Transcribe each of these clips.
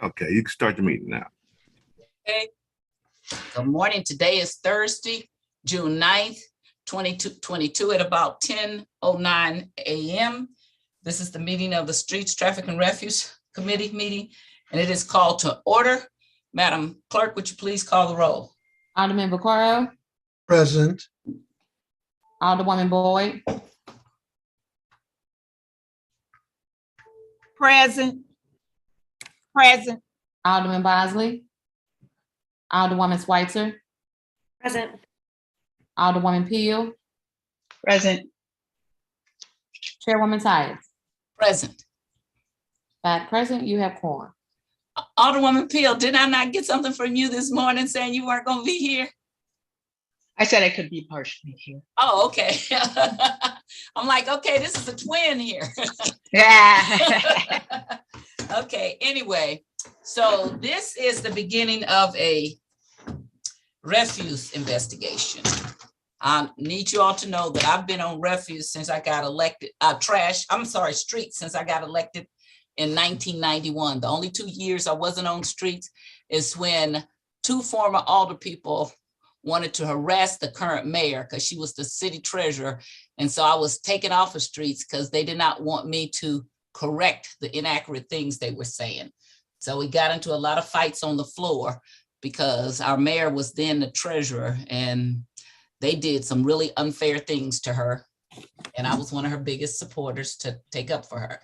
Okay, you can start the meeting now. Okay. Good morning. Today is Thursday, June 9th, 2022 at about 10:09 a.m. This is the meeting of the Streets, Traffic and Refuse Committee meeting, and it is called to order. Madam Clerk, would you please call the roll? Alderman Vaccaro, Present. Alderwoman Boyd, Present. Present. Alderman Bosley, Alderwoman Schweitzer, Present. Alderwoman Peel, Present. Chairwoman Tyus. Present. At present, you have quorum. Alderwoman Peel, did I not get something from you this morning saying you weren't going to be here? I said I could be partially here. Oh, okay. I'm like, okay, this is a twin here. Yeah. Okay, anyway, so this is the beginning of a refuse investigation. I need you all to know that I've been on refuse since I got elected, streets since I got elected in 1991. The only 2 years I wasn't on streets is when two former alder people wanted to harass the current mayor because she was the city treasurer. And so I was taken off of streets because they did not want me to correct the inaccurate things they were saying. So we got into a lot of fights on the floor because our mayor was then the treasurer and they did some really unfair things to her. And I was one of her biggest supporters to take up for her.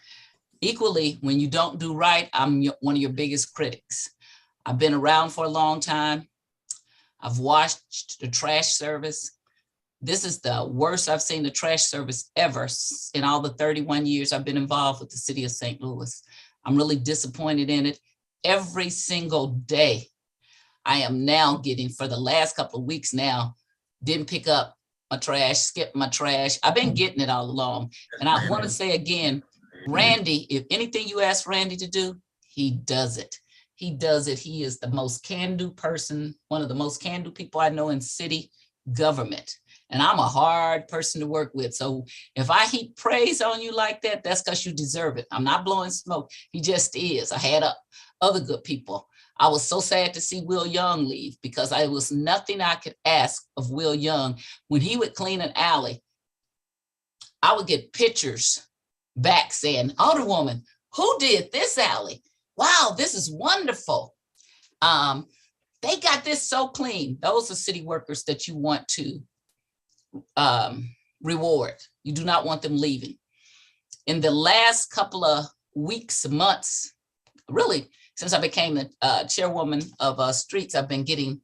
Equally, when you don't do right, I'm one of your biggest critics. I've been around for a long time. I've watched the trash service. This is the worst I've seen the trash service ever in all the 31 years I've been involved with the city of St. Louis. I'm really disappointed in it. Every single day, I am now getting, for the last couple of weeks now, didn't pick up my trash, skipped my trash. I've been getting it all along. And I want to say again, Randy, if anything you ask Randy to do, he does it. He does it. He is the most can-do person, one of the most can-do people I know in city government. And I'm a hard person to work with. So if I heap praise on you like that, that's because you deserve it. I'm not blowing smoke. He just is. I had other good people. I was so sad to see Will Young leave because I was nothing I could ask of Will Young. When he would clean an alley, I would get pictures back saying, Alderwoman, who did this alley? Wow, this is wonderful. They got this so clean. Those are city workers that you want to reward. You do not want them leaving. In the last couple of weeks, months, really, since I became the chairwoman of streets, I've been getting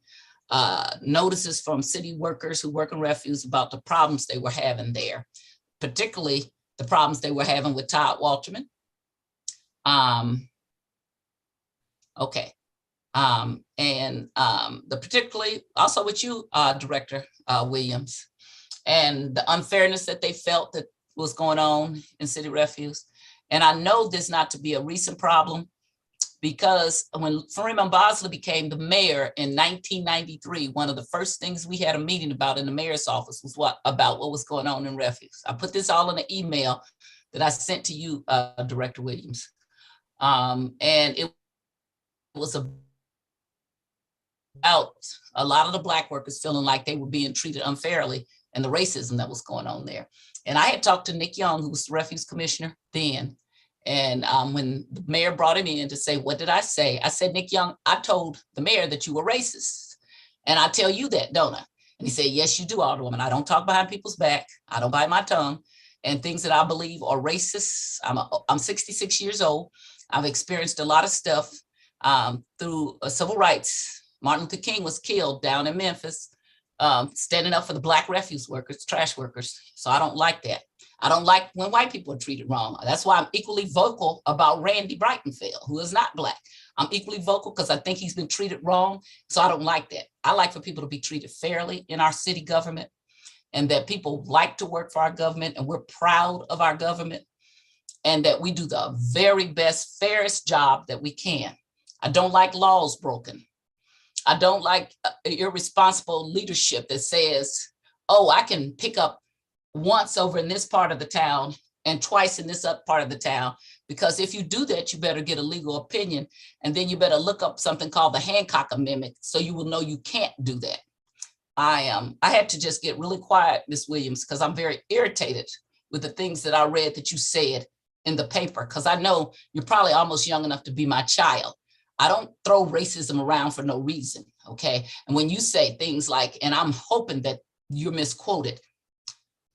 notices from city workers who work in refuse about the problems they were having there, particularly the problems they were having with Todd Walterman. Particularly also with you, Director Williams, and the unfairness that they felt that was going on in city refuse. And I know this not to be a recent problem because when Freeman Bosley became the mayor in 1993, one of the first things we had a meeting about in the mayor's office was about what was going on in refuse. I put this all in an email that I sent to you, Director Williams. And it was about a lot of the Black workers feeling like they were being treated unfairly and the racism that was going on there. And I had talked to Nick Young, who was the refuse commissioner then. And when the mayor brought him in to say, what did I say? I said, Nick Young, I told the mayor that you were racist. And I tell you that, don't I? And he said, yes, you do, Alderwoman. I don't talk behind people's back. I don't bite my tongue. And things that I believe are racist. I'm 66 years old. I've experienced a lot of stuff through civil rights. Martin Luther King was killed down in Memphis, standing up for the Black refuse workers, trash workers. So I don't like that. I don't like when white people are treated wrong. That's why I'm equally vocal about Randy Breitenfeld, who is not Black. I'm equally vocal because I think he's been treated wrong. So I don't like that. I like for people to be treated fairly in our city government and that people like to work for our government and we're proud of our government and that we do the very best, fairest job that we can. I don't like laws broken. I don't like irresponsible leadership that says, oh, I can pick up once over in this part of the town and twice in this up part of the town, Because if you do that, you better get a legal opinion, and then you better look up something called the Hancock Amendment, so you will know you can't do that. I had to just get really quiet, Ms. Williams, because I'm very irritated with the things that I read that you said in the paper, because I know you're probably almost young enough to be my child. I don't throw racism around for no reason, okay? And when you say things like, and I'm hoping that you're misquoted,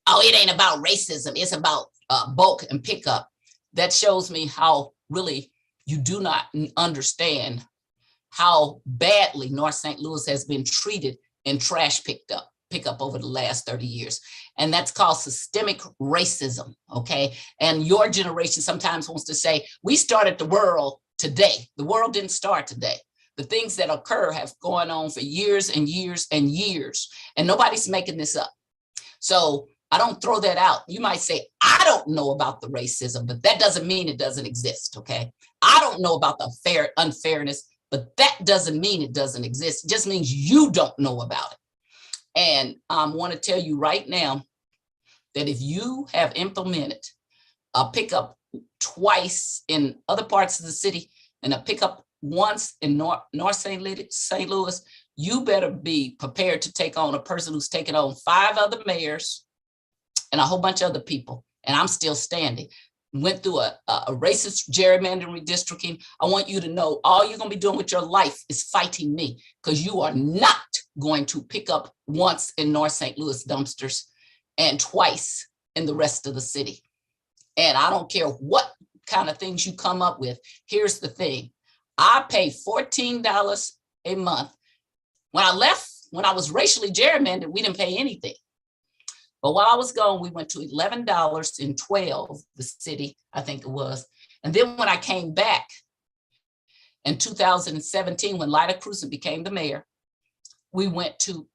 oh, it ain't about racism, it's about bulk and pickup. That shows me how really you do not understand how badly North St. Louis has been treated in trash pickup over the last 30 years. And that's called systemic racism, okay? And your generation sometimes wants to say, we started the world today. The world didn't start today. The things that occur have gone on for years and years and years, and nobody's making this up. So I don't throw that out. You might say, I don't know about the racism, but that doesn't mean it doesn't exist, okay? I don't know about the unfairness, but that doesn't mean it doesn't exist. It just means you don't know about it. And I want to tell you right now that if you have implemented a pickup twice in other parts of the city and a pickup once in North St. Louis, you better be prepared to take on a person who's taken on 5 other mayors and a whole bunch of other people. And I'm still standing. Went through a racist gerrymandering redistricting. I want you to know all you're going to be doing with your life is fighting me, because you are not going to pick up once in North St. Louis dumpsters and twice in the rest of the city. And I don't care what kind of things you come up with. Here's the thing. I pay $14 a month. When I left, when I was racially gerrymandered, we didn't pay anything. But while I was gone, we went to $11 in 12, the city, I think it was. And then when I came back in 2017, when Lyda Cruzan became the mayor, we went to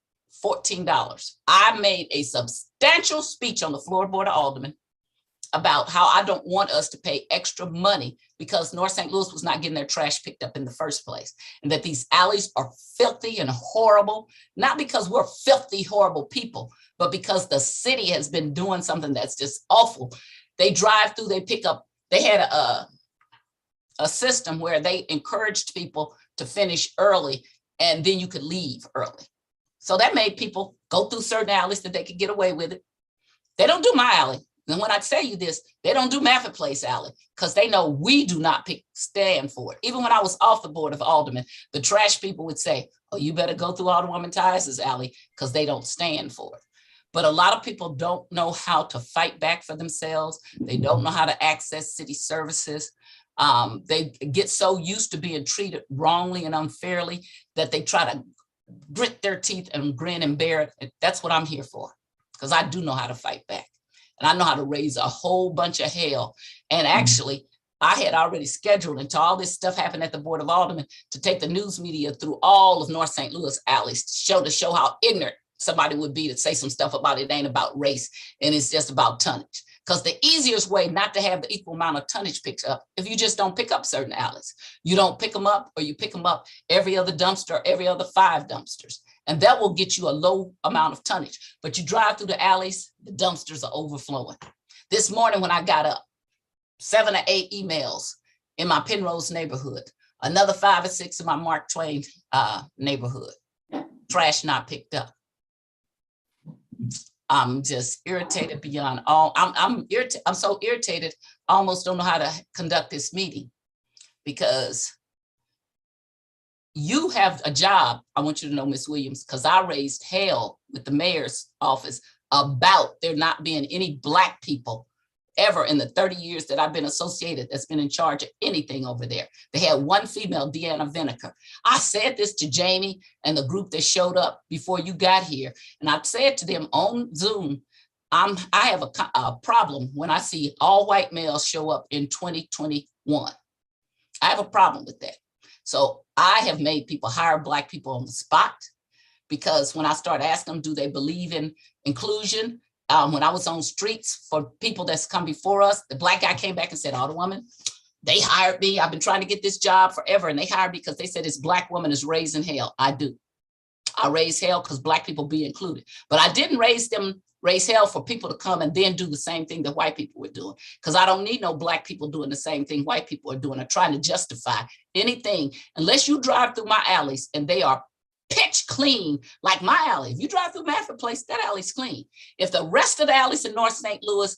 $14. I made a substantial speech on the floor board of aldermen about how I don't want us to pay extra money because North St. Louis was not getting their trash picked up in the first place. And that these alleys are filthy and horrible, not because we're filthy, horrible people, but because the city has been doing something that's just awful. They drive through, they pick up, they had a system where they encouraged people to finish early and then you could leave early. So that made people go through certain alleys that they could get away with it. They don't do my alley. And when I tell you this, they don't do Maffett Place alley because they know we do not stand for it. Even when I was off the board of aldermen, the trash people would say, oh, you better go through Alderwoman Tyus's alley because they don't stand for it. But a lot of people don't know how to fight back for themselves. They don't know how to access city services. They get so used to being treated wrongly and unfairly that they try to grit their teeth and grin and bear it. That's what I'm here for, because I do know how to fight back. And I know how to raise a whole bunch of hell. And actually, I had already scheduled until all this stuff happened at the Board of Aldermen to take the news media through all of North St. Louis alleys to show how ignorant somebody would be to say some stuff about it ain't about race and it's just about tonnage. Because the easiest way not to have the equal amount of tonnage picked up, if you just don't pick up certain alleys, you don't pick them up, or you pick them up every other dumpster, every other 5 dumpsters. And that will get you a low amount of tonnage. But you drive through the alleys, the dumpsters are overflowing. This morning when I got up, 7 or 8 emails in my Penrose neighborhood, another 5 or 6 in my Mark Twain neighborhood, trash not picked up. I'm just irritated beyond all. I'm irritated. I'm so irritated, I almost don't know how to conduct this meeting, because you have a job. I want you to know, Ms. Williams, because I raised hell with the mayor's office about there not being any Black people ever in the 30 years that I've been associated that's been in charge of anything over there. They had one female, Deanna Vinegar. I said this to Jamie and the group that showed up before you got here. And I said to them on Zoom, I have a problem when I see all white males show up in 2021. I have a problem with that. So I have made people hire Black people on the spot, because when I start asking them, do they believe in inclusion? When I was on streets for people that's come before us, the Black guy came back and said, Alderwoman, they hired me. I've been trying to get this job forever. And they hired me because they said this Black woman is raising hell. I do. I raise hell because Black people be included. But I didn't raise them raise hell for people to come and then do the same thing that white people were doing. Because I don't need no black people doing the same thing white people are doing or trying to justify anything. Unless you drive through my alleys and they are pitch clean, like my alley. If you drive through Manfred Place, that alley's clean. If the rest of the alleys in North St. Louis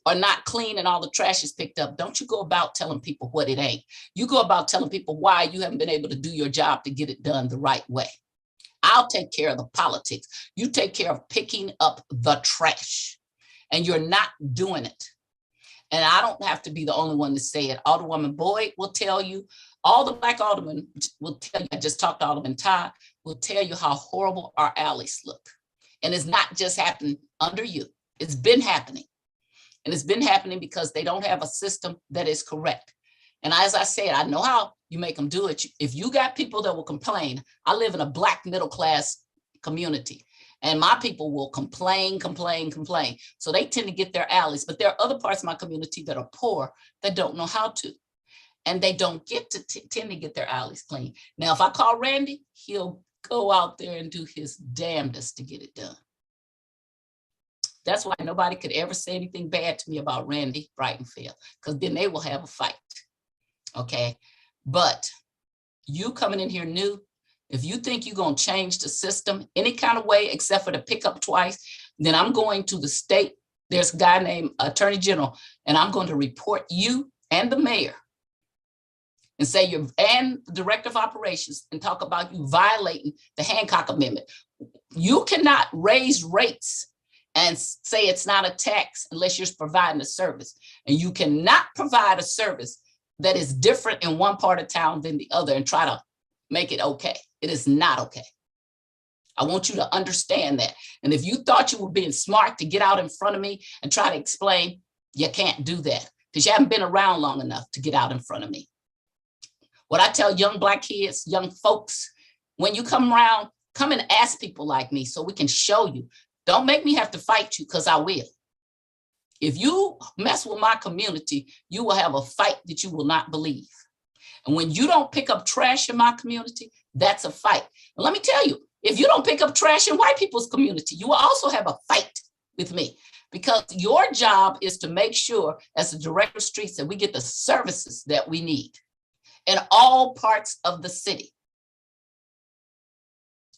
are not clean and all the trash is picked up, don't you go about telling people what it ain't. You go about telling people why you haven't been able to do your job to get it done the right way. I'll take care of the politics. You take care of picking up the trash, and you're not doing it. And I don't have to be the only one to say it. Alderwoman Boyd will tell you, all the black aldermen will tell you, I just talked to Alderman Todd, will tell you how horrible our alleys look. And it's not just happened under you. It's been happening. And it's been happening because they don't have a system that is correct. And as I said, I know how you make them do it. If you got people that will complain, I live in a black middle class community, and my people will complain. So they tend to get their alleys, but there are other parts of my community that are poor that don't know how to. And they don't get to tend to get their alleys clean. Now, if I call Randy, he'll go out there and do his damnedest to get it done. That's why nobody could ever say anything bad to me about Randy Brightenfield, because then they will have a fight. Okay, but you coming in here new, if you think you're going to change the system any kind of way except for the pick up twice, then I'm going to the state. There's a guy named Attorney General, and I'm going to report you and the mayor and say you're, and the director of operations, and talk about you violating the Hancock Amendment. You cannot raise rates and say it's not a tax unless you're providing a service. And you cannot provide a service that is different in one part of town than the other and try to make it okay. It is not okay. I want you to understand that. And if you thought you were being smart to get out in front of me and try to explain, you can't do that because you haven't been around long enough to get out in front of me. What I tell young Black kids, young folks, when you come around, come and ask people like me so we can show you. Don't make me have to fight you, because I will. If you mess with my community, you will have a fight that you will not believe. And when you don't pick up trash in my community, that's a fight. And let me tell you, if you don't pick up trash in white people's community, you will also have a fight with me, because your job is to make sure as the director of streets that we get the services that we need in all parts of the city.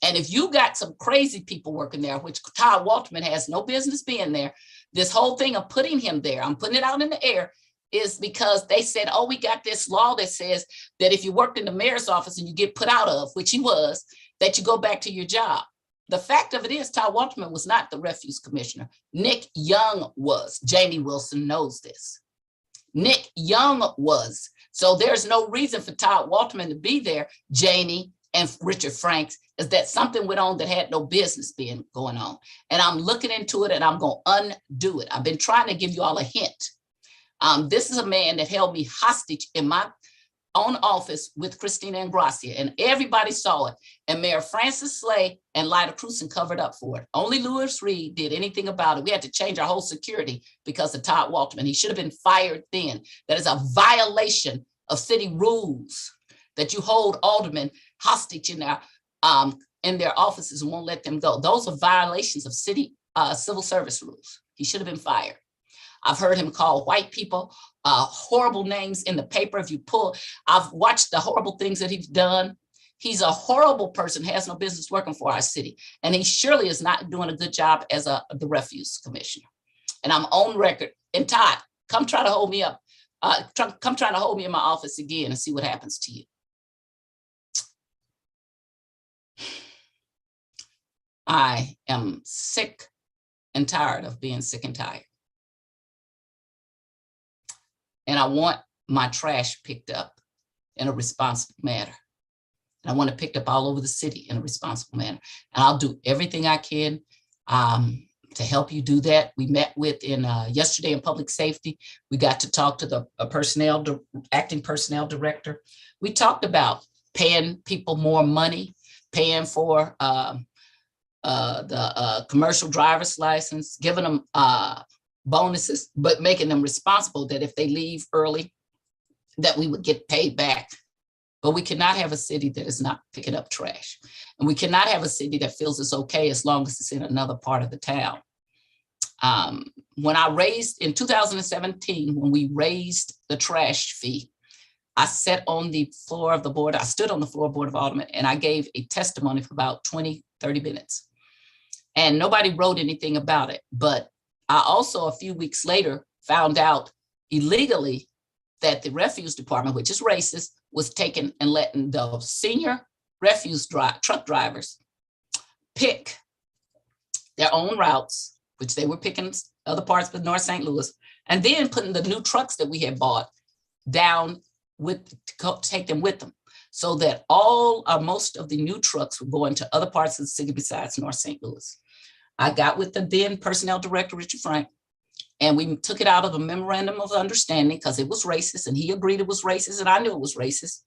And if you got some crazy people working there, which Todd Walterman has no business being there, this whole thing of putting him there, I'm putting it out in the air, is because they said, oh, we got this law that says that if you worked in the mayor's office and you get put out of, which he was, that you go back to your job. The fact of it is, Todd Walterman was not the refuse commissioner. Nick Young was. Jamie Wilson knows this. Nick Young was. So there's no reason for Todd Walterman to be there, Jamie and Richard Franks, is that something went on that had no business being going on. And I'm looking into it and I'm going to undo it. I've been trying to give you all a hint. This is a man that held me hostage in my own office with Christina Ingracia, and everybody saw it. And Mayor Francis Slay and Lyda Cruzen covered up for it. Only Louis Reed did anything about it. We had to change our whole security because of Todd Walterman. He should have been fired then. That is a violation of city rules, that you hold aldermen hostage in their offices and won't let them go. Those are violations of city civil service rules. He should have been fired. I've heard him call white people horrible names in the paper. If you pull, I've watched the horrible things that he's done. He's a horrible person, has no business working for our city. And he surely is not doing a good job as the refuse commissioner. And I'm on record. And Todd, come try to hold me up. Come trying to hold me in my office again and see what happens to you. I am sick and tired of being sick and tired. And I want my trash picked up in a responsible manner. And I want it picked up all over the city in a responsible manner. And I'll do everything I can to help you do that. We met with yesterday in public safety. We got to talk to the acting personnel director. We talked about paying people more money, paying for the commercial driver's license, giving them bonuses, but making them responsible that if they leave early, that we would get paid back. But we cannot have a city that is not picking up trash. And we cannot have a city that feels it's okay as long as it's in another part of the town. When I raised in 2017, when we raised the trash fee, I sat on the floor of the board. I stood on the floor of Board of Aldermen and I gave a testimony for about 20, 30 minutes. And nobody wrote anything about it. But I also, a few weeks later, found out illegally that the refuse department, which is racist, was taking and letting the senior refuse truck drivers pick their own routes, which they were picking other parts of North St. Louis, and then putting the new trucks that we had bought down to take them with them, so that all or most of the new trucks were going to other parts of the city besides North St. Louis. I got with the then personnel director, Richard Frank, and we took it out of a memorandum of understanding because it was racist, and he agreed it was racist, and I knew it was racist.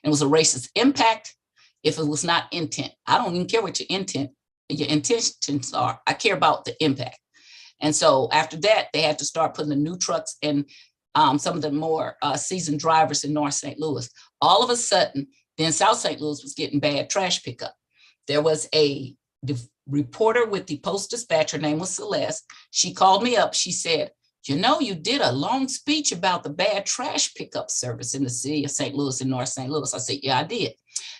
And it was a racist impact if it was not intent. I don't even care what your intentions are. I care about the impact. And so after that, they had to start putting the new trucks in some of the more seasoned drivers in North St. Louis. All of a sudden, then South St. Louis was getting bad trash pickup. There was a reporter with the Post-Dispatch, her name was Celeste. She called me up. She said, you know, you did a long speech about the bad trash pickup service in the city of St. Louis and North St. Louis. I said, yeah, I did.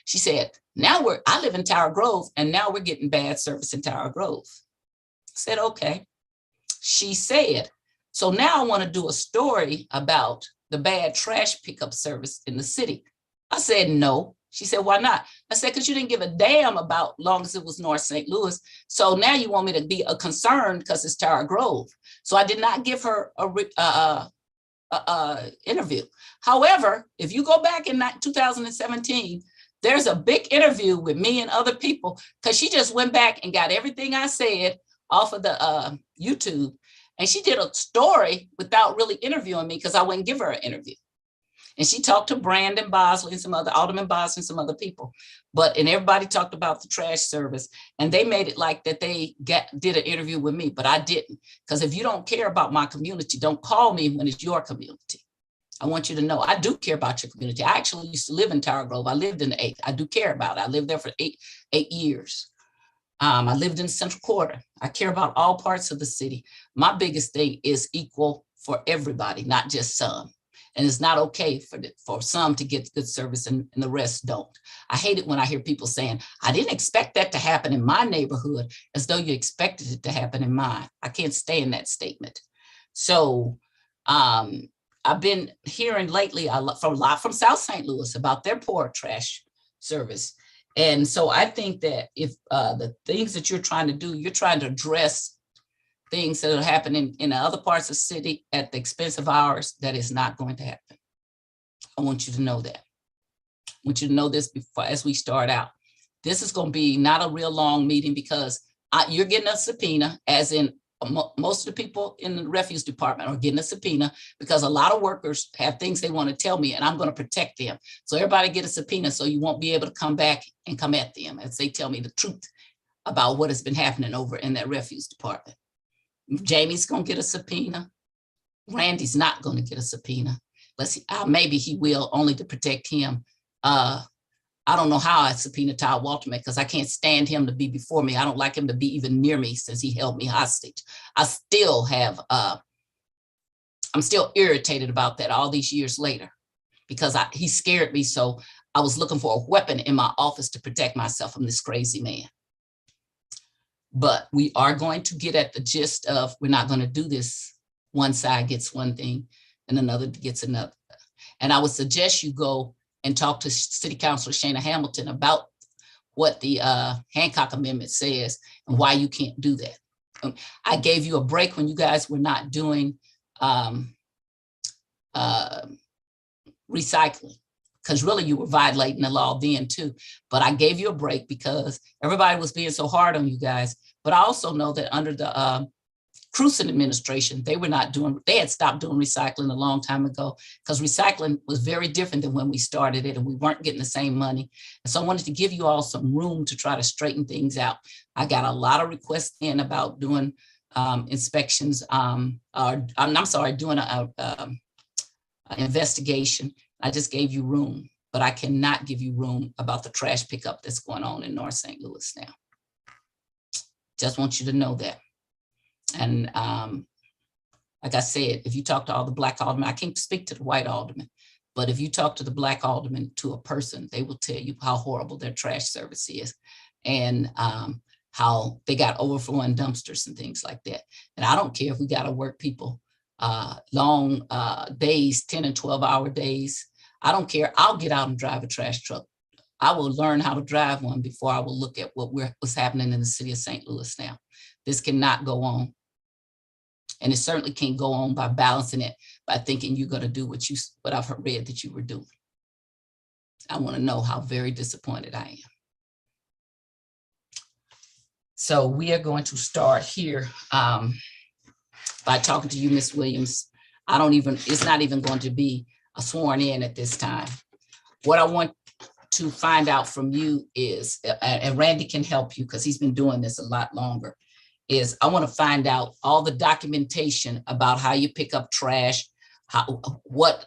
She said, I live in Tower Grove, and now we're getting bad service in Tower Grove. I said, okay. She said, so now I want to do a story about the bad trash pickup service in the city. I said, no. She said, why not? I said, because you didn't give a damn about long as it was North St. Louis. So now you want me to be concerned because it's Tower Grove. So I did not give her a interview. However, if you go back in 2017, there's a big interview with me and other people because she just went back and got everything I said off of the YouTube. And she did a story without really interviewing me because I wouldn't give her an interview. And she talked to Brandon Bosley and some other, Alderman Bosley and some other people. And everybody talked about the trash service. And they made it like that they did an interview with me, but I didn't. Because if you don't care about my community, don't call me when it's your community. I want you to know I do care about your community. I actually used to live in Tower Grove. I lived in the 8th. I do care about it. I lived there for eight years. I lived in Central Quarter. I care about all parts of the city. My biggest thing is equal for everybody, not just some. And it's not okay for some to get good service and the rest don't. I hate it when I hear people saying, I didn't expect that to happen in my neighborhood, as though you expected it to happen in mine. I can't stand that statement. So I've been hearing lately a lot from South St. Louis about their poor trash service. And so I think that if the things that you're trying to do, you're trying to address things that are happening in other parts of the city at the expense of ours, that is not going to happen. I want you to know that. I want you to know this before, as we start out. This is going to be not a real long meeting because you're getting a subpoena, as in most of the people in the refuse department are getting a subpoena because a lot of workers have things they want to tell me and I'm going to protect them. So everybody get a subpoena so you won't be able to come back and come at them as they tell me the truth about what has been happening over in that refuse department. Jamie's going to get a subpoena. Randy's not going to get a subpoena. Let's see, maybe he will, only to protect him. I don't know how I subpoena Todd Walterman because I can't stand him to be before me. I don't like him to be even near me since he held me hostage. I still have, I'm still irritated about that all these years later because he scared me. So I was looking for a weapon in my office to protect myself from this crazy man. But we are going to get at the gist of, we're not going to do this. One side gets one thing and another gets another. And I would suggest you go and talk to City Councilor Shana Hamilton about what the Hancock Amendment says and why you can't do that. I gave you a break when you guys were not doing recycling, because really you were violating the law then too. But I gave you a break because everybody was being so hard on you guys. But I also know that under the Cruisen administration, they had stopped doing recycling a long time ago because recycling was very different than when we started it and we weren't getting the same money. And so I wanted to give you all some room to try to straighten things out. I got a lot of requests in about doing inspections, doing an investigation. I just gave you room, but I cannot give you room about the trash pickup that's going on in North St. Louis now. Just want you to know that. And like I said, if you talk to all the black aldermen, I can't speak to the white aldermen, but if you talk to the black aldermen to a person, they will tell you how horrible their trash service is, and how they got overflowing dumpsters and things like that. And I don't care if we got to work people long days, 10 and 12-hour days. I don't care. I'll get out and drive a trash truck. I will learn how to drive one before I will look at what's happening in the city of St. Louis now. This cannot go on. And it certainly can't go on by balancing it by thinking you're going to do what I've read that you were doing. I want to know how very disappointed I am. So we are going to start here by talking to you, Ms. Williams. It's not even going to be a sworn in at this time. What I want to find out from you is, and Randy can help you because he's been doing this a lot longer, is I want to find out all the documentation about how you pick up trash, what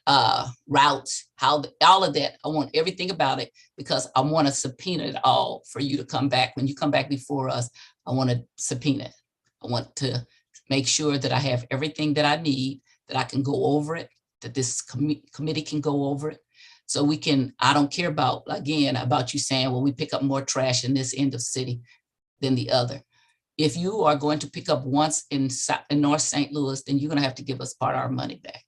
routes, all of that. I want everything about it because I want to subpoena it all for you to come back. When you come back before us, I want to subpoena it. I want to make sure that I have everything that I need, that I can go over it, that this committee can go over it. So we can, I don't care about you saying, well, we pick up more trash in this end of city than the other. If you are going to pick up once in North St. Louis, then you're going to have to give us part of our money back.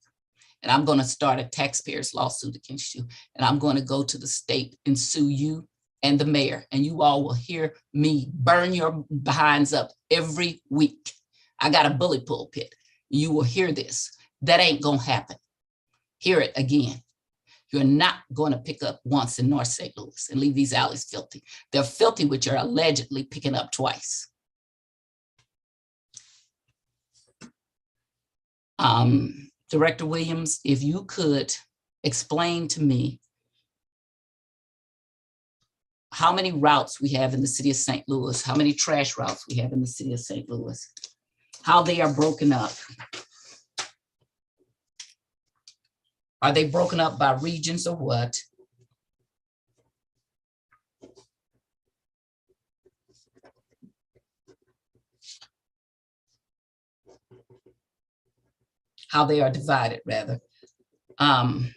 And I'm going to start a taxpayers lawsuit against you. And I'm going to go to the state and sue you and the mayor. And you all will hear me burn your behinds up every week. I got a bully pulpit. You will hear this. That ain't going to happen. Hear it again. You're not going to pick up once in North St. Louis and leave these alleys filthy. They're filthy, which you're allegedly picking up twice. Director Williams, if you could explain to me how many routes we have in the city of St. Louis, how many trash routes we have in the city of St. Louis, how they are broken up. Are they broken up by regions or what? How they are divided, rather. I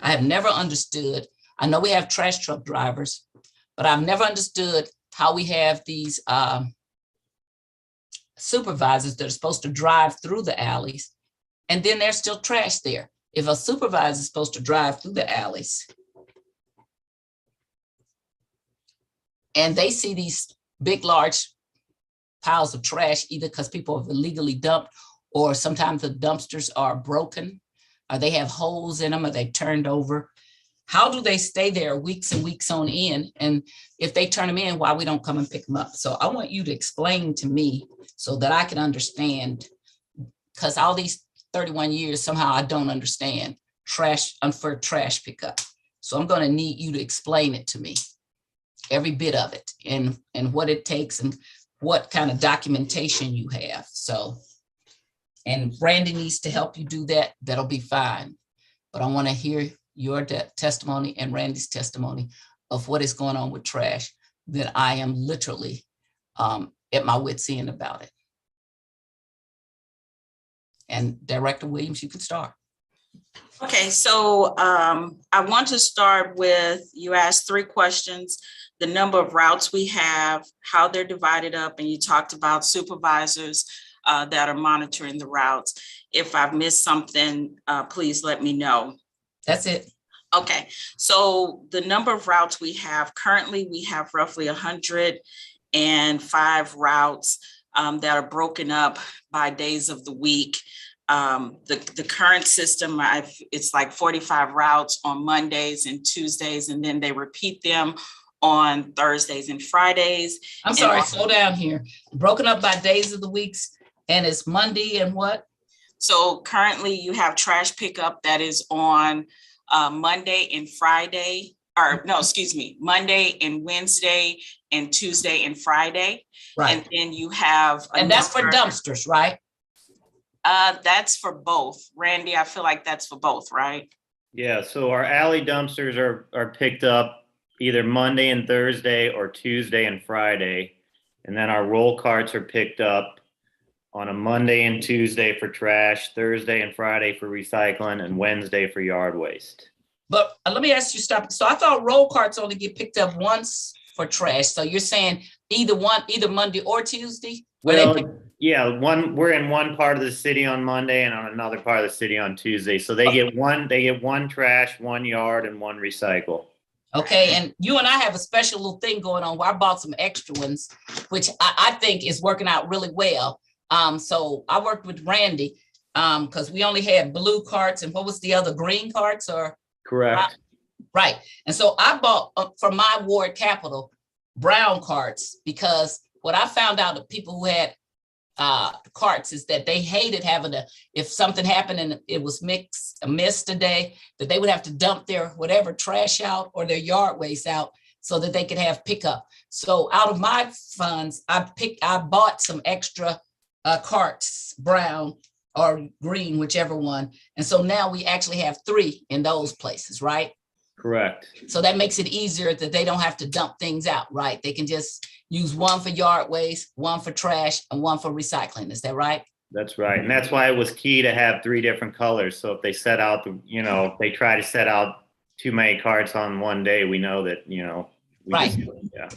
have never understood, I know we have trash truck drivers, but I've never understood how we have these supervisors that are supposed to drive through the alleys, and then there's still trash there. If a supervisor is supposed to drive through the alleys and they see these big, large piles of trash, either because people have illegally dumped or sometimes the dumpsters are broken, or they have holes in them, or they turned over. How do they stay there weeks and weeks on end? And if they turn them in, why we don't come and pick them up? So I want you to explain to me so that I can understand, because all these 31 years, somehow I don't understand unfair trash pickup. So I'm going to need you to explain it to me, every bit of it, and what it takes and what kind of documentation you have. So, and Randy needs to help you do that. That'll be fine. But I want to hear your testimony and Randy's testimony of what is going on with trash, that I am literally at my wit's end about it. And Director Williams, you can start. Okay, so I want to start with, you asked 3 questions: the number of routes we have, how they're divided up, and you talked about supervisors that are monitoring the routes. If I've missed something, please let me know. That's it. Okay, so the number of routes we have, currently we have roughly 105 routes that are broken up by days of the week. The current system, it's like 45 routes on Mondays and Tuesdays, and then they repeat them on Thursdays and Fridays. I'm sorry, slow down here. Broken up by days of the weeks, and it's Monday and what? So currently you have trash pickup that is on Monday and Friday, or no, excuse me, Monday and Wednesday and Tuesday and Friday. Right. And then you have. And that's for dumpsters, right? That's for both. Randy, I feel like that's for both, right? Yeah, so our alley dumpsters are picked up either Monday and Thursday or Tuesday and Friday. And then our roll carts are picked up on a Monday and Tuesday for trash, Thursday and Friday for recycling, and Wednesday for yard waste. But let me ask you, stop. So I thought roll carts only get picked up once for trash. So you're saying either Monday or Tuesday? Or they pick- Well, yeah, we're in one part of the city on Monday and on another part of the city on Tuesday. So they get one trash, one yard, and one recycle. Okay, and you and I have a special little thing going on where I bought some extra ones, which I think is working out really well. So I worked with Randy, because we only had blue carts, and what was the other, green carts or? Correct. Right. And so I bought for my ward capital brown carts, because what I found out of people who had carts is that they hated having to, if something happened and it was missed today, that they would have to dump their whatever trash out or their yard waste out so that they could have pickup. So out of my funds, I bought some extra carts, brown or green, whichever one. And so now we actually have 3 in those places, right? Correct. So that makes it easier that they don't have to dump things out, right? They can just use one for yard waste, one for trash, and one for recycling. Is that right? That's right. And that's why it was key to have 3 different colors. So if they set out, if they try to set out too many carts on one day, we know that, Right. Yeah.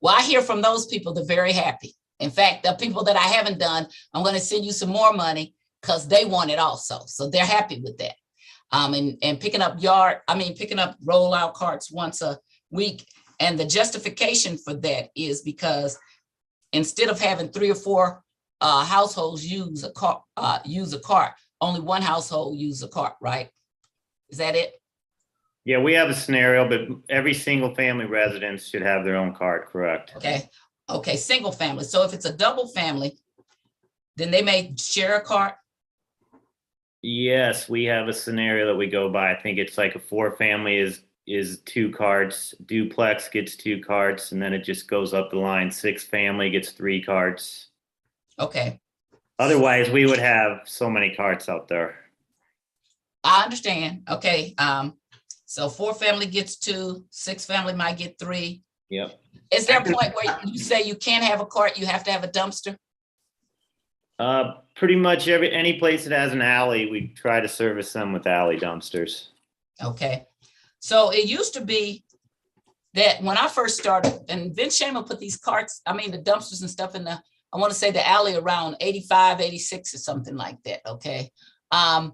Well, I hear from those people, they're very happy. In fact, the people that I haven't done, I'm going to send you some more money because they want it also. So they're happy with that. And picking up rollout carts once a week. And the justification for that is because instead of having 3 or 4 households use a cart, only one household use a cart, right? Is that it? Yeah, we have a scenario, but every single family residence should have their own cart, correct? Okay, single family. So if it's a double family, then they may share a cart. Yes, we have a scenario that we go by. I think it's like a 4 family is 2 carts, duplex gets 2 carts, and then it just goes up the line. 6 family gets 3 carts. Okay, Otherwise, we would have so many carts out there. I understand. Okay, so 4 family gets 2, 6 family might get 3. Yep. Is there a point where you say you can't have a cart, you have to have a dumpster? Pretty much any place that has an alley, we try to service them with alley dumpsters. Okay, so it used to be that when I first started, and Vince Shaman put these carts, the dumpsters and stuff in I want to say the alley around 85, 86 or something like that, okay? That's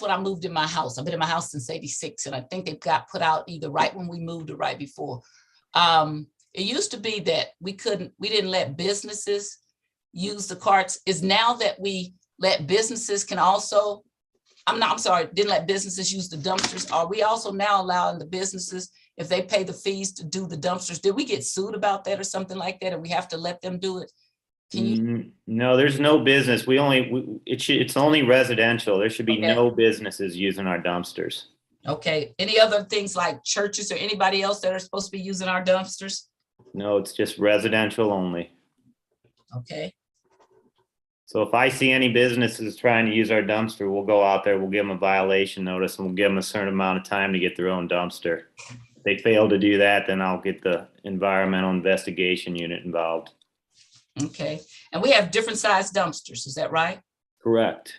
when I moved in my house. I've been in my house since 86, and I think they got put out either right when we moved or right before. It used to be that we didn't let businesses use the carts. Is now that we let businesses can also, didn't let businesses use the dumpsters. Are we also now allowing the businesses, if they pay the fees to do the dumpsters? Did we get sued about that or something like that? And we have to let them do it? Can you? No, there's no business. It's only residential. There should be Okay. no businesses using our dumpsters. Okay. Any other things like churches or anybody else that are supposed to be using our dumpsters? No, it's just residential only. Okay. So if I see any businesses trying to use our dumpster, we'll go out there, we'll give them a violation notice, and we'll give them a certain amount of time to get their own dumpster. If they fail to do that, then I'll get the environmental investigation unit involved. Okay. And we have different size dumpsters. Is that right? Correct.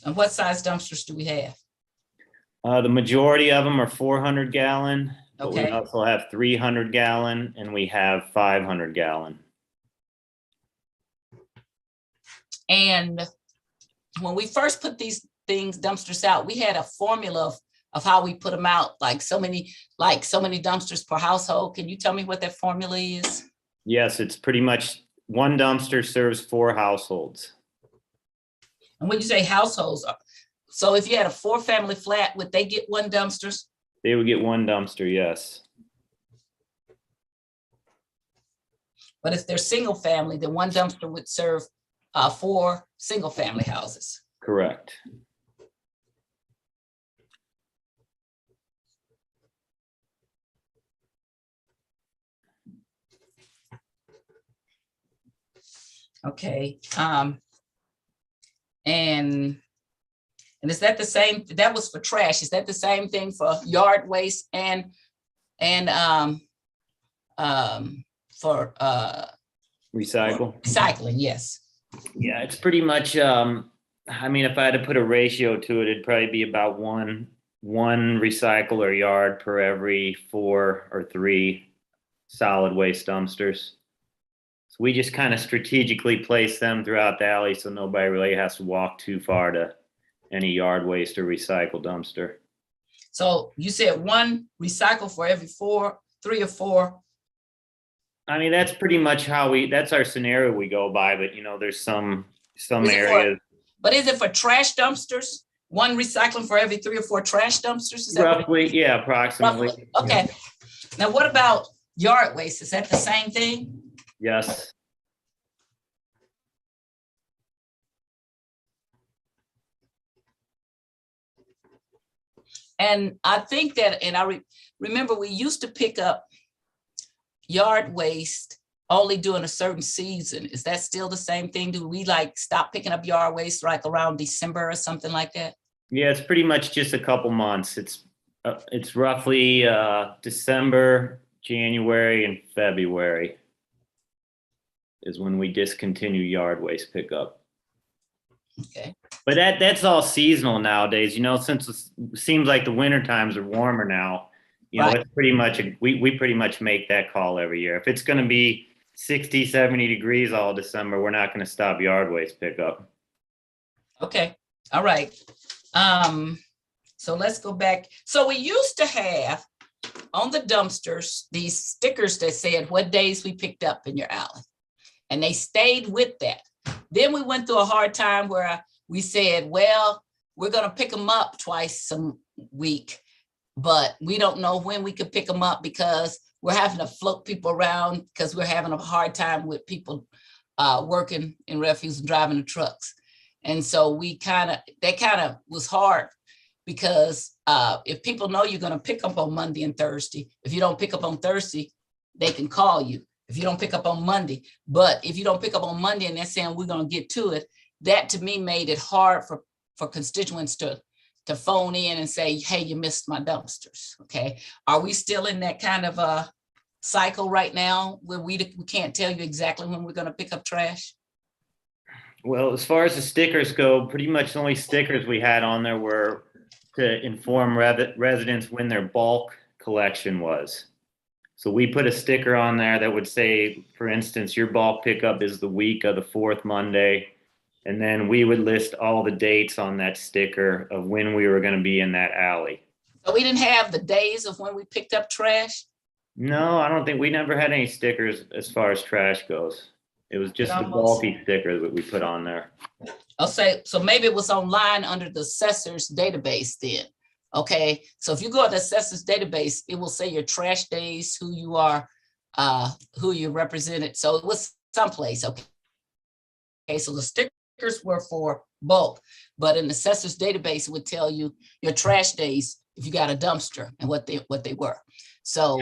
And what size dumpsters do we have? The majority of them are 400 gallon, but we Okay. also have 300 gallon and we have 500 gallon. And when we first put these dumpsters out, we had a formula of how we put them out, like so many dumpsters per household. Can you tell me what that formula is? Yes, it's pretty much one dumpster serves 4 households. And when you say households, so if you had a 4-family flat, would they get 1 dumpster? They would get 1 dumpster, yes. But if they're single family, then 1 dumpster would serve 4 single family houses. Correct. Okay. And is that the same? That was for trash. Is that the same thing for yard waste and for Recycle. recycling? Yes. Yeah, it's pretty much, I mean, if I had to put a ratio to it, it'd probably be about one recycler yard per every 4 or 3 solid waste dumpsters. So we just kind of strategically place them throughout the alley so nobody really has to walk too far to any yard waste or recycle dumpster. So you said one recycle for every 3 or 4. I mean, that's pretty much that's our scenario we go by, but there's some Is it areas. But is it for trash dumpsters? One recycling for every 3 or 4 trash dumpsters? Is that Roughly, yeah, approximately. roughly? Okay. Now what about yard waste? Is that the same thing? Yes. And I think that, and I remember we used to pick up yard waste only during a certain season. Is that still the same thing? Do we like stop picking up yard waste like around December or something like that? Yeah, it's pretty much just a couple months. It's roughly December, January, and February is when we discontinue yard waste pickup. Okay. But that's all seasonal nowadays, since it seems like the winter times are warmer now, Right. it's pretty much, we pretty much make that call every year. If it's going to be 60, 70 degrees all December, we're not going to stop yard waste pickup. Okay. All right. So let's go back. So we used to have on the dumpsters, these stickers that said what days we picked up in your alley. And they stayed with that. Then we went through a hard time where we said, well, we're going to pick them up twice a week, but we don't know when we could pick them up because we're having to float people around because we're having a hard time with people working in refuse and driving the trucks. And so that kind of was hard because if people know you're going to pick up on Monday and Thursday, if you don't pick up on Thursday, they can call you. If you don't pick up on Monday, but if you don't pick up on Monday and they're saying we're going to get to it, that to me made it hard for constituents to phone in and say, hey, you missed my dumpsters. Okay. Are we still in that kind of a cycle right now where we can't tell you exactly when we're going to pick up trash? Well, as far as the stickers go, pretty much the only stickers we had on there were to inform residents when their bulk collection was. So we put a sticker on there that would say, for instance, your bulk pickup is the week of the 4th Monday. And then we would list all the dates on that sticker of when we were going to be in that alley. So we didn't have the days of when we picked up trash? No, I don't think we never had any stickers as far as trash goes. It was just the bulky sticker that we put on there. I'll say, so maybe it was online under the assessor's database then. Okay, so if you go to the assessor's database, it will say your trash days, who you are, who you represented. So it was someplace. Okay, so the stickers were for bulk, but in the assessor's database, it would tell you your trash days if you got a dumpster and what they were. So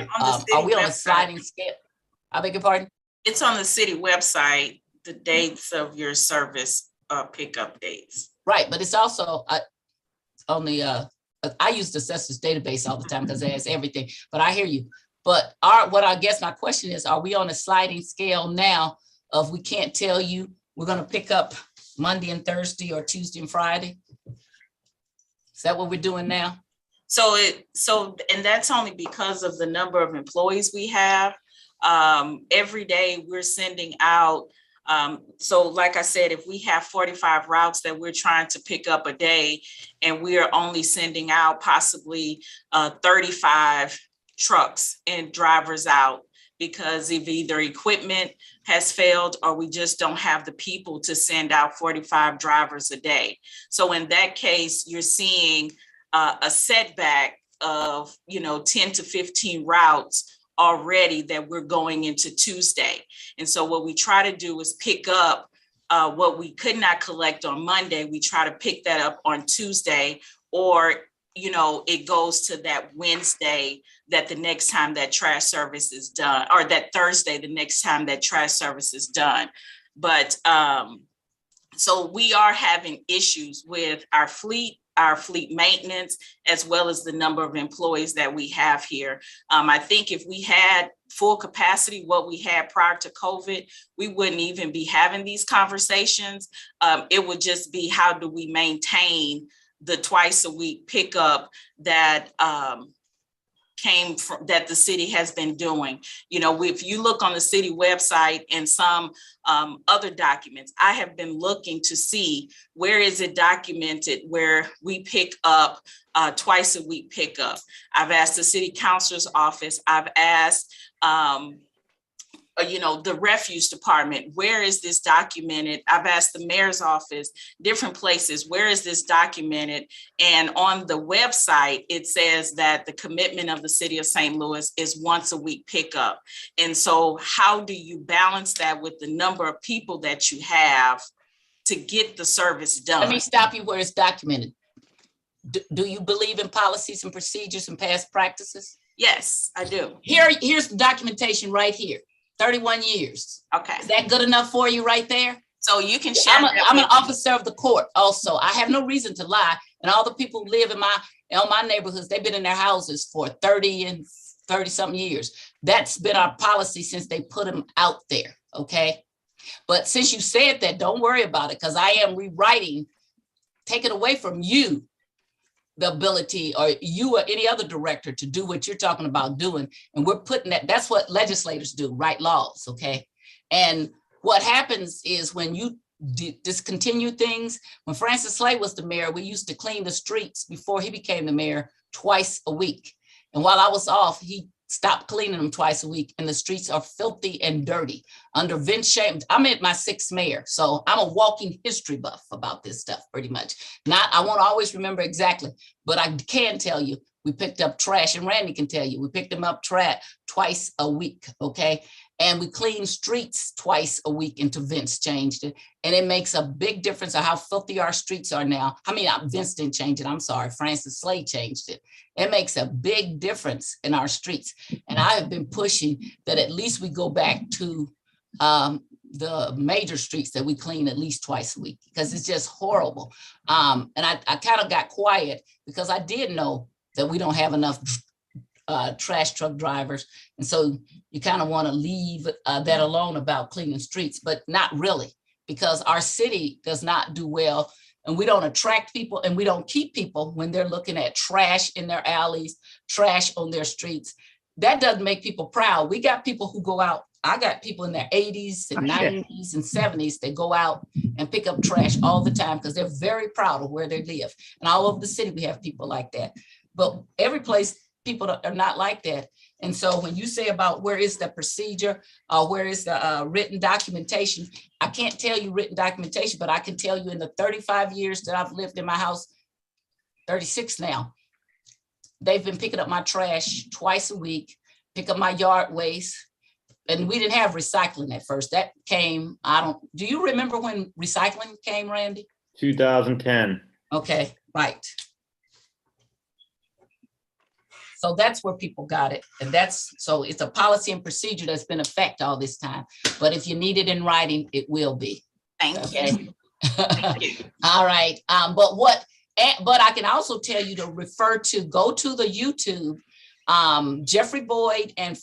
are we on a sliding scale? I beg your pardon? It's on the city website, the dates of your service pickup dates. Right, but it's also on the I use the assessor's database all the time because it has everything, but I hear you. But what I guess my question is, are we on a sliding scale now of we can't tell you we're going to pick up Monday and Thursday or Tuesday and Friday? Is that what we're doing now? And that's only because of the number of employees we have. Every day we're sending out. So like I said, if we have 45 routes that we're trying to pick up a day and we are only sending out possibly 35 trucks and drivers out because of either equipment has failed or we just don't have the people to send out 45 drivers a day. So in that case, you're seeing a setback of 10 to 15 routes already that we're going into Tuesday. And so what we try to do is pick up what we could not collect on Monday. We try to pick that up on Tuesday, or it goes to that Wednesday that the next time that trash service is done, or that Thursday the next time that trash service is done. But so we are having issues with our fleet our fleet maintenance, as well as the number of employees that we have here. I think if we had full capacity, what we had prior to COVID, we wouldn't even be having these conversations. It would just be, how do we maintain the twice a week pickup that came from, that the city has been doing. You know, if you look on the city website and some other documents, I have been looking to see where is it documented where we pick up twice a week pickup. I've asked the city councilor's office, I've asked you know, the refuse department, where is this documented? I've asked the mayor's office, different places, where is this documented? And on the website, it says that the commitment of the city of St. Louis is once a week pickup. And so how do you balance that with the number of people that you have to get the service done? Let me stop you where it's documented. Do you believe in policies and procedures and past practices? Yes, I do. Here's the documentation right here. 31 years. Okay. Is that good enough for you right there? So you can share. I'm an officer of the court also. I have no reason to lie. And all the people who live in my neighborhoods, they've been in their houses for 30 and 30 something years. That's been our policy since they put them out there. Okay. But since you said that, don't worry about it, because I am rewriting, take it away from you, the ability, or you or any other director, to do what you're talking about doing. And we're putting that's what legislators do, write laws, okay? And what happens is when you discontinue things, when Francis Slay was the mayor, we used to clean the streets before he became the mayor twice a week. And while I was off, he stopped cleaning them twice a week, and the streets are filthy and dirty under Vince Shame. I'm at my 6th mayor, so I'm a walking history buff about this stuff pretty much. I won't always remember exactly, but I can tell you we picked up trash, and Randy can tell you we picked them up twice a week, okay? And we cleaned streets twice a week until Vince changed it. And it makes a big difference of how filthy our streets are now. I mean, Vince didn't change it, I'm sorry, Francis Slay changed it. It makes a big difference in our streets. And I have been pushing that at least we go back to the major streets that we clean at least twice a week, because it's just horrible. And I kind of got quiet because I did know that we don't have enough trash truck drivers. And so you kind of want to leave that alone about cleaning streets, but not really, because our city does not do well, and we don't attract people, and we don't keep people when they're looking at trash in their alleys, trash on their streets. That doesn't make people proud. We got people who go out. I got people in their 80s and 90s and 70s that go out and pick up trash all the time because they're very proud of where they live. And all over the city, we have people like that. But every place, people are not like that. And so when you say about where is the procedure, where is the written documentation, I can't tell you written documentation, but I can tell you in the 35 years that I've lived in my house, 36 now, they've been picking up my trash twice a week, pick up my yard waste. And we didn't have recycling at first. That came, do you remember when recycling came, Randy? 2010. Okay, right. So that's where people got it. And so it's a policy and procedure that's been in effect all this time. But if you need it in writing, it will be. Thank you. Thank you. All right. But I can also tell you to go to the YouTube. Jeffrey Boyd and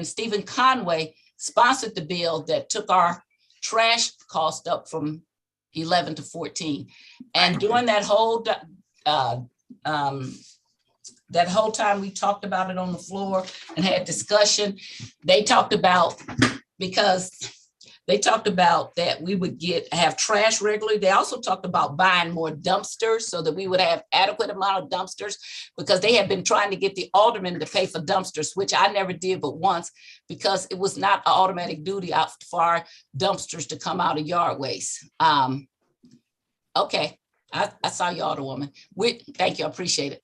Stephen Conway sponsored the bill that took our trash cost up from 11 to 14. And during that whole time we talked about it on the floor and had discussion, they talked about that we would have trash regularly. They also talked about buying more dumpsters so that we would have adequate amount of dumpsters, because they had been trying to get the aldermen to pay for dumpsters, which I never did but once, because it was not an automatic duty out for our dumpsters to come out of yard waste. Okay, I saw you, Alderwoman. Thank you, I appreciate it.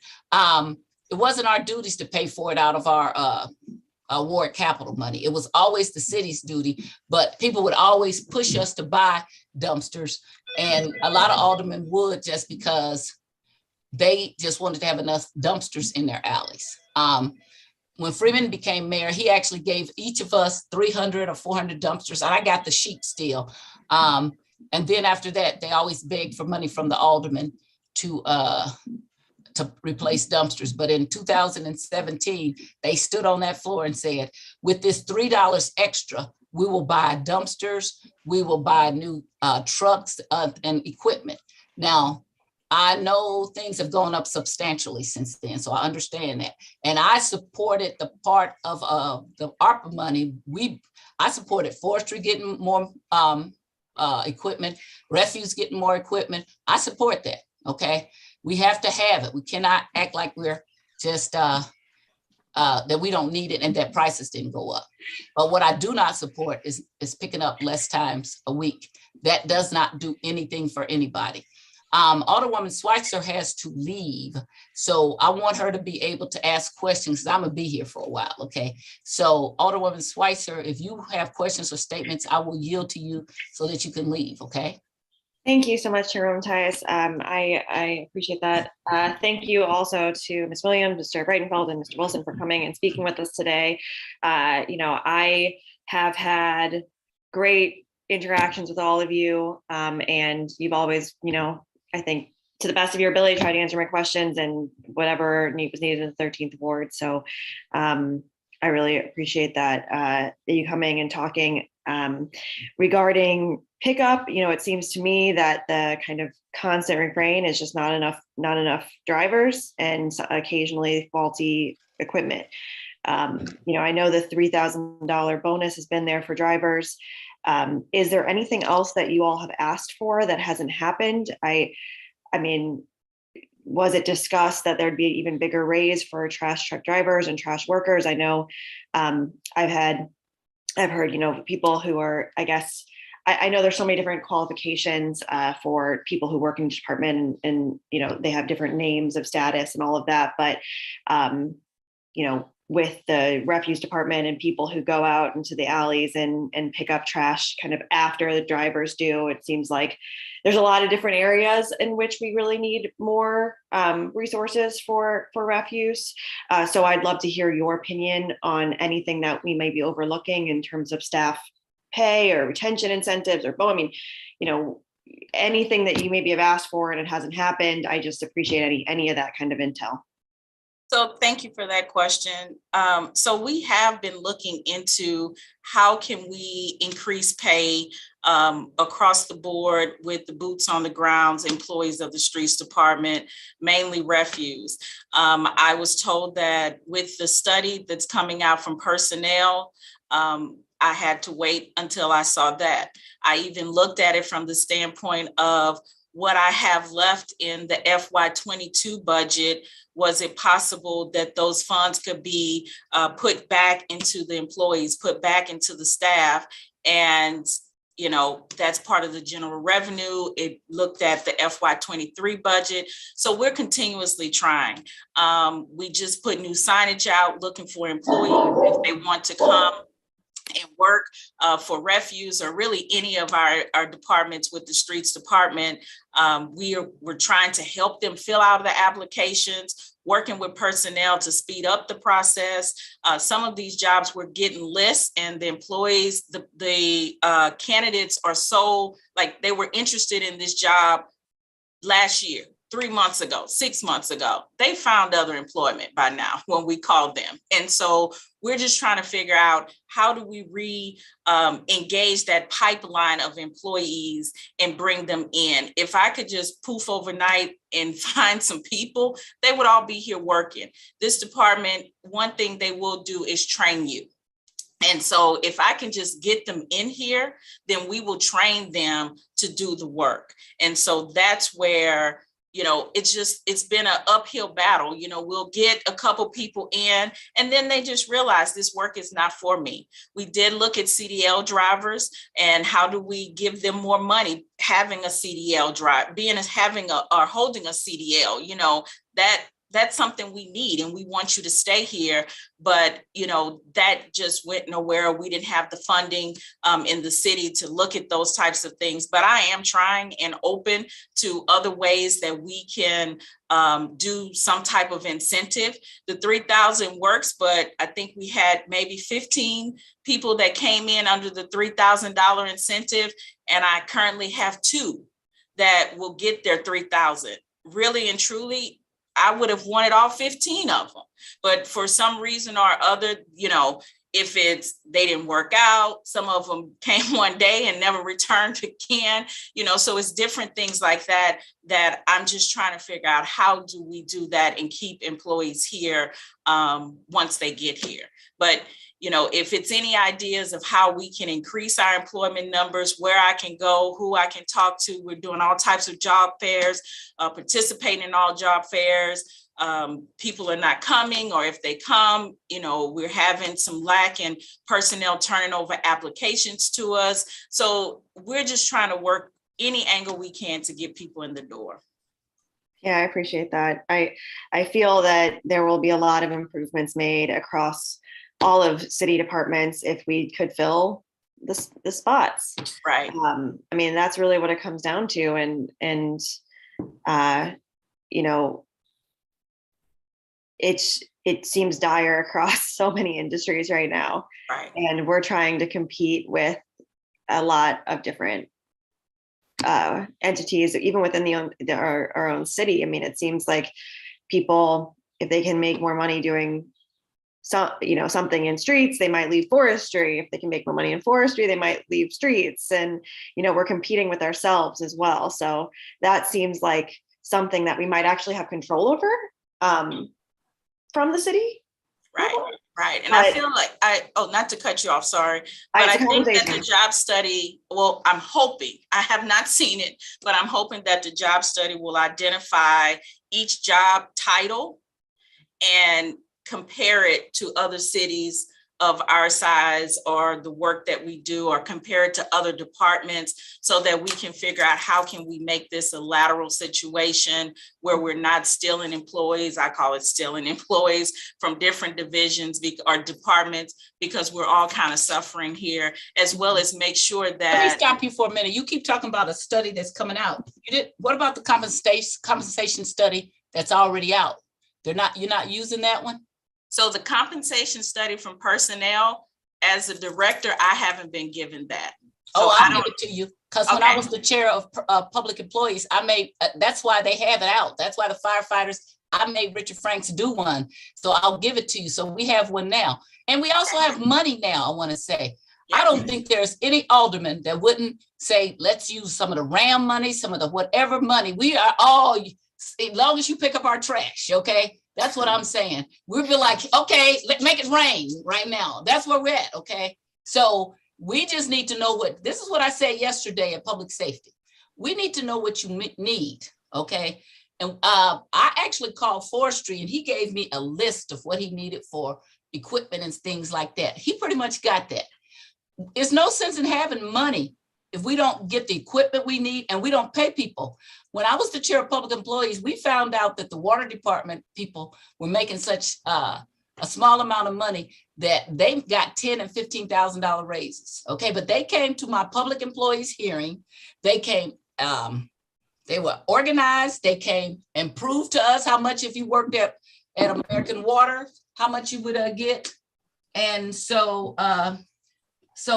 It wasn't our duties to pay for it out of our ward capital money. It was always the city's duty, but people would always push us to buy dumpsters. And a lot of aldermen would, just because they just wanted to have enough dumpsters in their alleys. When Freeman became mayor, he actually gave each of us 300 or 400 dumpsters, and I got the sheet still. And then after that, they always begged for money from the aldermen to replace dumpsters. But in 2017, they stood on that floor and said, with this $3 extra, we will buy dumpsters, we will buy new trucks and equipment. Now, I know things have gone up substantially since then, so I understand that. And I supported the part of the ARPA money. I supported forestry getting more equipment, refuse getting more equipment. I support that, okay? We have to have it. We cannot act like we're just, that we don't need it and that prices didn't go up. But what I do not support is picking up less times a week. That does not do anything for anybody. Alderwoman Schweitzer has to leave. So I want her to be able to ask questions, because I'm gonna be here for a while, okay? So Alderwoman Schweitzer, if you have questions or statements, I will yield to you so that you can leave, okay? Thank you so much, Chairwoman Tyus. I appreciate that. Thank you also to Ms. Williams, Mr. Breitenfeld, and Mr. Wilson for coming and speaking with us today. I have had great interactions with all of you, and you've always, I think, to the best of your ability, tried to answer my questions and whatever was needed in the 13th ward. So I really appreciate that you coming and talking regarding pickup. It seems to me that the kind of constant refrain is just not enough drivers and occasionally faulty equipment. I know the $3,000 bonus has been there for drivers. Is there anything else that you all have asked for that hasn't happened? I mean, was it discussed that there'd be an even bigger raise for trash truck drivers and trash workers? I know I've heard, people who are, I guess, I know there's so many different qualifications for people who work in the department, and they have different names of status and all of that. But, with the refuse department and people who go out into the alleys and pick up trash kind of after the drivers do, it seems like there's a lot of different areas in which we really need more resources for refuse. So I'd love to hear your opinion on anything that we may be overlooking in terms of staff pay or retention incentives or anything that you maybe have asked for and it hasn't happened. I just appreciate any of that kind of intel. So thank you for that question. So we have been looking into how can we increase pay across the board with the boots on the grounds employees of the streets department, mainly refuse. I was told that with the study that's coming out from personnel, I had to wait until I saw that. I even looked at it from the standpoint of what I have left in the FY22 budget. Was it possible that those funds could be put back into the employees, put back into the staff? And, that's part of the general revenue. It looked at the FY23 budget. So we're continuously trying. We just put new signage out looking for employees if they want to come and work for refuse or really any of our departments with the streets department. We're trying to help them fill out the applications, working with personnel to speed up the process. Some of these jobs we're getting lists, and the employees, the candidates are so they were interested in this job last year, 3 months ago, 6 months ago. They found other employment by now when we called them. And so we're just trying to figure out how do we engage that pipeline of employees and bring them in. If I could just poof overnight and find some people, they would all be here working. This department, one thing they will do is train you. And so if I can just get them in here, then we will train them to do the work. And so that's where it's been an uphill battle. We'll get a couple people in and then they just realize this work is not for me. We did look at CDL drivers and how do we give them more money having a CDL drive, or holding a CDL, that's something we need and we want you to stay here. But, that just went nowhere. We didn't have the funding in the city to look at those types of things. But I am trying and open to other ways that we can do some type of incentive. The 3,000 works, but I think we had maybe 15 people that came in under the $3,000 incentive. And I currently have 2 that will get their 3,000. really and truly, I would have wanted all 15 of them. But for some reason or other, if they didn't work out, some of them came one day and never returned again, so it's different things like that I'm just trying to figure out how do we do that and keep employees here once they get here. But if it's any ideas of how we can increase our employment numbers, where I can go, who I can talk to, we're doing all types of job fairs, participating in all job fairs. People are not coming, or if they come, we're having some lack in personnel turning over applications to us. So we're just trying to work any angle we can to get people in the door. Yeah, I appreciate that. I feel that there will be a lot of improvements made across all of city departments if we could fill the spots. Right. I mean, that's really what it comes down to. And it seems dire across so many industries right now. Right. And we're trying to compete with a lot of different entities, even within our own city. I mean, it seems like people, if they can make more money doing something in streets, they might leave forestry. If they can make more money in forestry, they might leave streets. And, we're competing with ourselves as well. So that seems like something that we might actually have control over from the city. Right. And I feel like not to cut you off, sorry, but I think that the job study, well, I'm hoping, I have not seen it, but I'm hoping that the job study will identify each job title and compare it to other cities of our size or the work that we do, or compare it to other departments, so that we can figure out how can we make this a lateral situation where we're not stealing employees. I call it stealing employees from different divisions or departments, because we're all kind of suffering here, as well as make sure that. Let me stop you for a minute. You keep talking about a study that's coming out. What about the compensation study that's already out? You're not using that one? So the compensation study from personnel, as a director, I haven't been given that. So I'll give it to you. Because when I was the chair of public employees, I made, that's why they have it out. That's why the firefighters, I made Richard Franks do one. So I'll give it to you. So we have one now. And we also have money now, I want to say. I don't think there's any alderman that wouldn't say, let's use some of the RAM money, some of the whatever money. We are all, as long as you pick up our trash, okay? That's what I'm saying. We'll be like, okay, let's make it rain right now. That's where we're at, okay? So we just need to know this is what I said yesterday at Public Safety. We need to know what you need, okay? And I actually called Forestry, and he gave me a list of what he needed for equipment and things like that. He pretty much got that. There's no sense in having money if we don't get the equipment we need and we don't pay people. When I was the chair of public employees, we found out that the water department people were making such a small amount of money that they got $10,000 and $15,000 raises. Okay, but they came to my public employees hearing. They came, they were organized. They came and proved to us how much, if you worked at American Water, how much you would get. And so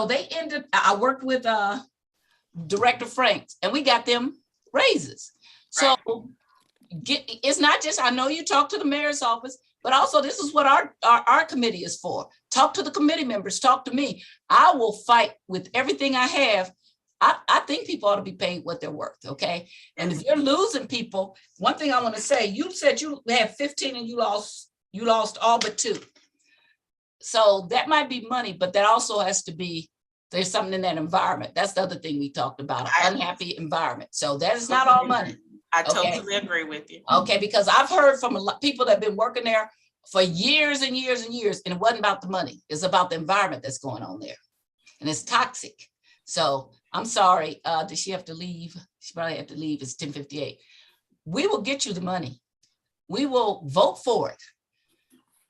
they ended. I worked with Director Franks, and we got them raises. So it's not just, I know you talk to the mayor's office, but also this is what our committee is for. Talk to the committee members, talk to me. I will fight with everything I have. I think people ought to be paid what they're worth, okay? And if you're losing people, one thing I want to say, you said you had 15 and you lost all but 2. So that might be money, but that also has to be, there's something in that environment. That's the other thing we talked about, an unhappy environment. So that is not all money. I totally agree with you. Okay, because I've heard from a lot of people that have been working there for years and years and years, and it wasn't about the money. It's about the environment that's going on there. And it's toxic. So I'm sorry, did she have to leave? She probably had to leave. It's 10:58. We will get you the money. We will vote for it.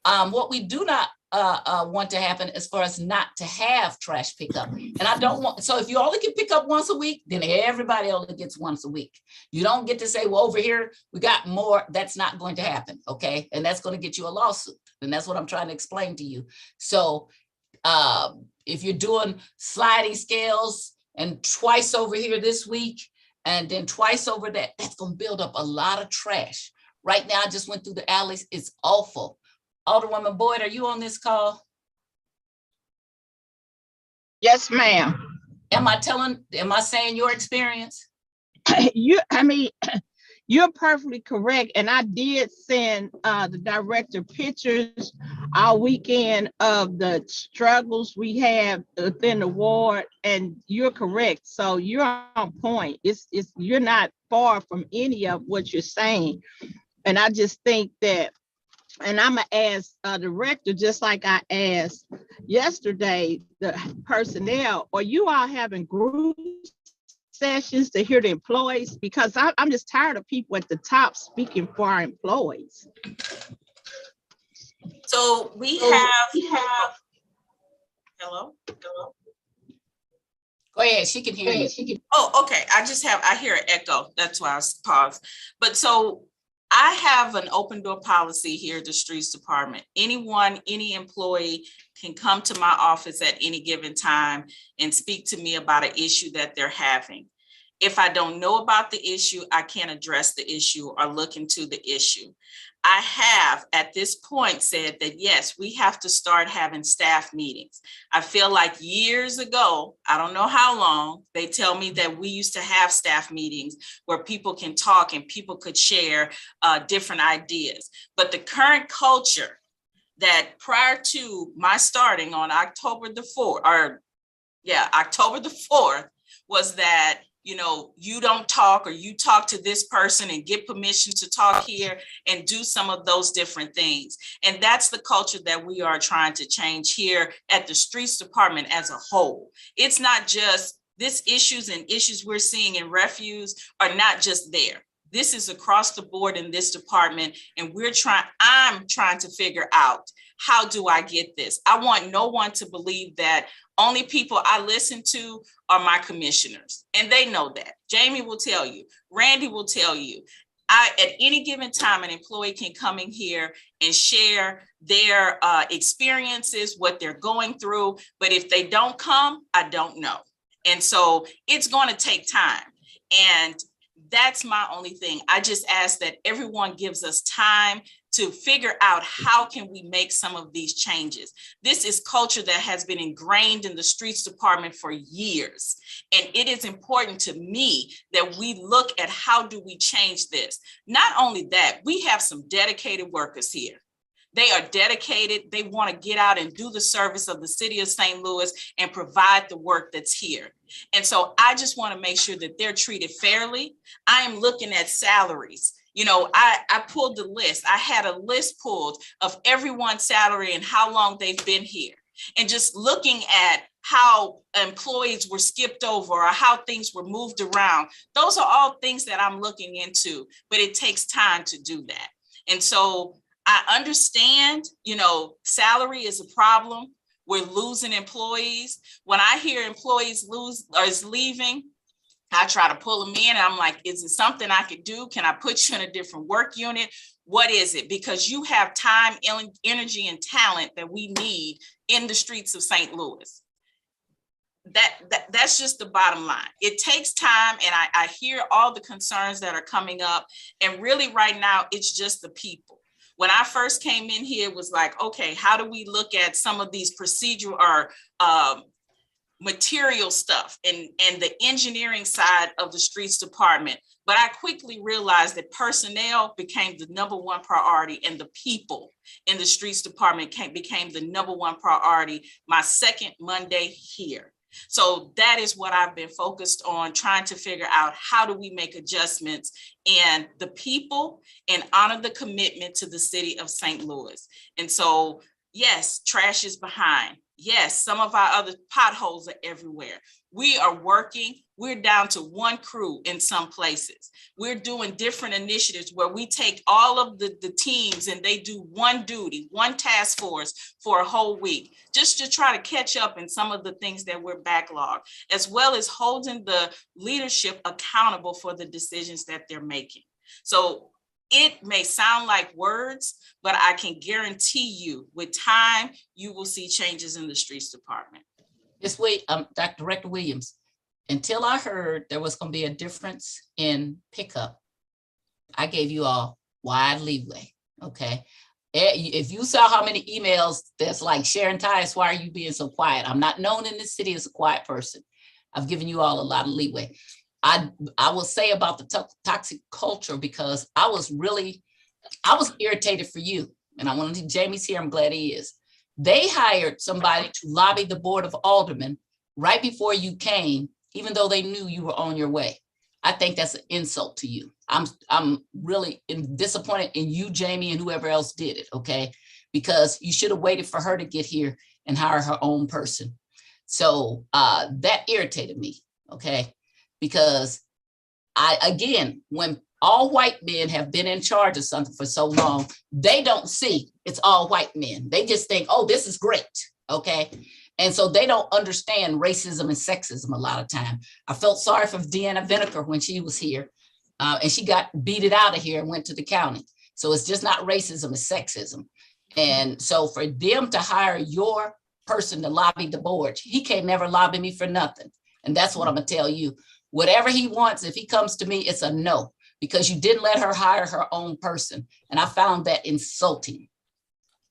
What we do not want to happen is for us not to have trash pickup. And I don't want, so if you only can pick up once a week, then everybody only gets once a week. You don't get to say, well, over here, we got more. That's not going to happen, okay? And that's going to get you a lawsuit. And that's what I'm trying to explain to you. So if you're doing sliding scales and twice over here this week, And then twice over that, that's gonna build up a lot of trash. Right now, I just went through the alleys. It's awful. Alderwoman Boyd, are you on this call? Yes, ma'am. Am I saying your experience? You're perfectly correct. And I did send the director pictures all weekend of the struggles we have within the ward, and you're correct. So you're on point. You're not far from any of what you're saying. And I just think that, and I'm gonna ask director, just like I asked yesterday, the personnel, are you all having group sessions to hear the employees? Because I'm just tired of people at the top speaking for our employees. So we have, hello? Go ahead, she can hear you. Oh, okay. I hear an echo. That's why I paused. But so I have an open door policy here at the Streets Department. Any employee can come to my office at any given time and speak to me about an issue that they're having. If I don't know about the issue, I can't address the issue or look into the issue. I have at this point said that, yes, we have to start having staff meetings. I feel like years ago, I don't know how long, they tell me that we used to have staff meetings where people can talk and people could share different ideas. But the current culture that prior to my starting on October the 4th, was that, you don't talk, or you talk to this person and get permission to talk here and do some of those different things. And that's the culture that we are trying to change here at the Streets Department as a whole. It's not just this issues we're seeing in refuse are not just there. This is across the board in this department. And I'm trying to figure out, how do I get this? I want no one to believe that only people I listen to are my commissioners. And they know that. Jamie will tell you, Randy will tell you. At any given time, an employee can come in here and share their experiences, what they're going through. But if they don't come, I don't know. And so it's going to take time. And that's my only thing. I just ask that everyone gives us time to figure out how can we make some of these changes. This is culture that has been ingrained in the Streets Department for years. And it is important to me that we look at how do we change this. Not only that, we have some dedicated workers here. They are dedicated. They want to get out and do the service of the city of St. Louis and provide the work that's here. And so I just want to make sure that they're treated fairly. I am looking at salaries. I pulled the list. I had a list pulled of everyone's salary and how long they've been here. And just looking at how employees were skipped over or how things were moved around. Those are all things that I'm looking into, but it takes time to do that. And so I understand, salary is a problem. We're losing employees. When I hear employees is leaving, I try to pull them in. And I'm like, is it something I could do? Can I put you in a different work unit? What is it? Because you have time, energy, and talent that we need in the streets of St. Louis. That's just the bottom line. It takes time, and I hear all the concerns that are coming up. And really right now, it's just the people. When I first came in here, it was like, okay, how do we look at some of these procedural or material stuff and the engineering side of the Streets Department? But I quickly realized that personnel became the number one priority, and the people in the Streets Department became the number one priority my second Monday here. So that is what I've been focused on, trying to figure out how do we make adjustments in the people and honor the commitment to the city of St. Louis. And so, yes, trash is behind. Yes, some of our other potholes are everywhere. We are working. We're down to one crew in some places. We're doing different initiatives where we take all of the teams and they do one duty, one task force for a whole week, just to try to catch up in some of the things that we're backlogged, as well as holding the leadership accountable for the decisions that they're making. So it may sound like words, but I can guarantee you with time, you will see changes in the Streets Department. Dr. Director Williams, until I heard there was going to be a difference in pickup, I gave you all wide leeway. Okay. If you saw how many emails that's like, Sharon Tyus, why are you being so quiet? I'm not known in this city as a quiet person. I've given you all a lot of leeway. I will say about the toxic culture, because I was irritated for you. And I want to, Jamie's here, I'm glad he is. They hired somebody to lobby the Board of Aldermen right before you came, even though they knew you were on your way. I think that's an insult to you. I'm really disappointed in you, Jamie, and whoever else did it, okay? Because you should have waited for her to get here and hire her own person. So that irritated me, okay? Because again, when all white men have been in charge of something for so long, they don't see it's all white men. They just think, oh, this is great, okay? And so they don't understand racism and sexism a lot of time. I felt sorry for Deanna Vinegar when she was here, and she got beated out of here and went to the county. So it's just not racism, it's sexism. And so for them to hire your person to lobby the board, he can't never lobby me for nothing. And that's what I'm gonna tell you. Whatever he wants, if he comes to me, it's a no, because you didn't let her hire her own person. And I found that insulting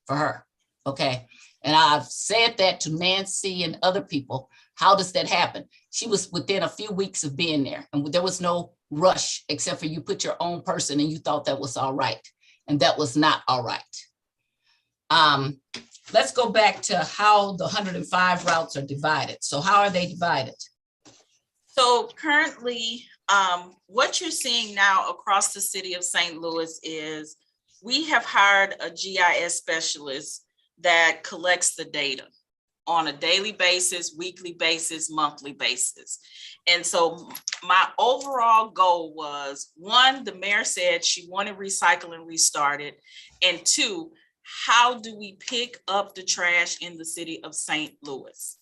for her, okay? And I've said that to Nancy and other people. How does that happen? She was within a few weeks of being there, and there was no rush except for you put your own person and you thought that was all right. And that was not all right. Let's go back to how the 105 routes are divided. So how are they divided? So currently, what you're seeing now across the city of St. Louis is we have hired a GIS specialist that collects the data on a daily basis, weekly basis, monthly basis. And so my overall goal was, one, the mayor said she wanted recycle and restarted. And two, how do we pick up the trash in the city of St. Louis?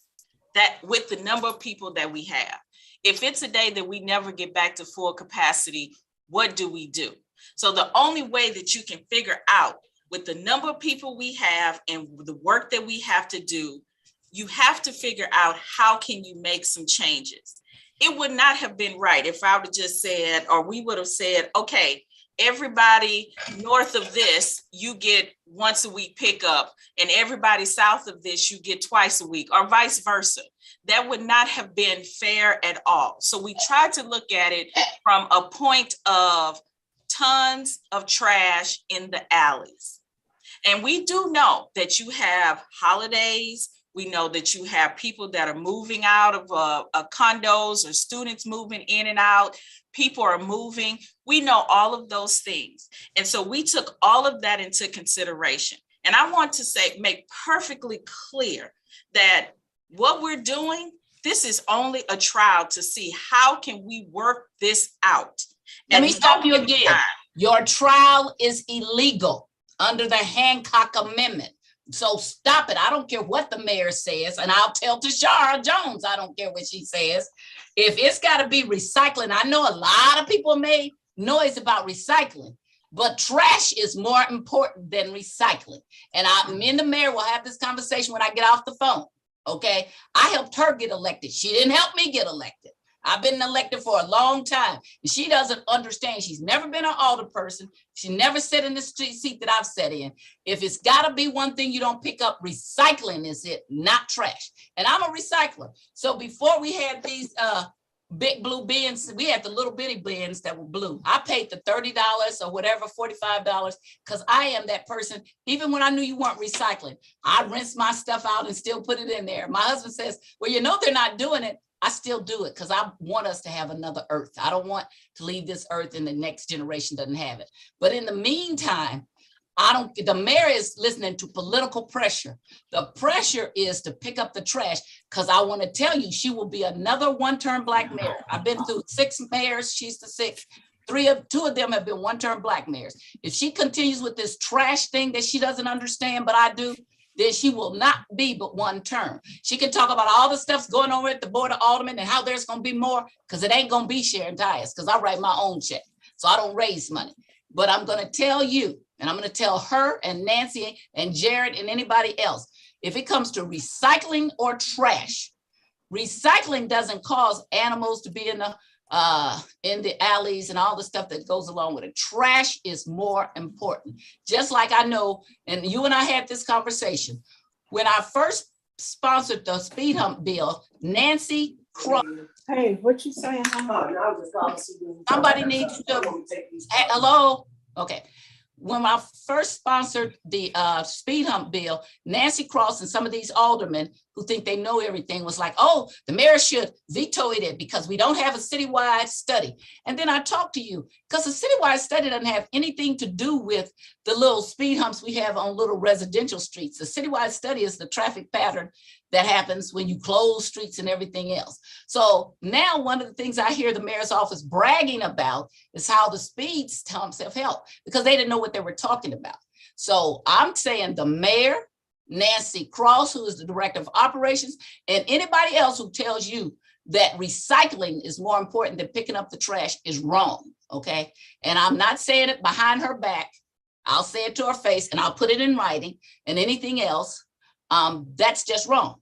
That with the number of people that we have. If it's a day that we never get back to full capacity, what do we do? So the only way that you can figure out with the number of people we have and the work that we have to do, you have to figure out how can you make some changes. It would not have been right if I would have just said, or we would have said, okay, everybody north of this, you get once a week pickup, and everybody south of this, you get twice a week, or vice versa. That would not have been fair at all. So we tried to look at it from a point of tons of trash in the alleys. And we do know that you have holidays. We know that you have people that are moving out of condos, or students moving in and out. People are moving. We know all of those things. And so we took all of that into consideration. And I want to make perfectly clear that what we're doing, this is only a trial to see how can we work this out. Let me stop you again. Your trial is illegal under the Hancock Amendment. So stop it. I don't care what the mayor says. And I'll tell Tashara Jones, I don't care what she says. If it's got to be recycling, I know a lot of people made noise about recycling, but trash is more important than recycling. And me and the mayor will have this conversation when I get off the phone. Okay. I helped her get elected. She didn't help me get elected. I've been elected for a long time, and she doesn't understand. She's never been an alder person. She never sat in the seat that I've sat in. If it's got to be one thing you don't pick up, recycling is it, not trash. And I'm a recycler. So before we had these big blue bins, we had the little bitty bins that were blue. I paid the $30 or whatever, $45, because I am that person. Even when I knew you weren't recycling, I rinse my stuff out and still put it in there. My husband says, well, you know, they're not doing it. I still do it because I want us to have another earth. I don't want to leave this earth and the next generation doesn't have it. But in the meantime, the mayor is listening to political pressure. The pressure is to pick up the trash, because I want to tell you, she will be another one-term Black mayor. I've been through 6 mayors. She's the 6th. 2 of them have been one-term Black mayors. If she continues with this trash thing that she doesn't understand, but I do, then she will not be but one term. She can talk about all the stuff's going on at the Board of Aldermen and how there's going to be more, because it ain't going to be Sharon Tyus, because I write my own check. So I don't raise money. But I'm going to tell you, and I'm going to tell her and Nancy and Jared and anybody else, if it comes to recycling or trash, Recycling doesn't cause animals to be in the alleys and all the stuff that goes along with it. Trash is more important. Just like I know, and you and I had this conversation, when I first sponsored the speed hump bill, Nancy Cross. Hey, what you saying? Somebody needs to, hello? Okay. When I first sponsored the speed hump bill, Nancy Cross and some of these aldermen who think they know everything was like, oh, the mayor should veto it because we don't have a citywide study. And then I talked to you because a citywide study doesn't have anything to do with the little speed humps we have on little residential streets. The citywide study is the traffic pattern that happens when you close streets and everything else. So now one of the things I hear the mayor's office bragging about is how the speed humps have helped because they didn't know what they were talking about. So I'm saying the mayor, Nancy Cross, who is the director of operations, and anybody else who tells you that recycling is more important than picking up the trash is wrong, okay? And I'm not saying it behind her back. I'll say it to her face and I'll put it in writing, and anything else, that's just wrong,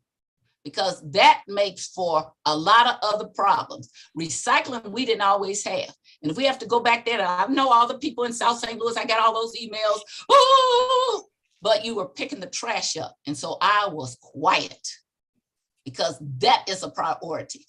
because that makes for a lot of other problems. Recycling we didn't always have. And if we have to go back there, I know all the people in South St. Louis, I got all those emails, oh, but you were picking the trash up. And so I was quiet because that is a priority.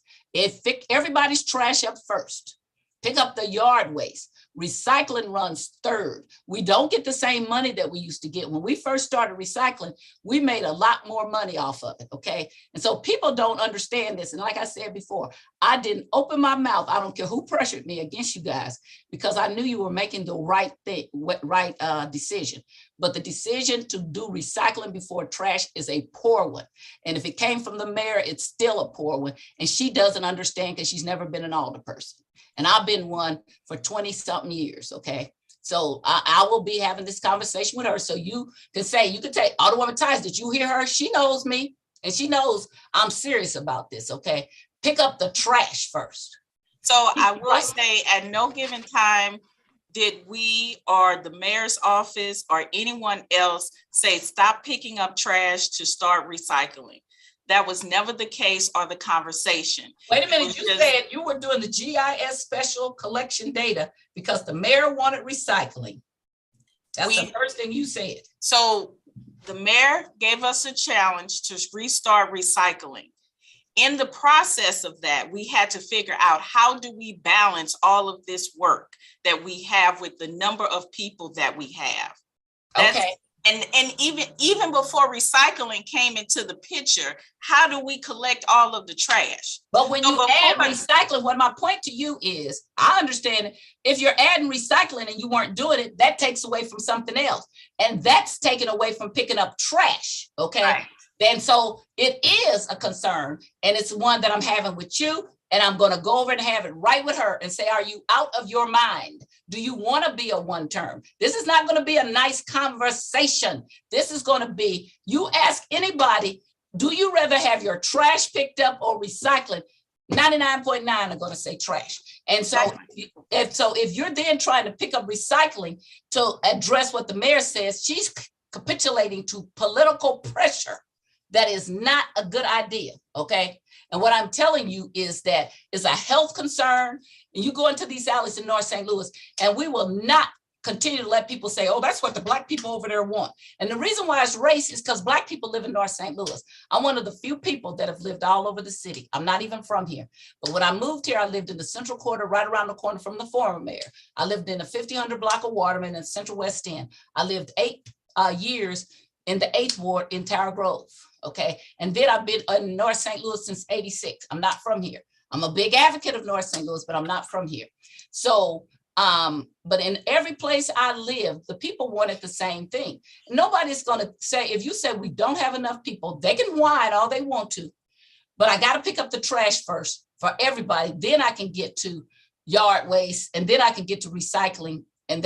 Everybody's trash up first. Pick up the yard waste. Recycling runs third. We don't get the same money that we used to get. When we first started recycling, we made a lot more money off of it, okay? And so people don't understand this. And like I said before, I didn't open my mouth. I don't care who pressured me against you guys, because I knew you were making the right thing, right decision. But the decision to do recycling before trash is a poor one. And if it came from the mayor, it's still a poor one. And she doesn't understand because she's never been an alderperson. And I've been one for 20 something years, okay? So I will be having this conversation with her. So you can say, Alderwoman Tice, did you hear her? She knows me and she knows I'm serious about this, okay? Pick up the trash first. So I will say at no given time did we or the mayor's office or anyone else say, stop picking up trash to start recycling. That was never the case or the conversation. Wait a minute, you said you were doing the GIS special collection data because the mayor wanted recycling. That's the first thing you said. So the mayor gave us a challenge to restart recycling. In the process of that, we had to figure out how do we balance all of this work that we have with the number of people that we have. Okay. And even before recycling came into the picture, how do we collect all of the trash? But when you add recycling, what my point to you is, I understand if you're adding recycling and you weren't doing it, that takes away from something else. And that's taken away from picking up trash, okay? Right. And so it is a concern, and it's one that I'm having with you. And I'm going to go over and have it right with her and say, are you out of your mind? Do you want to be a one term? This is not going to be a nice conversation. This is going to be, you ask anybody, do you rather have your trash picked up or recycling? 99.9 are going to say trash. And so if you're then trying to pick up recycling to address what the mayor says, she's capitulating to political pressure. That is not a good idea, okay? And what I'm telling you is that it's a health concern. And you go into these alleys in North St. Louis, and we will not continue to let people say, oh, that's what the Black people over there want. And the reason why it's race is because Black people live in North St. Louis. I'm one of the few people that have lived all over the city. I'm not even from here. But when I moved here, I lived in the Central Quarter, right around the corner from the former mayor. I lived in the 1500 block of Waterman in Central West End. I lived 8 years in the 8th Ward in Tower Grove. Okay. And then I've been in North St. Louis since 86. I'm not from here. I'm a big advocate of North St. Louis, but I'm not from here. So, but in every place I live, the people wanted the same thing. Nobody's going to say, if you said we don't have enough people, they can whine all they want to, but I got to pick up the trash first for everybody. Then I can get to yard waste, and then I can get to recycling. And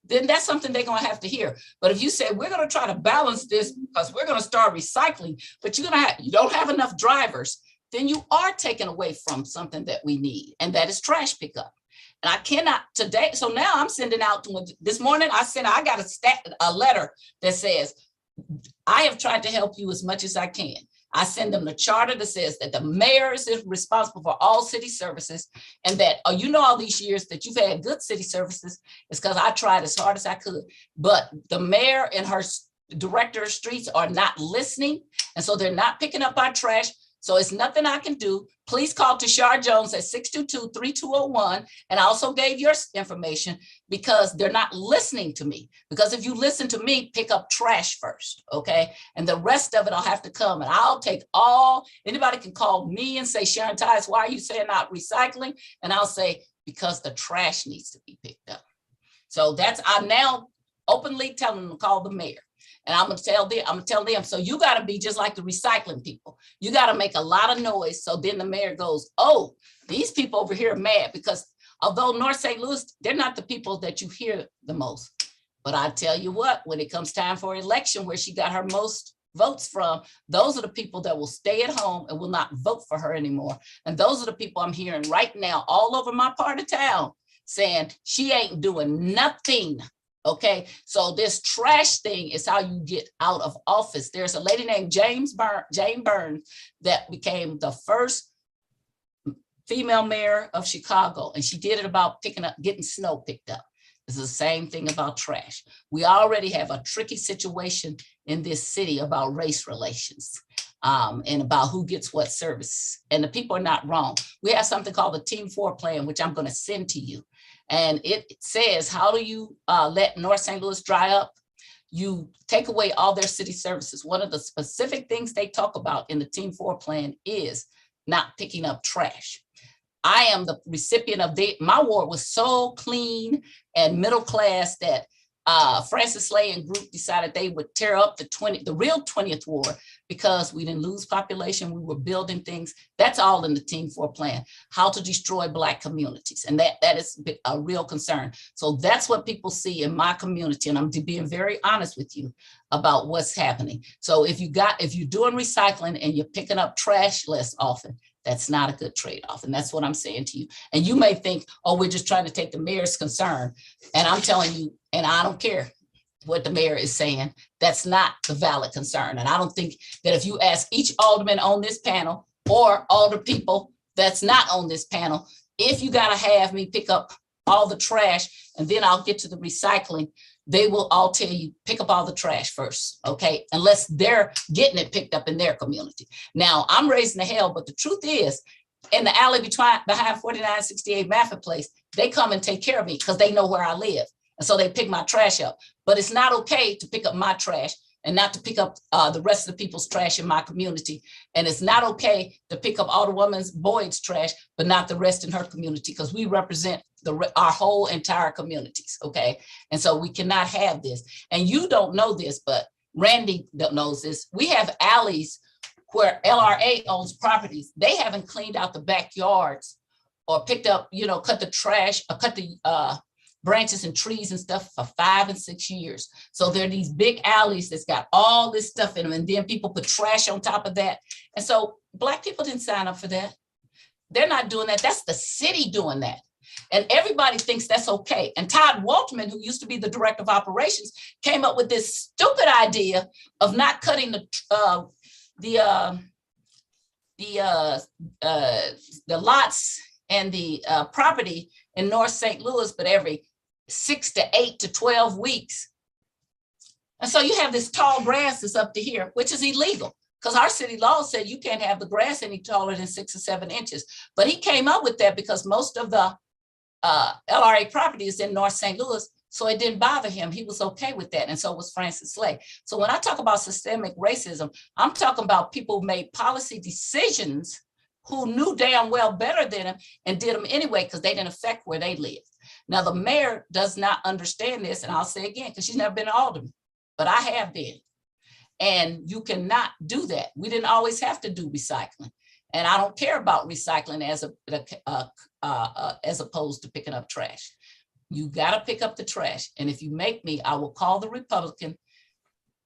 then that's something they're going to have to hear. But if you say, we're going to try to balance this because we're going to start recycling, but you don't have enough drivers, then you are taking away from something that we need, and that is trash pickup. And I cannot today. So now I'm sending out this morning. I got a letter that says, I have tried to help you as much as I can. I send them the charter that says that the mayor is responsible for all city services, and that, you know, all these years that you've had good city services, it's because I tried as hard as I could. But the mayor and her director of streets are not listening, and so they're not picking up our trash. So it's nothing I can do. Please call Tashar Jones at 622-3201. And I also gave your information because they're not listening to me. Because if you listen to me, pick up trash first, okay? And the rest of it, I'll have to come and I'll take anybody can call me and say, Sharon Tice, why are you saying not recycling? And I'll say, because the trash needs to be picked up. So I'm now openly telling them to call the mayor. And I'm gonna tell them, so you gotta be just like the recycling people. You gotta make a lot of noise. So then the mayor goes, oh, these people over here are mad, because although North St. Louis, they're not the people that you hear the most. But I tell you what, when it comes time for election, where she got her most votes from, those are the people that will stay at home and will not vote for her anymore. And those are the people I'm hearing right now all over my part of town saying she ain't doing nothing. Okay, so this trash thing is how you get out of office. There's a lady named Jane Burns that became the first female mayor of Chicago, and she did it about getting snow picked up. It's the same thing about trash. We already have a tricky situation in this city about race relations and about who gets what service. And the people are not wrong. We have something called the Team 4 plan, which I'm going to send to you. And it says, how do you let North St. Louis dry up? You take away all their city services. One of the specific things they talk about in the Team 4 plan is not picking up trash. I am the recipient of my ward was so clean and middle class that Francis Slay and group decided they would tear up the real 20th ward because we didn't lose population. We were building things. That's all in the Team 4 plan, how to destroy Black communities. And that is a real concern. So that's what people see in my community. And I'm being very honest with you about what's happening. So if you're doing recycling and you're picking up trash less often, that's not a good trade-off. And that's what I'm saying to you. And you may think, oh, we're just trying to take the mayor's concern. And I'm telling you, and I don't care what the mayor is saying, that's not the valid concern. And I don't think that if you ask each alderman on this panel or all the people that's not on this panel, if you gotta have me pick up all the trash and then I'll get to the recycling, they will all tell you, pick up all the trash first, okay? Unless they're getting it picked up in their community. Now, I'm raising the hell, but the truth is, in the alley behind 4968 Maffett Place, they come and take care of me because they know where I live. And so they pick my trash up. But it's not okay to pick up my trash and not to pick up the rest of the people's trash in my community. And it's not okay to pick up Alderwoman Boyd's trash, but not the rest in her community, because we represent our whole entire communities, okay? And so we cannot have this. And you don't know this, but Randy knows this. We have alleys where LRA owns properties. They haven't cleaned out the backyards or picked up, cut the trash, or cut the branches and trees and stuff for 5 and 6 years. So there are these big alleys that's got all this stuff in them, and then people put trash on top of that. And so Black people didn't sign up for that. They're not doing that. That's the city doing that. And everybody thinks that's okay. And Todd Waltman, who used to be the director of operations, came up with this stupid idea of not cutting the lots and the property in North St. Louis, but every 6 to 8 to 12 weeks. And so you have this tall grass that's up to here, which is illegal, because our city law said you can't have the grass any taller than 6 or 7 inches. But he came up with that because most of the LRA property is in North St. Louis, so it didn't bother him. He was okay with that, and so was Francis Slay. So when I talk about systemic racism, I'm talking about people who made policy decisions who knew damn well better than him and did them anyway because they didn't affect where they live. Now, the mayor does not understand this, and I'll say again, because she's never been an alderman, but I have been. And you cannot do that. We didn't always have to do recycling. And I don't care about recycling as opposed to picking up trash. You got to pick up the trash. And if you make me, I will call the Republican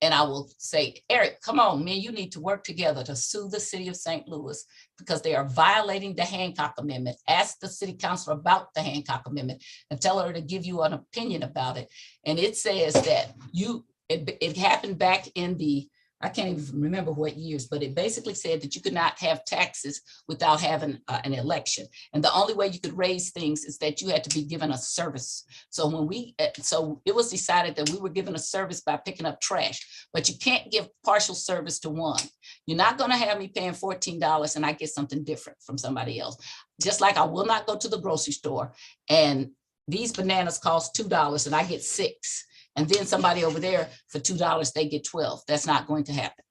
and I will say, Eric, come on, man, you need to work together to sue the city of St. Louis because they are violating the Hancock Amendment. Ask the city council about the Hancock Amendment and tell her to give you an opinion about it. And it says that it happened back in the I can't even remember what years, but it basically said that you could not have taxes without having an election. And the only way you could raise things is that you had to be given a service. So so it was decided that we were given a service by picking up trash, but you can't give partial service to one. You're not going to have me paying $14 and I get something different from somebody else. Just like I will not go to the grocery store and these bananas cost $2 and I get 6. And then somebody over there for $2, they get 12. That's not going to happen.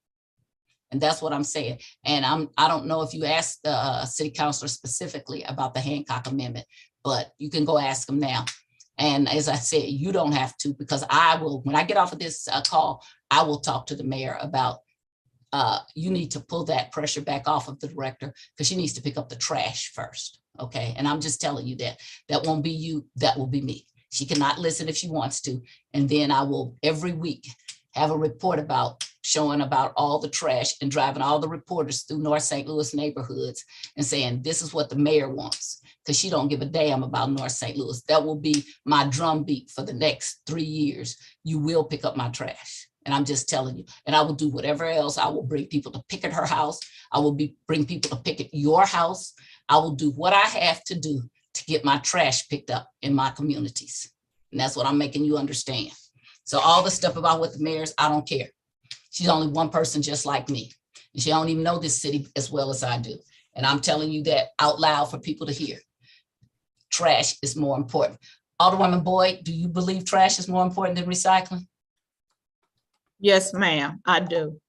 And that's what I'm saying. And I don't know if you asked the city councilor specifically about the Hancock Amendment, but you can go ask them now. And as I said, you don't have to, because I will, when I get off of this call, I will talk to the mayor about you need to pull that pressure back off of the director because she needs to pick up the trash first. Okay. And I'm just telling you that won't be you, that will be me. She cannot listen if she wants to. And then I will every week have a report showing about all the trash and driving all the reporters through North St. Louis neighborhoods and saying, this is what the mayor wants, because she don't give a damn about North St. Louis. That will be my drumbeat for the next 3 years. You will pick up my trash. And I'm just telling you, and I will do whatever else. I will bring people to picket her house. I will bring people to picket your house. I will do what I have to do to get my trash picked up in my communities. And that's what I'm making you understand. So all the stuff about what the mayor's, I don't care. She's only one person just like me. And she don't even know this city as well as I do. And I'm telling you that out loud for people to hear. Trash is more important. Alderwoman Boyd, do you believe trash is more important than recycling? Yes, ma'am, I do.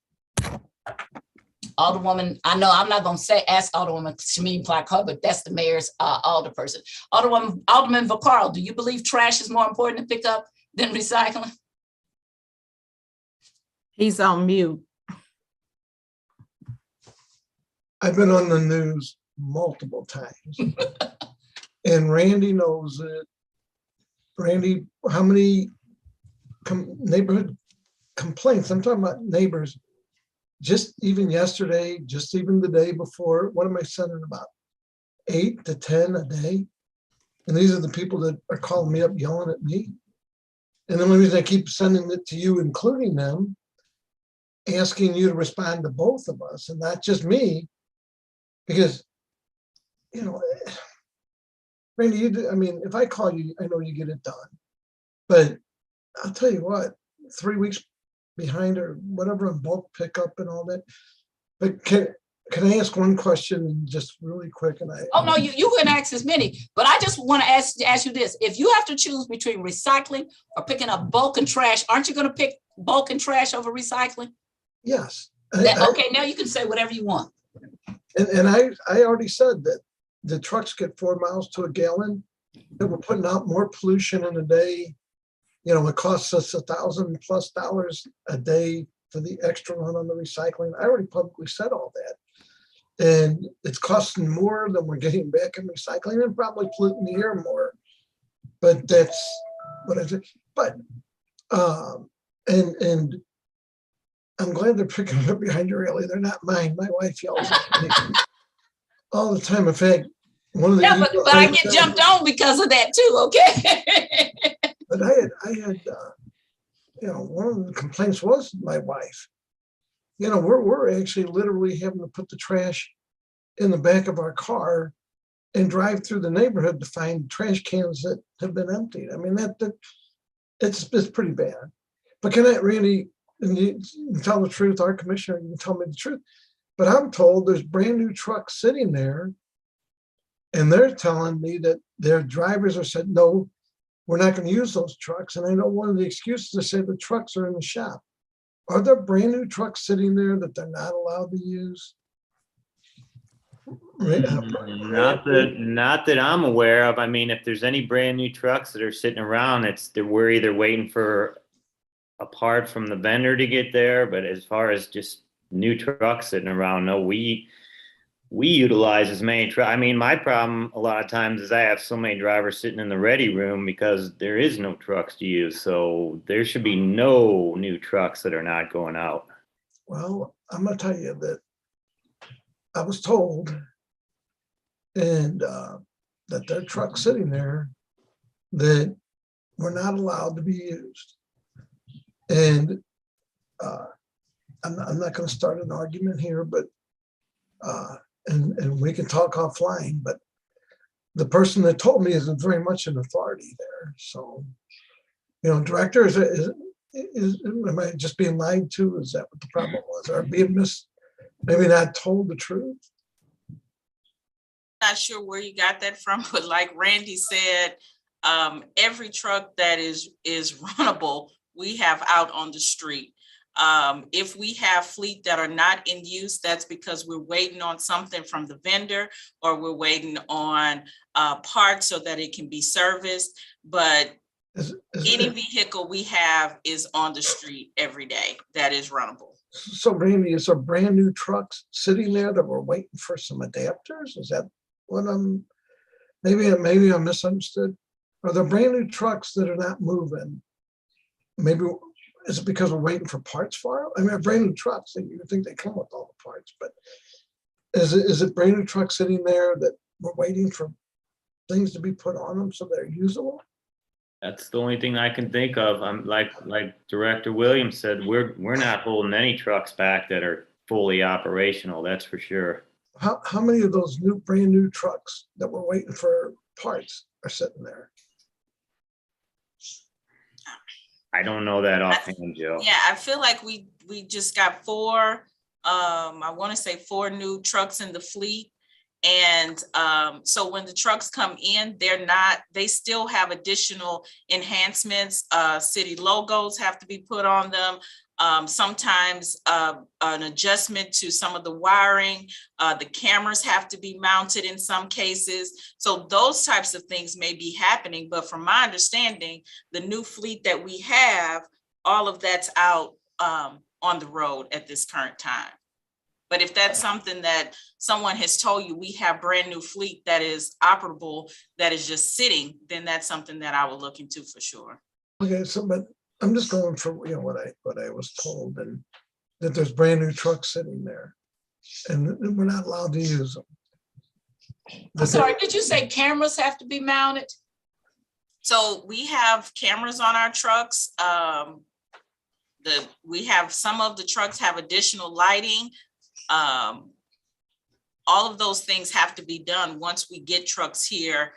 Alderwoman, I know I'm not going to ask Alderwoman Shameen Clark Hubbard, that's the mayor's alderperson. Alderman Vaccaro, do you believe trash is more important to pick up than recycling? He's on mute. I've been on the news multiple times. And Randy knows it. Randy, how many neighborhood complaints? I'm talking about neighbors. Just even yesterday, just even the day before, what am I sending about 8 to 10 a day? And these are the people that are calling me up, yelling at me. And the only reason I keep sending it to you, including them, asking you to respond to both of us and not just me, because, you know, Randy, I mean, if I call you, I know you get it done. But I'll tell you what, 3 weeks behind or whatever on bulk pickup and all that. But can I ask one question just really quick? And oh no, you can ask as many, but I just want to ask you this: if you have to choose between recycling or picking up bulk and trash, aren't you going to pick bulk and trash over recycling? Yes. Okay, now you can say whatever you want. And I already said that the trucks get 4 miles to a gallon, that we're putting out more pollution in a day. You know, it costs us $1,000+ a day for the extra run on the recycling. I already publicly said all that. And it's costing more than we're getting back in recycling and probably polluting the air more. But that's what I said. But, and I'm glad they're picking it up behind your alley. They're not mine. My wife yells at me all the time. In fact, one of the but I get jumped on because of that too. Okay. But I had, you know, one of the complaints was my wife. You know, we're actually literally having to put the trash in the back of our car and drive through the neighborhood to find trash cans that have been emptied. I mean, it's pretty bad. But can I, Randy, and you can tell the truth, our commissioner, you can tell me the truth. But I'm told there's brand new trucks sitting there, and they're telling me that their drivers are said, no, we're not going to use those trucks. And I know one of the excuses to say the trucks are in the shop. Are there brand new trucks sitting there that they're not allowed to use? Not that I'm aware of. I mean, if there's any brand new trucks that are sitting around, we're either waiting for a part from the vendor to get there. But as far as just new trucks sitting around, no, we utilize as many trucks. I mean, my problem a lot of times is I have so many drivers sitting in the ready room because there is no trucks to use. So there should be no new trucks that are not going out. Well, I'm going to tell you that I was told and that there are trucks sitting there that were not allowed to be used. And I'm not gonna start an argument here, but, and we can talk offline, but the person that told me isn't very much an authority there, so, director, am I just being lied to? Is that what the problem was? Or being maybe not told the truth? Not sure where you got that from, but like Randy said, every truck that is runnable, we have out on the street. If we have fleet that are not in use, that's because we're waiting on something from the vendor, or we're waiting on parts so that it can be serviced. But any vehicle we have is on the street every day that is runnable. So Randy, is there brand new trucks sitting there that we're waiting for some adapters? Is that what maybe I misunderstood? Are there brand new trucks that are not moving? Maybe, is it because we're waiting for parts for them? I mean, brand new trucks, you think they come with all the parts, but is it brand new trucks sitting there that we're waiting for things to be put on them so they're usable? That's the only thing I can think of. I'm like Director Williams said, we're not holding any trucks back that are fully operational, that's for sure. How many of those brand new trucks that we're waiting for parts are sitting there? I don't know that offhand, Joe. Yeah, I feel like we just got four, I want to say 4 new trucks in the fleet. And so when the trucks come in, they still have additional enhancements. City logos have to be put on them. Sometimes an adjustment to some of the wiring, the cameras have to be mounted in some cases. So those types of things may be happening, but from my understanding, the new fleet that we have, all of that's out on the road at this current time. But if that's something that someone has told you, we have brand new fleet that is operable, that is just sitting, then that's something that I will look into for sure. Okay, so but I'm just going for what I was told, and that there's brand new trucks sitting there, and we're not allowed to use them. I'm sorry, did you say cameras have to be mounted? So we have cameras on our trucks. We have some of the trucks have additional lighting. All of those things have to be done once we get trucks here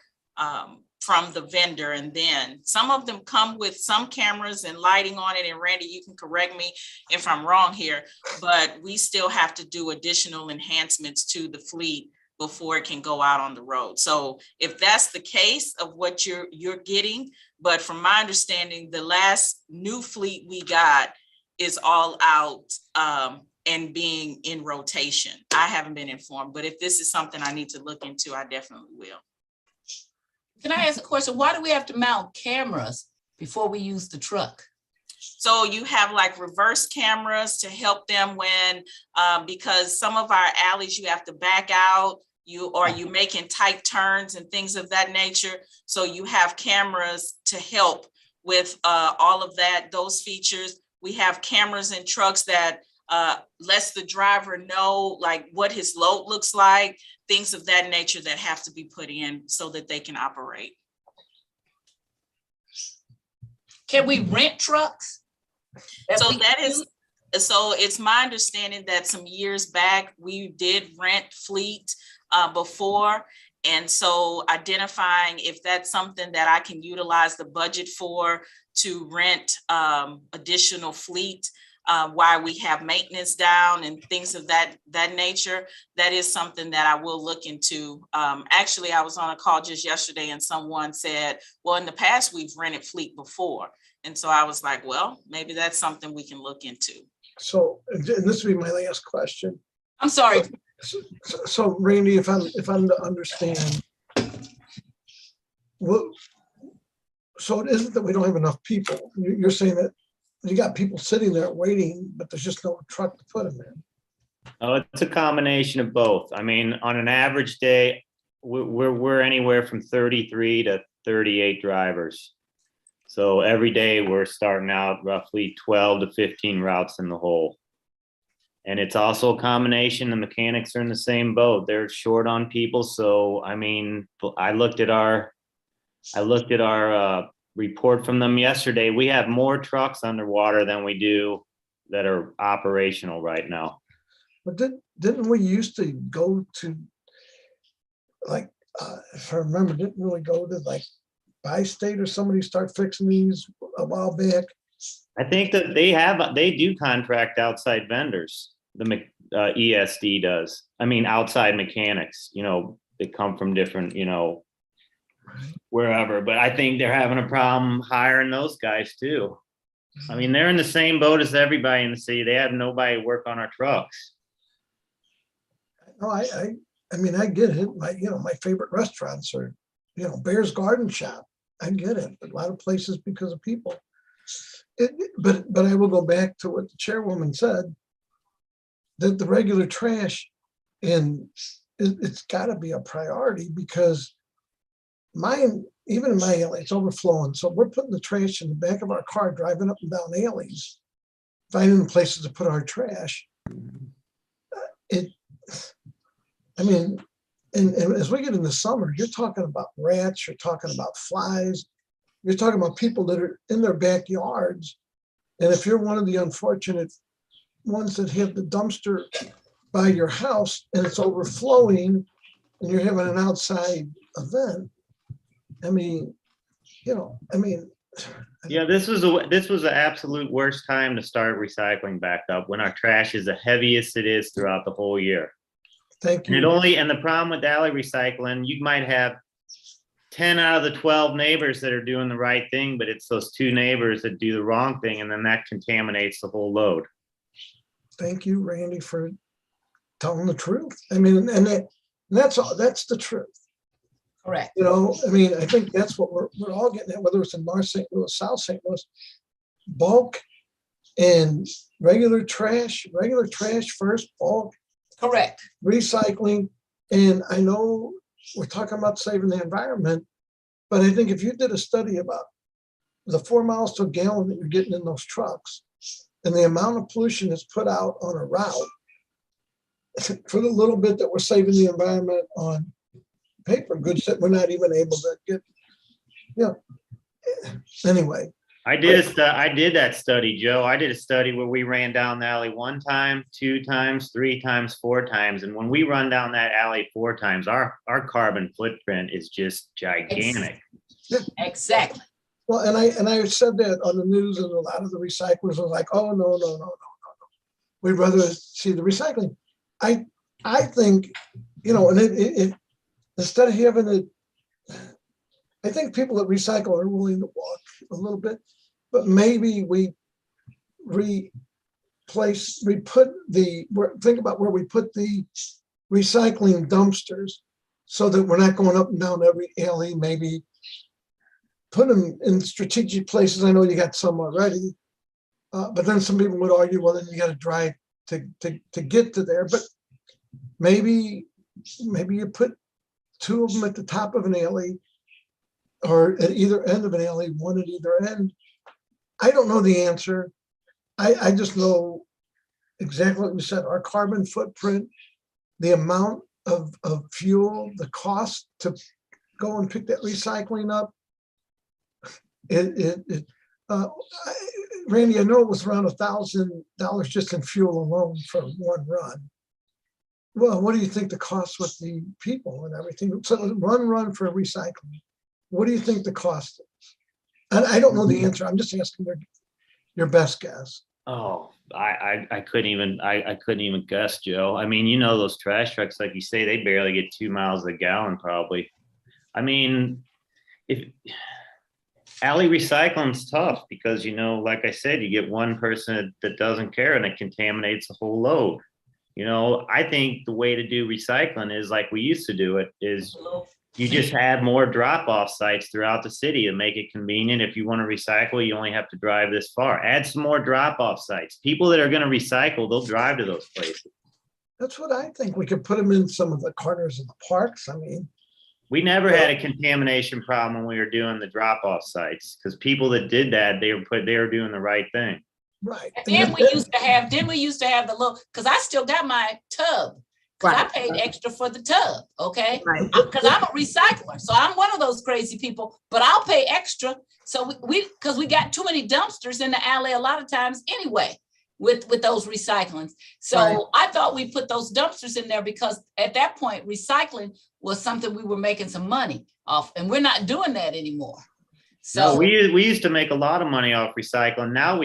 from the vendor. And then some of them come with some cameras and lighting on it. And Randy, you can correct me if I'm wrong here, but we still have to do additional enhancements to the fleet before it can go out on the road. So if that's the case of what you're getting, but from my understanding, the last new fleet we got is all out and being in rotation. I haven't been informed, but if this is something I need to look into, I definitely will. Can I ask a question? Why do we have to mount cameras before we use the truck? So you have like reverse cameras to help them when, because some of our alleys, you have to back out, you're making tight turns and things of that nature. So you have cameras to help with all of that, those features. We have cameras in trucks that lets the driver know like what his load looks like, things of that nature that have to be put in so that they can operate. Can we rent trucks? So it's my understanding that some years back, we did rent fleet before. And so identifying if that's something that I can utilize the budget for to rent additional fleet while we have maintenance down and things of that nature, that is something that I will look into. Actually, I was on a call just yesterday and someone said, well, in the past, we've rented fleet before. And so I was like, well, maybe that's something we can look into. So, and this will be my last question. I'm sorry. So Randy, if I'm to understand, well, so it isn't that we don't have enough people. You're saying that you got people sitting there waiting, but there's just no truck to put them in. Oh, it's a combination of both. I mean, on an average day, we're anywhere from 33 to 38 drivers. So every day we're starting out roughly 12 to 15 routes in the hole. And it's also a combination. The mechanics are in the same boat. They're short on people. So, I mean, I looked at our report from them yesterday. We have more trucks underwater than we do that are operational right now. But didn't we used to go to, like, if I remember, didn't really go to like Bi-State or somebody start fixing these a while back? I think that they do contract outside vendors. The ESD does. I mean, outside mechanics, they come from different, wherever, but I think they're having a problem hiring those guys too. I mean, they're in the same boat as everybody in the city. They have nobody to work on our trucks. No, I mean, I get it. My favorite restaurants are, Bear's Garden Shop. I get it. But a lot of places because of people. But I will go back to what the chairwoman said, that the regular trash, and it's got to be a priority, because even in my alley, it's overflowing. So we're putting the trash in the back of our car, driving up and down alleys, finding places to put our trash. And as we get into summer, you're talking about rats, you're talking about flies, you're talking about people that are in their backyards. And if you're one of the unfortunate ones that have the dumpster by your house and it's overflowing and you're having an outside event, Yeah, this was the absolute worst time to start recycling back up, when our trash is the heaviest it is throughout the whole year. Thank you. And the problem with alley recycling, you might have 10 out of the 12 neighbors that are doing the right thing, but it's those 2 neighbors that do the wrong thing, and then that contaminates the whole load. Thank you, Randy, for telling the truth. And that's the truth. Correct. I think that's what we're all getting at, whether it's in North St. Louis, South St. Louis, bulk and regular trash first, bulk. Correct. Recycling. And I know we're talking about saving the environment, but I think if you did a study about the 4 miles to a gallon that you're getting in those trucks and the amount of pollution that's put out on a route, for the little bit that we're saving the environment on paper goods that we're not even able to get, anyway. I did that study, Joe. I did a study where we ran down the alley 1 time, 2 times, 3 times, 4 times. And when we run down that alley 4 times, our carbon footprint is just gigantic. Exactly. Well, and I said that on the news, and a lot of the recyclers were like, oh, no. We'd rather see the recycling. I think, and instead of having it, I think people that recycle are willing to walk a little bit, but maybe think about where we put the recycling dumpsters so that we're not going up and down every alley. Maybe put them in strategic places. I know you got some already, but then some people would argue, well, then you got to drive to get to there. But maybe you put 2 of them at the top of an alley, or at either end of an alley, 1 at either end. I don't know the answer. I just know exactly what you said. Our carbon footprint, the amount of fuel, the cost to go and pick that recycling up. Randy, I know it was around $1,000 just in fuel alone for 1 run. Well, what do you think the cost with the people and everything? So 1 run for recycling. What do you think the cost is? And I don't know the answer. I'm just asking your best guess. Oh, I couldn't even guess, Joe. I mean, those trash trucks, like you say, they barely get 2 miles a gallon, probably. I mean, if alley recycling's tough because, like I said, you get 1 person that doesn't care and it contaminates the whole load. I think the way to do recycling is like we used to do it, is you just have more drop-off sites throughout the city to make it convenient. If you want to recycle, you only have to drive this far. Add some more drop-off sites. People that are going to recycle, they'll drive to those places. That's what I think. We could put them in some of the corners of the parks. We never had a contamination problem when we were doing the drop-off sites, because people that did that, they were doing the right thing. Right. And then we used to have the little, because I still got my tub. Because I paid extra for the tub, okay? Right. Because I'm a recycler, so I'm one of those crazy people, but I'll pay extra. So because we got too many dumpsters in the alley a lot of times anyway. with those recyclings. So Right. I thought we put those dumpsters in there because at that point, recycling was something we were making some money off, and we're not doing that anymore. No, So we used to make a lot of money off recycling. Now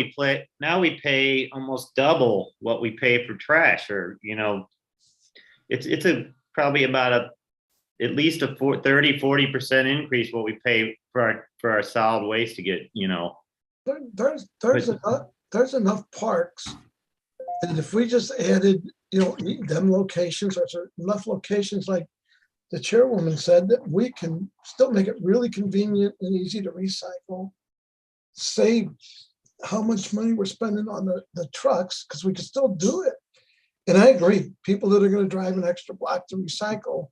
we pay almost double what we pay for trash, or, you know, it's probably about at least a 30-40% increase what we pay for our solid waste to get, you know. There's enough parks that if we just added, you know, them locations, or enough locations like the chairwoman said, that we can still make it really convenient and easy to recycle, save how much money we're spending on the trucks, because we can still do it. And I agree, people that are going to drive an extra block to recycle,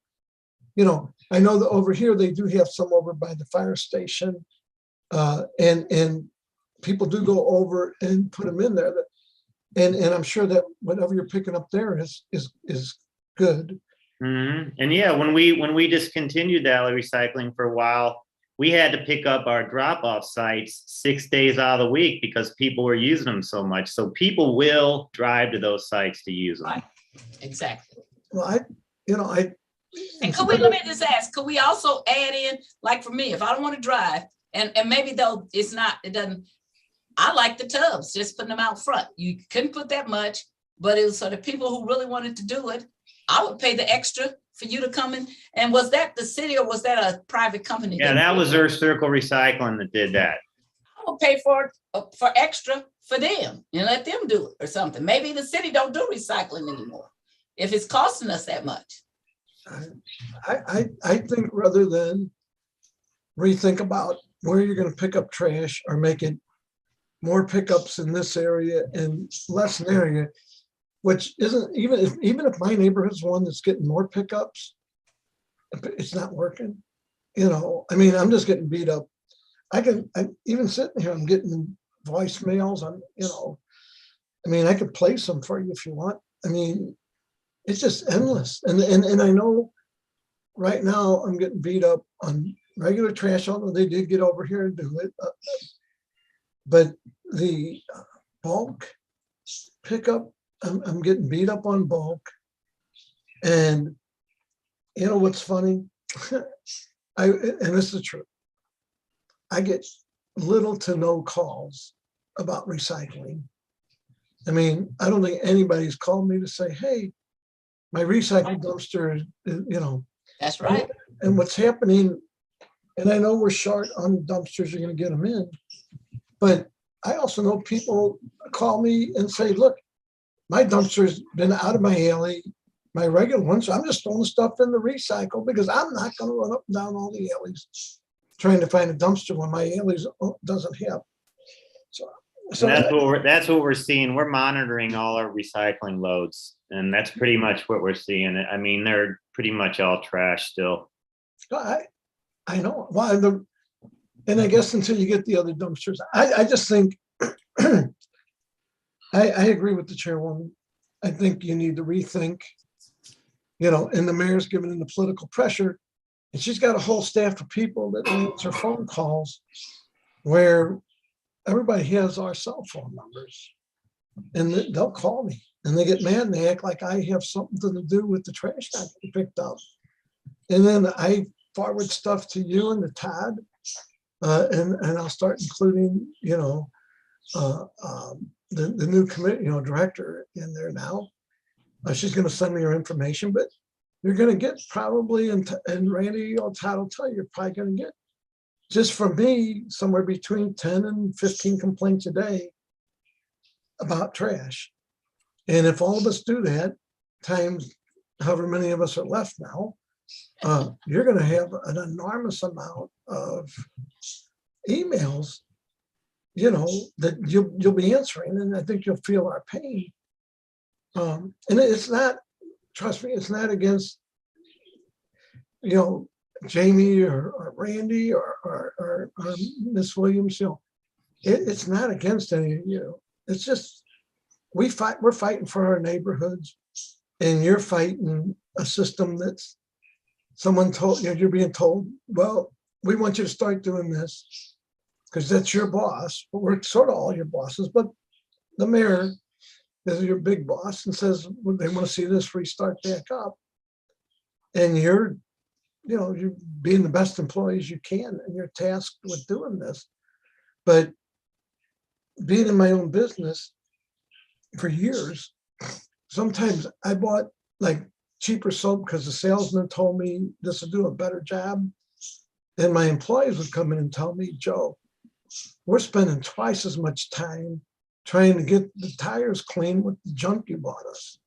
you know, I know that over here, they do have some over by the fire station. And people do go over and put them in there. And I'm sure that whatever you're picking up there is good. Mm-hmm. And yeah, when we discontinued daily recycling for a while, we had to pick up our drop-off sites 6 days out of the week because people were using them so much. So people will drive to those sites to use them. right, exactly. Well, And let me just ask, could we also add in, like for me, if I don't want to drive, and maybe though I like the tubs, just putting them out front. You couldn't put that much, but it was so the people who really wanted to do it, I would pay the extra for you to come in. And was that the city or was that a private company? Yeah, that was Earth Circle Recycling that did that. I would pay for extra for them and let them do it or something. Maybe the city don't do recycling anymore if it's costing us that much. I think rather than rethink about where you're going to pick up trash or make it more pickups in this area and less in area, which isn't even if my neighborhood's one that's getting more pickups, it's not working. You know, I mean, I'm just getting beat up. I'm even sitting here, I'm getting voicemails. I could play some for you if you want. I mean, it's just endless. And I know right now I'm getting beat up on regular trash, although they did get over here and do it. But the bulk pickup, I'm getting beat up on bulk. And you know what's funny? And this is true. I get little to no calls about recycling. I mean, I don't think anybody's called me to say, hey, my recycle dumpster, you know. That's right. And what's happening, and I know we're short on dumpsters, you're going to get them in, but I also know people call me and say, look, my dumpster's been out of my alley, my regular one, so I'm just throwing stuff in the recycle because I'm not going to run up and down all the alleys trying to find a dumpster when my alleys doesn't have. So that's what we're seeing. We're monitoring all our recycling loads, and that's pretty much what we're seeing. I mean, they're pretty much all trash still. I know. Well, and I guess until you get the other dumpsters, I just think I agree with the chairwoman. I think you need to rethink, you know, and the mayor's given in the political pressure, and she's got a whole staff of people that answer phone calls where everybody has our cell phone numbers, and they'll call me and they get mad and they act like I have something to do with the trash not getting picked up. And then I forward stuff to you and to Todd, and I'll start including, you know, the new committee, you know, director in there now. She's going to send me her information, but you're going to get probably, and Randy or Todd will tell you, you're probably going to get just from me somewhere between 10 and 15 complaints a day about trash. And if all of us do that, times however many of us are left now, you're going to have an enormous amount of emails, you know, that you'll be answering, and I think you'll feel our pain. And it's not, trust me, it's not against, you know, Jamie or Randy or Miss Williams. You know, it's not against any of you. It's just we're fighting for our neighborhoods, and you're fighting a system that's someone told you, you're being told, well, we want you to start doing this because that's your boss, but we're sort of all your bosses. But the mayor is your big boss and says, well, they want to see this restart back up. And you're being the best employees you can, and you're tasked with doing this. But being in my own business for years, sometimes I bought like cheaper soap because the salesman told me this would do a better job. And my employees would come in and tell me, Joe, we're spending twice as much time trying to get the tires clean with the junk you bought us.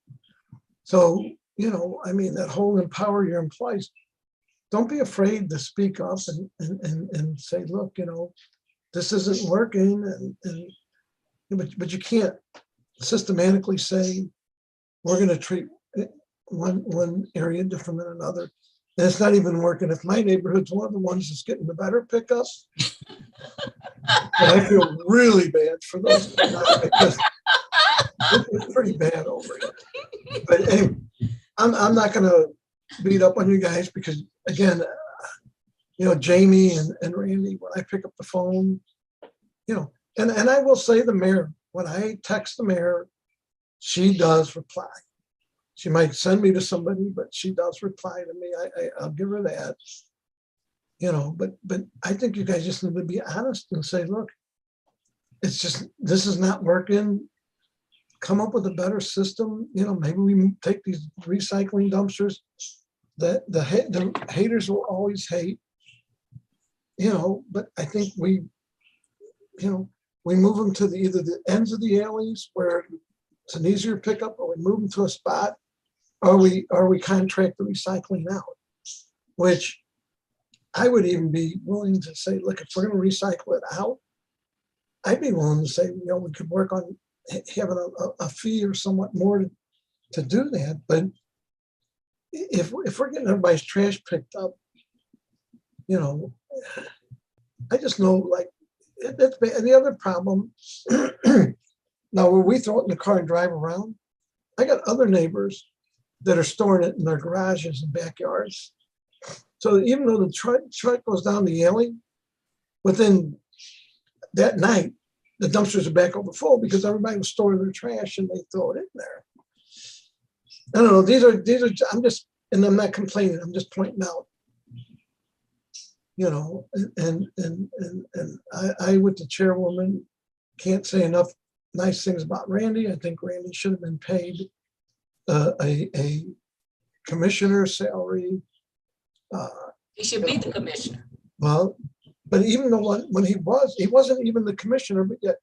So, that whole empower your employees. Don't be afraid to speak up and say, look, this isn't working. But you can't systematically say, we're going to treat one area different than another. And it's not even working. If my neighborhood's one of the ones that's getting the better pickup, and I feel really bad for those because it's pretty bad over here. But anyway, I'm not going to beat up on you guys because, again, Jamie and Randy, when I pick up the phone, and I will say the mayor, when I text the mayor, she does reply. She might send me to somebody, but she does reply to me. I'll give her that. But I think you guys just need to be honest and say, look, it's just, this is not working. Come up with a better system. Maybe we take these recycling dumpsters that the haters will always hate, but I think we move them to either the ends of the alleys where it's an easier pickup, or we move them to a spot, or we contract the recycling out, which I would even be willing to say, look, if we're going to recycle it out, I'd be willing to say, we could work on having a fee or somewhat more to do that. But if we're getting everybody's trash picked up, I just know, like, that's bad. And the other problem, now where we throw it in the car and drive around, I got other neighbors that are storing it in their garages and backyards. So even though the truck goes down the alley, within that night, the dumpsters are back over full because everybody was storing their trash and they throw it in there. I don't know. These are. And I'm not complaining. I'm just pointing out. And I with the chairwoman can't say enough nice things about Randy. I think Randy should have been paid a commissioner salary. He should be the commissioner. Well, but even though when he wasn't even the commissioner, but yet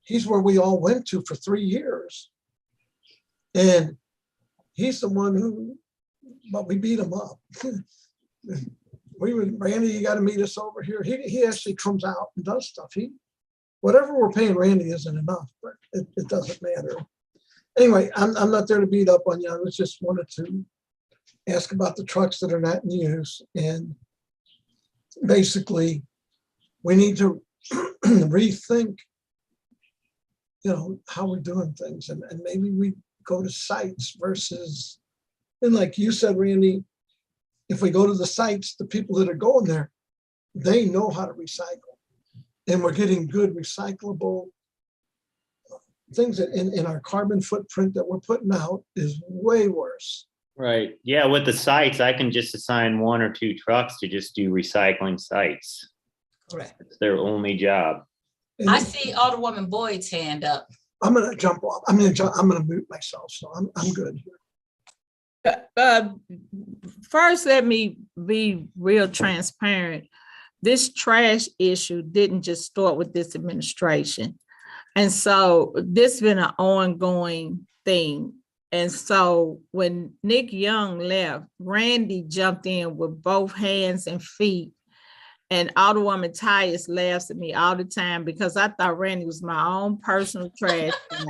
he's where we all went to for 3 years. And he's the one but we beat him up. Randy, you got to meet us over here. He actually comes out and does stuff. Whatever we're paying Randy isn't enough, but it doesn't matter. Anyway, I'm not there to beat up on you. I just wanted to ask about the trucks that are not in use. And basically, we need to rethink, how we're doing things. And maybe we go to sites versus, and like you said, Randy, if we go to the sites, the people that are going there, they know how to recycle. And we're getting good recyclable things that in our carbon footprint that we're putting out is way worse. Right. Yeah. With the sites, I can just assign 1 or 2 trucks to just do recycling sites. Correct. It's their only job. And I see Alderwoman Boyd's hand up. I'm going to jump off. I'm going to mute myself. So I'm good here. First, let me be real transparent. This trash issue didn't just start with this administration. And so this has been an ongoing thing. And so when Nick Young left, Randy jumped in with both hands and feet. And Alderwoman Tyus laughs at me all the time because I thought Randy was my own personal trash guy.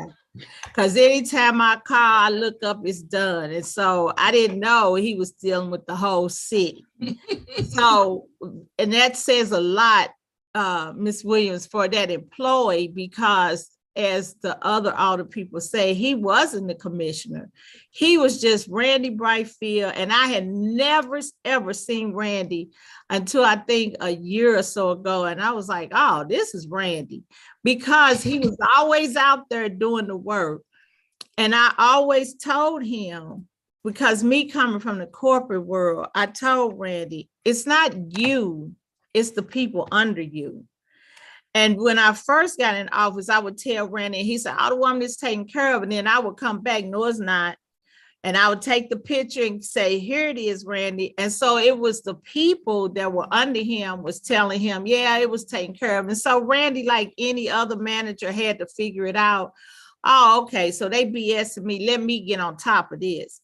Because anytime I call, I look up, it's done. And so I didn't know he was dealing with the whole city. So, and that says a lot, Ms. Williams, for that employee, because as the other older people say, he wasn't the commissioner. He was just Randy Brightfield. And I had never, ever seen Randy until I think a year or so ago. And I was like, oh, this is Randy, because he was always out there doing the work. And I always told him, because me coming from the corporate world, I told Randy, it's not you, it's the people under you. And when I first got in office, I would tell Randy, he said, all the woman is taken care of. And then I would come back, no, it's not. And I would take the picture and say, here it is, Randy. And so it was the people that were under him was telling him, yeah, it was taken care of. And so Randy, like any other manager, had to figure it out. Oh, okay, so they BSing me. Let me get on top of this.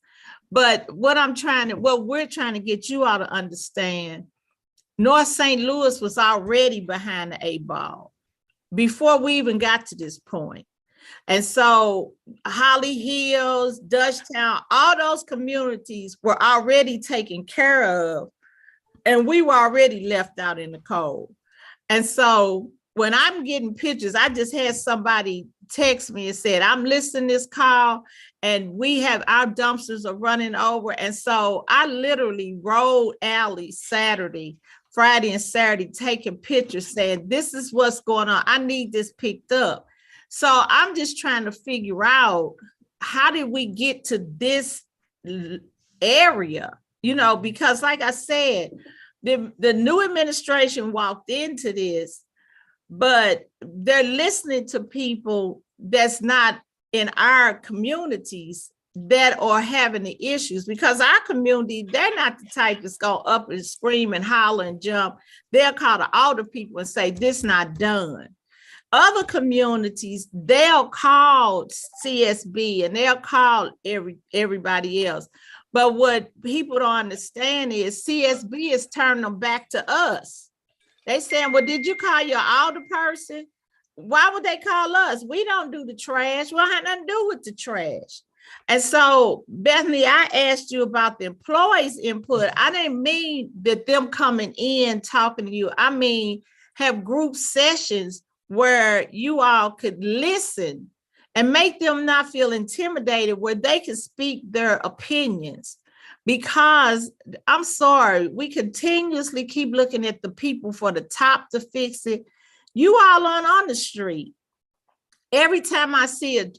But what we're trying to get you all to understand, North St. Louis was already behind the 8 ball before we even got to this point. And so Holly Hills, Dutchtown, all those communities were already taken care of, and we were already left out in the cold. And so when I'm getting pictures, I just had somebody text me and said, I'm listening to this call and we have our dumpsters are running over. And so I literally rode alley Friday and Saturday, taking pictures saying, this is what's going on. I need this picked up. So I'm just trying to figure out, how did we get to this area? You know, because like I said, the new administration walked into this, but they're listening to people that's not in our communities that are having the issues, because our community, they're not the type that's go up and scream and holler and jump. They'll call the older people and say, this not done. Other communities, they'll call CSB and they'll call everybody else. But what people don't understand is CSB is turning them back to us. They saying, well, did you call your older person? Why would they call us? We don't do the trash. We don't have nothing to do with the trash. And so, Bethany, I asked you about the employees' input. I didn't mean that them coming in talking to you. I mean, have group sessions where you all could listen and make them not feel intimidated, where they can speak their opinions. Because I'm sorry, we continuously keep looking at the people for the top to fix it. You all on the street. Every time I see a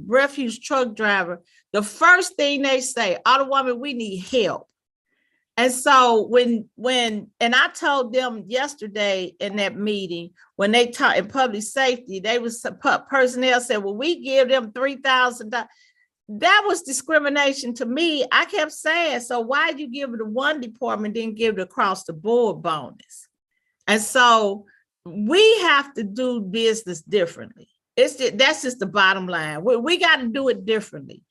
refuse truck driver, the first thing they say, Alderwoman, we need help. And so when I told them yesterday in that meeting, when they taught in public safety, they was personnel said, well, we give them $3,000. That was discrimination to me. I kept saying, so why did you give it to one department, then give it across the board bonus? And so we have to do business differently. That's just the bottom line. We got to do it differently.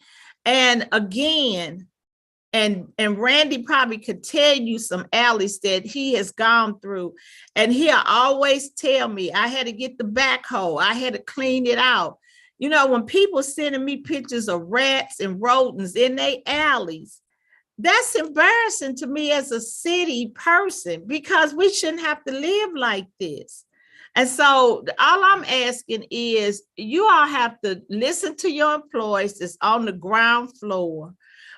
And again, and Randy probably could tell you some alleys that he has gone through. And he'll always tell me, I had to get the backhoe. I had to clean it out. You know, when people sending me pictures of rats and rodents in their alleys, that's embarrassing to me as a city person, because we shouldn't have to live like this. And so all I'm asking is, you all have to listen to your employees that's on the ground floor,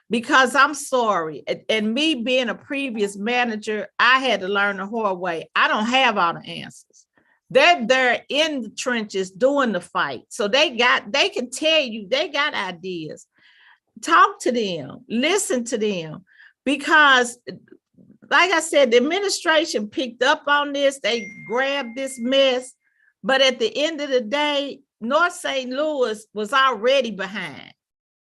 because I'm sorry. And me being a previous manager, I had to learn the hard way. I don't have all the answers. They're in the trenches doing the fight. So they can tell you, they got ideas. Talk to them, listen to them, because like I said, the administration picked up on this. They grabbed this mess. But at the end of the day, North St. Louis was already behind.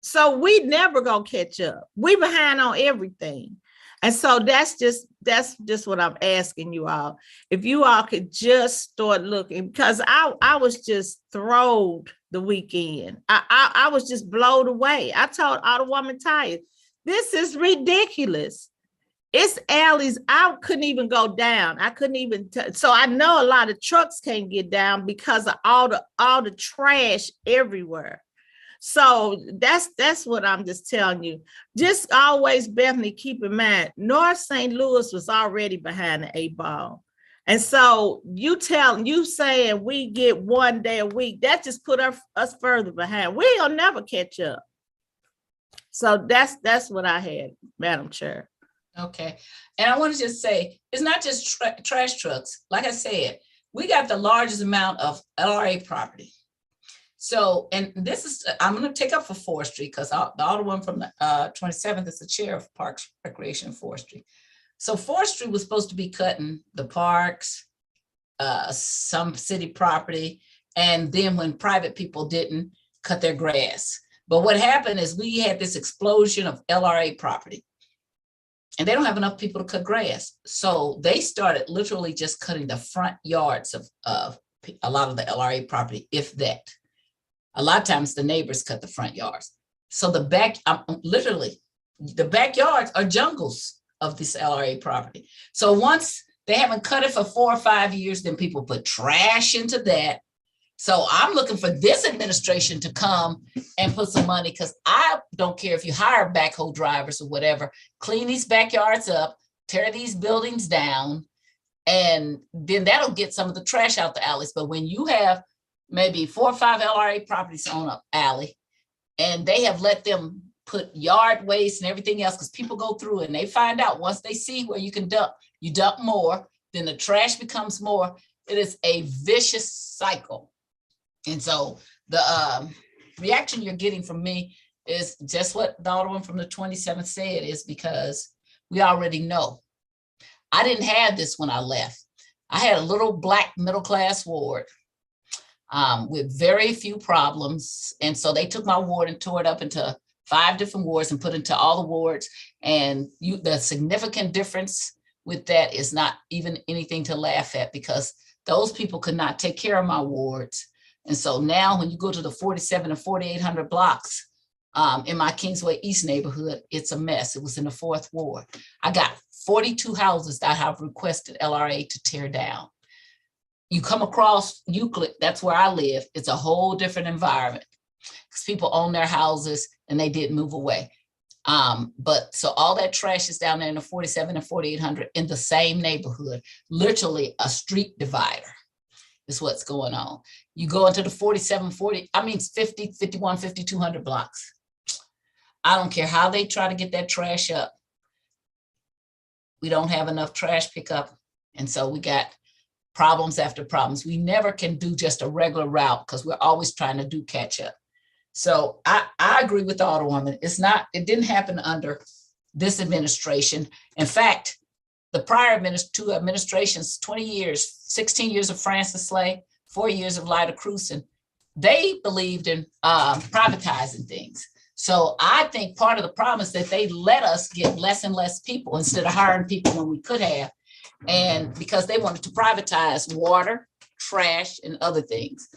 So we never gonna catch up. We behind on everything. And so that's just what I'm asking you all. If you all could just start looking, because I was just thrilled the weekend. I was just blown away. I told Alderwoman Tyus, this is ridiculous. It's alleys. I couldn't even go down. I couldn't even. So I know a lot of trucks can't get down because of all the trash everywhere. So that's what I'm just telling you. Just always, Bethany, keep in mind, North St. Louis was already behind the 8 ball. And so you saying we get 1 day a week, that just put us further behind. We'll never catch up. So that's what I had, Madam Chair. Okay. And I want to just say, it's not just trash trucks. Like I said, we got the largest amount of LRA property. So, and this is, I'm gonna take up for forestry because the Alderman from the 27th is the chair of Parks, Recreation, and Forestry. So forestry was supposed to be cutting the parks, some city property, and then when private people didn't cut their grass. But what happened is we had this explosion of LRA property. And they don't have enough people to cut grass. So they started literally just cutting the front yards of a lot of the LRA property, if that. A lot of times the neighbors cut the front yards. So the literally, the backyards are jungles of this LRA property. So once they haven't cut it for 4 or 5 years, then people put trash into that. So I'm looking for this administration to come and put some money, because I don't care if you hire backhoe drivers or whatever, clean these backyards up, tear these buildings down, and then that'll get some of the trash out the alleys. But when you have maybe 4 or 5 LRA properties on an alley, and they have let them put yard waste and everything else, because people go through and they find out once they see where you can dump, you dump more, then the trash becomes more. It is a vicious cycle. And so the reaction you're getting from me is just what the Alderman from the 27th said, is because we already know. I didn't have this when I left. I had a little black middle-class ward with very few problems. And so they took my ward and tore it up into 5 different wards and put it into all the wards. And the significant difference with that is not even anything to laugh at, because those people could not take care of my wards. And so now when you go to the 47 and 4800 blocks in my Kingsway East neighborhood, it's a mess. It was in the 4th ward. I got 42 houses that I have requested LRA to tear down. You come across Euclid, that's where I live. It's a whole different environment because people own their houses and they didn't move away. But so all that trash is down there in the 47 and 4800 in the same neighborhood, literally a street divider is what's going on. You go into the 47, 50, 51, 5200 blocks. I don't care how they try to get that trash up. We don't have enough trash pickup. And so we got problems after problems. We never can do just a regular route because we're always trying to do catch up. So I agree with the Alderwoman. It didn't happen under this administration. In fact, the prior two administrations, 20 years, 16 years of Francis Slay, 4 years of Lyda Cruson, they believed in privatizing things. So I think part of the problem is that they let us get less and less people instead of hiring people when we could have. And because they wanted to privatize water, trash, and other things.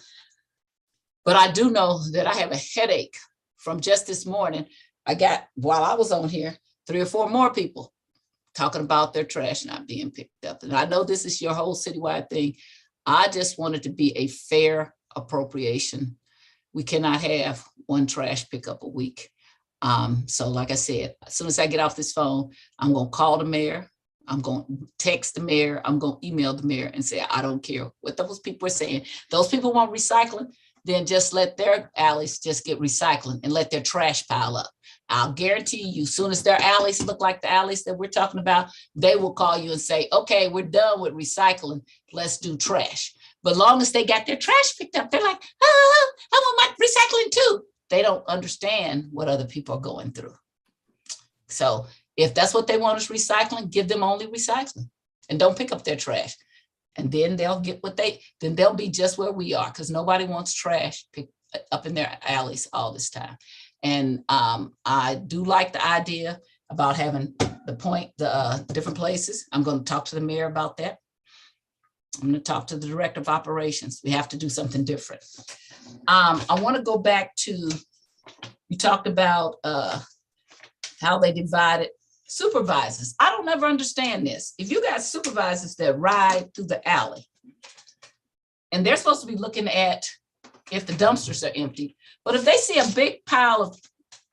But I do know that I have a headache from just this morning. I got, while I was on here, 3 or 4 more people talking about their trash not being picked up. And I know this is your whole citywide thing. I just want it to be a fair appropriation. We cannot have 1 trash pickup a week. So like I said, as soon as I get off this phone, I'm going to call the mayor. I'm going to text the mayor. I'm going to email the mayor and say, I don't care what those people are saying. Those people want recycling, then just let their alleys just get recycling and let their trash pile up. I'll guarantee you, as soon as their alleys look like the alleys that we're talking about, they will call you and say, okay, we're done with recycling. Let's do trash. But long as they got their trash picked up, they're like, oh, I want my recycling too. They don't understand what other people are going through. So if that's what they want is recycling, give them only recycling and don't pick up their trash. And then they'll get then they'll be just where we are, because nobody wants trash picked up in their alleys all this time. And I do like the idea about having the different places. I'm going to talk to the mayor about that. I'm going to talk to the director of operations. We have to do something different. I want to go back to, you talked about how they divided supervisors. I don't ever understand this. If you got supervisors that ride through the alley and they're supposed to be looking at if the dumpsters are empty, but if they see a big pile of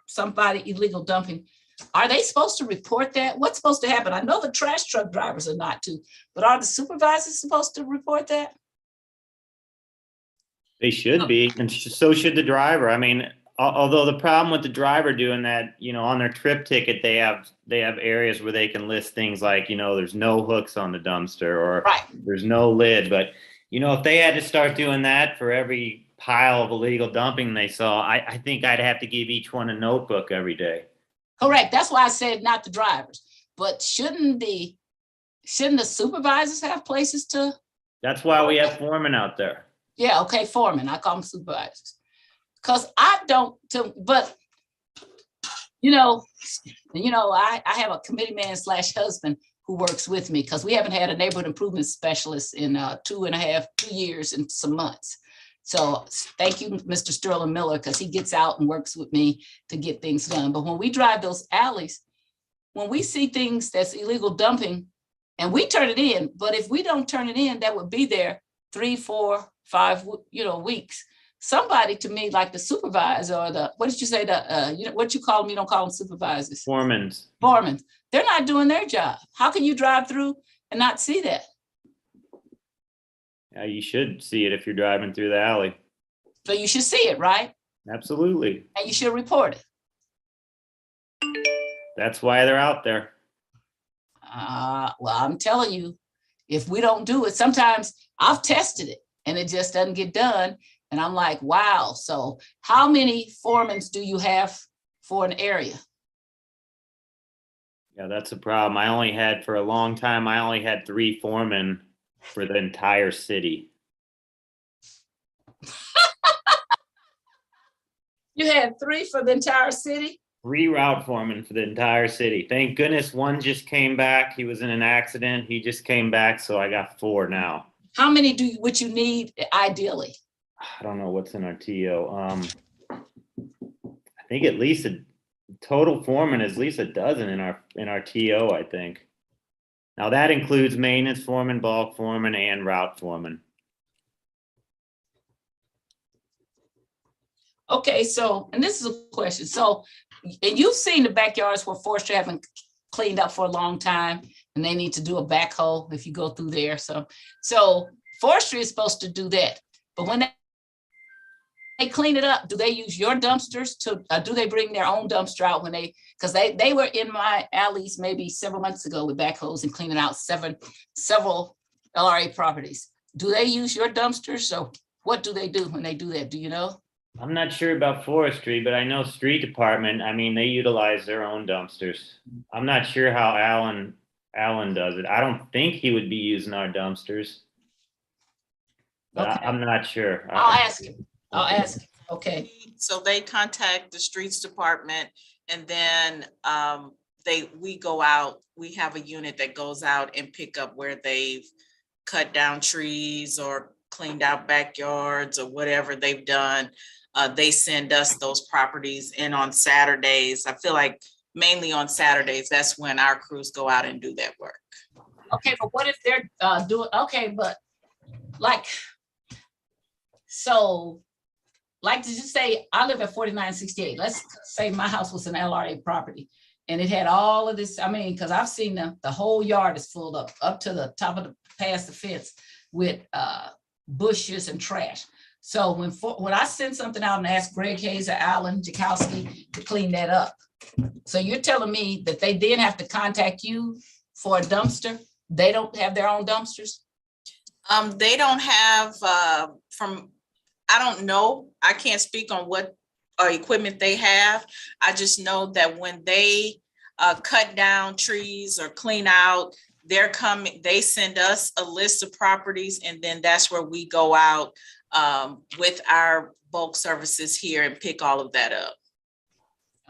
somebody illegal dumping, are they supposed to report that? What's supposed to happen? I know the trash truck drivers are not to, but are the supervisors supposed to report that? They should be, and so should the driver. I mean, although the problem with the driver doing that, on their trip ticket, they have areas where they can list things like, there's no hooks on the dumpster or Right. There's no lid. But, if they had to start doing that for every pile of illegal dumping they saw, I think I'd have to give each one a notebook every day. Correct. That's why I said not the drivers, but shouldn't the supervisors have places to? That's why we have foremen out there. Yeah, okay, foremen, I call them supervisors. Cause I don't, but I have a committee man / husband who works with me because we haven't had a neighborhood improvement specialist in 2 years and some months. So thank you, Mr. Sterling Miller, because he gets out and works with me to get things done. But when we drive those alleys, when we see things that's illegal dumping and we turn it in, but if we don't turn it in, that would be there 3, 4, 5, weeks. Somebody to me, like the supervisor or what did you say, what you call them? You don't call them supervisors. Foremen. They're not doing their job. How can you drive through and not see that? Yeah, you should see it if you're driving through the alley. So you should see it, right? Absolutely. And you should report it. That's why they're out there. Well, I'm telling you, if we don't do it, sometimes I've tested it and it just doesn't get done. And I'm like, wow. So how many foremen do you have for an area? Yeah, that's a problem. For a long time, I only had 3 foremen for the entire city. You had 3 for the entire city? 3 route foremen for the entire city. Thank goodness one just came back. He was in an accident. He just came back, so I got 4 now. How many would you need ideally? I don't know what's in our TO. I think at least a total foreman is at least a dozen in our TO, I think. Now that includes maintenance foreman, bulk foreman, and route foreman. Okay, so, and this is a question. So, and you've seen the backyards where forestry haven't cleaned up for a long time and they need to do a backhoe if you go through there. So forestry is supposed to do that. But when they clean it up, do they use your dumpsters do they bring their own dumpster out because they were in my alleys maybe several months ago with backhoes and cleaning out several LRA properties. Do they use your dumpsters? So what do they do when they do that? Do you know? I'm not sure about forestry, but I know street department, they utilize their own dumpsters. I'm not sure how Alan does it. I don't think he would be using our dumpsters. But Okay. I'm not sure. I'll ask him. Okay. So they contact the streets department and then we go out, we have a unit that goes out and pick up where they've cut down trees or cleaned out backyards or whatever they've done. They send us those properties in on Saturdays. I feel like mainly on Saturdays, that's when our crews go out and do that work. Okay, but what if they're doing, okay, but did you say, I live at 4968. Let's say my house was an LRA property and it had all of this, because I've seen the whole yard is filled up to the top of past the fence with bushes and trash. So when I send something out and ask Greg Hayes or Alan Jakowski to clean that up, so you're telling me that they then have to contact you for a dumpster? They don't have their own dumpsters? They don't have I don't know. I can't speak on what equipment they have. I just know that when they cut down trees or clean out, they send us a list of properties, and then that's where we go out with our bulk services here and pick all of that up.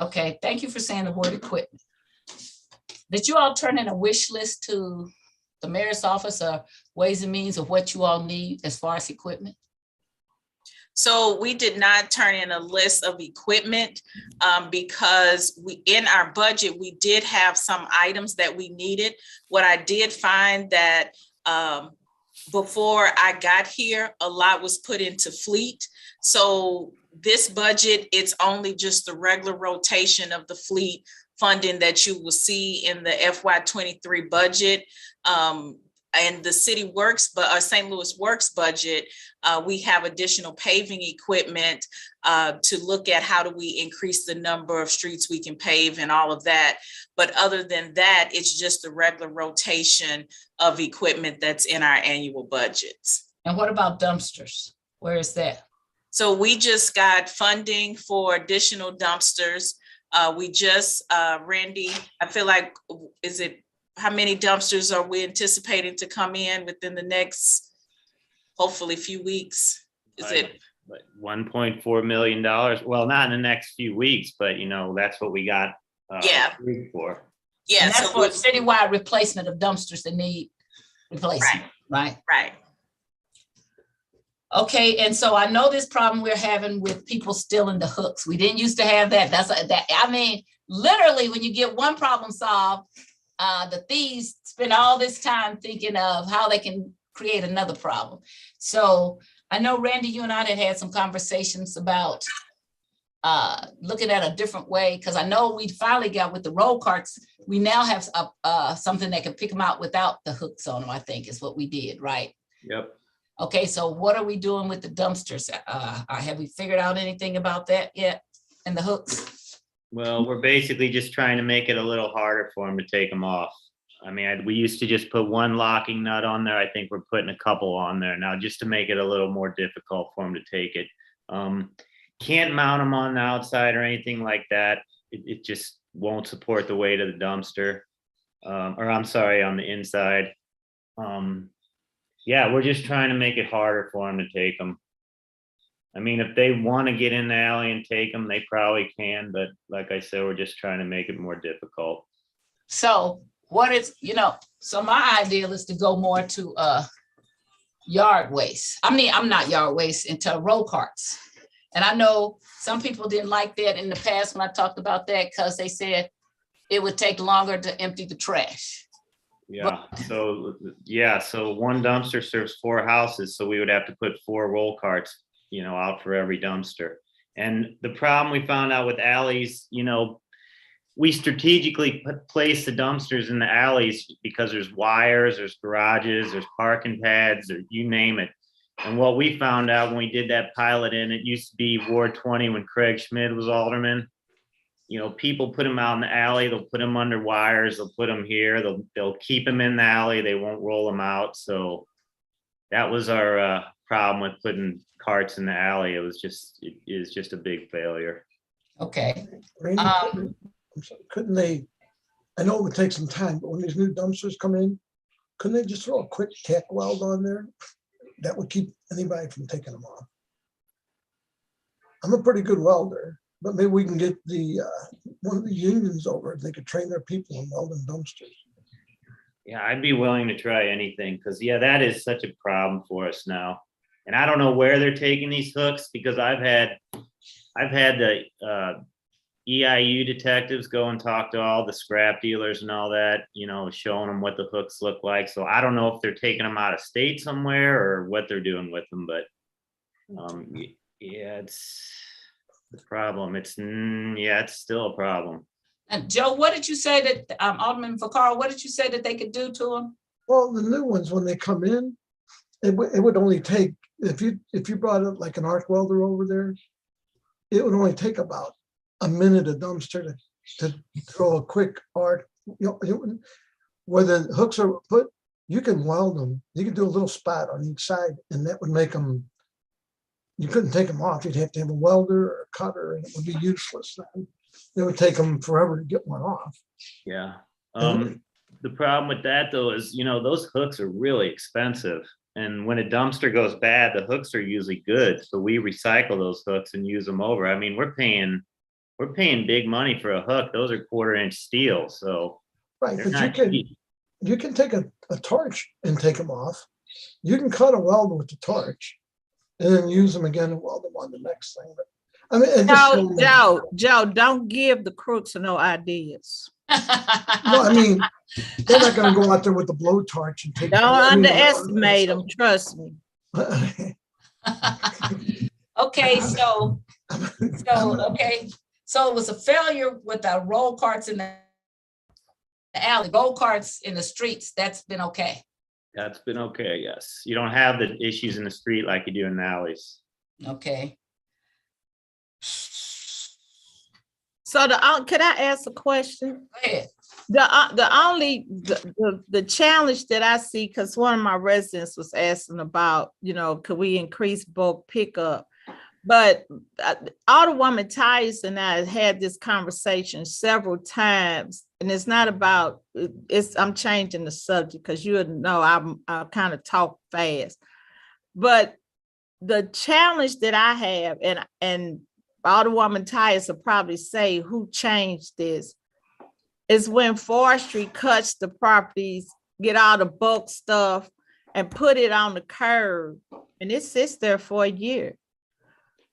Okay, thank you for saying the word equipment. Did you all turn in a wish list to the mayor's office or Ways and Means of what you all need as far as equipment? So we did not turn in a list of equipment because in our budget, we did have some items that we needed. What I did find that before I got here, a lot was put into fleet. So this budget, it's only just the regular rotation of the fleet funding that you will see in the FY23 budget. And the city works, but our St. Louis Works budget, we have additional paving equipment to look at how do we increase the number of streets we can pave and all of that. But other than that, it's just the regular rotation of equipment that's in our annual budgets. And what about dumpsters? Where is that? So we just got funding for additional dumpsters. We just, Randy, I feel like, how many dumpsters are we anticipating to come in within the next, hopefully, few weeks? Is it? Like $1.4 million. Well, not in the next few weeks, but that's what we got. Yeah. Approved for. Yeah, And that's so for a citywide replacement of dumpsters that need replacement, right? right. Okay, and so I know this problem we're having with people stealing the hooks. We didn't used to have that. I mean, literally, when you get one problem solved, the thieves spend all this time thinking of how they can create another problem. So I know, Randy, you and I had some conversations about looking at a different way, because I know we finally got with the roll carts, we now have something that can pick them out without the hooks on them, I think is what we did, right? Yep. Okay, so what are we doing with the dumpsters? Have we figured out anything about that yet? And the hooks? Well, we're basically just trying to make it a little harder for them to take them off. I mean, we used to just put one locking nut on there. I think we're putting a couple on there now just to make it a little more difficult for them to take it. Can't mount them on the outside or anything like that. It just won't support the weight of the dumpster. Or I'm sorry, on the inside. Yeah, we're just trying to make it harder for them to take them. I mean, if they want to get in the alley and take them, they probably can. But like I said, we're just trying to make it more difficult. So so my ideal is to go more to yard waste. I mean, I'm not yard waste, into roll carts. And I know some people didn't like that in the past when I talked about that, because they said it would take longer to empty the trash. Yeah, so one dumpster serves 4 houses, so we would have to put 4 roll carts, out for every dumpster. And the problem we found out with alleys, we strategically place the dumpsters in the alleys because there's wires, there's garages, there's parking pads, or you name it. And what we found out when we did that pilot it used to be Ward 20 when Craig Schmidt was alderman. People put them out in the alley, they'll put them under wires, they'll put them here, they'll keep them in the alley, they won't roll them out. So that was our problem with putting carts in the alley. It is just a big failure. Okay. Randy, couldn't they, I know it would take some time, but when these new dumpsters come in, couldn't they just throw a quick tack weld on there? That would keep anybody from taking them off. I'm a pretty good welder, but maybe we can get one of the unions over. They could train their people in welding dumpsters. Yeah, I'd be willing to try anything, because that is such a problem for us now. And I don't know where they're taking these hooks, because I've had the EIU detectives go and talk to all the scrap dealers and all that, showing them what the hooks look like. So I don't know if they're taking them out of state somewhere or what they're doing with them, but it's the problem. It's still a problem. And Joe, what did you say that Alderman Vaccaro, what did you say that they could do to them? Well, the new ones, when they come in, it would only take, if you brought it like an arc welder over there, it would only take about a minute a dumpster to throw a quick arc, where the hooks are put, you can weld them. You can do a little spot on each side, and that would make them, you couldn't take them off. You'd have to have a welder or a cutter, and it would be useless then. It would take them forever to get one off. Yeah. The problem with that though is, those hooks are really expensive. And when a dumpster goes bad, the hooks are usually good. So we recycle those hooks and use them over. I mean, we're paying big money for a hook. Those are 1/4-inch steel. So right, but you can take a torch and take them off. You can cut a weld with the torch and then use them again and weld them on the next thing. But I mean, Joe, don't give the crooks no ideas. no, I mean, they're not going to go out there with the blowtorch and take. Don't underestimate them. Trust me. Okay, so it was a failure with the roll carts in the alley, roll carts in the streets. That's been okay. That's been okay. Yes, you don't have the issues in the street like you do in the alleys. Okay. So can I ask a question? Go ahead. The challenge that I see, because one of my residents was asking about, could we increase bulk pickup? But Alderwoman Tyus and I have had this conversation several times, and it's not about, I'm changing the subject because you know I kind of talk fast. But the challenge that I have, and Alderwoman Tyus will probably say who changed this, is when forestry cuts the properties, get all the bulk stuff and put it on the curb, and it sits there for a year.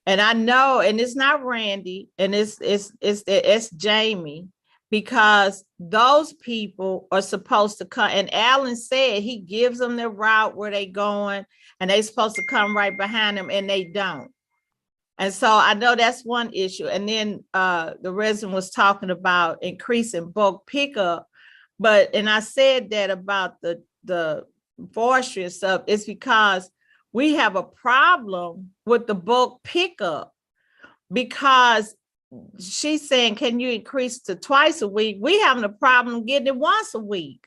And I know, and it's not Randy, and it's Jamie, because those people are supposed to come. And Alan said he gives them the route where they going, and they supposed to come right behind them, and they don't. And so I know that's one issue. And then the resident was talking about increasing bulk pickup, and I said that about the forestry and stuff. It's because we have a problem with the bulk pickup, because she's saying, can you increase to twice a week? We having a problem getting it once a week,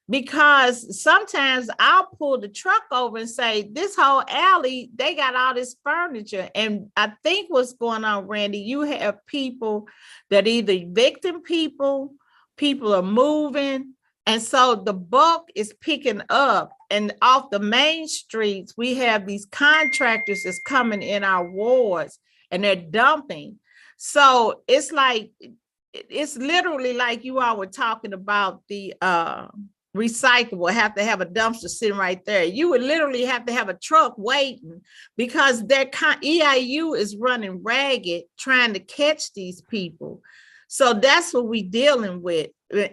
because sometimes I'll pull the truck over and say, this whole alley, they got all this furniture. And I think what's going on, Randy, you have people that either evicting people are moving. And so the bulk is picking up, and off the main streets, we have these contractors that's coming in our wards and they're dumping. So it's like, it's literally like you all were talking about the recyclable, have to have a dumpster sitting right there. You would literally have to have a truck waiting, because their EIU is running ragged trying to catch these people. So that's what we're dealing with.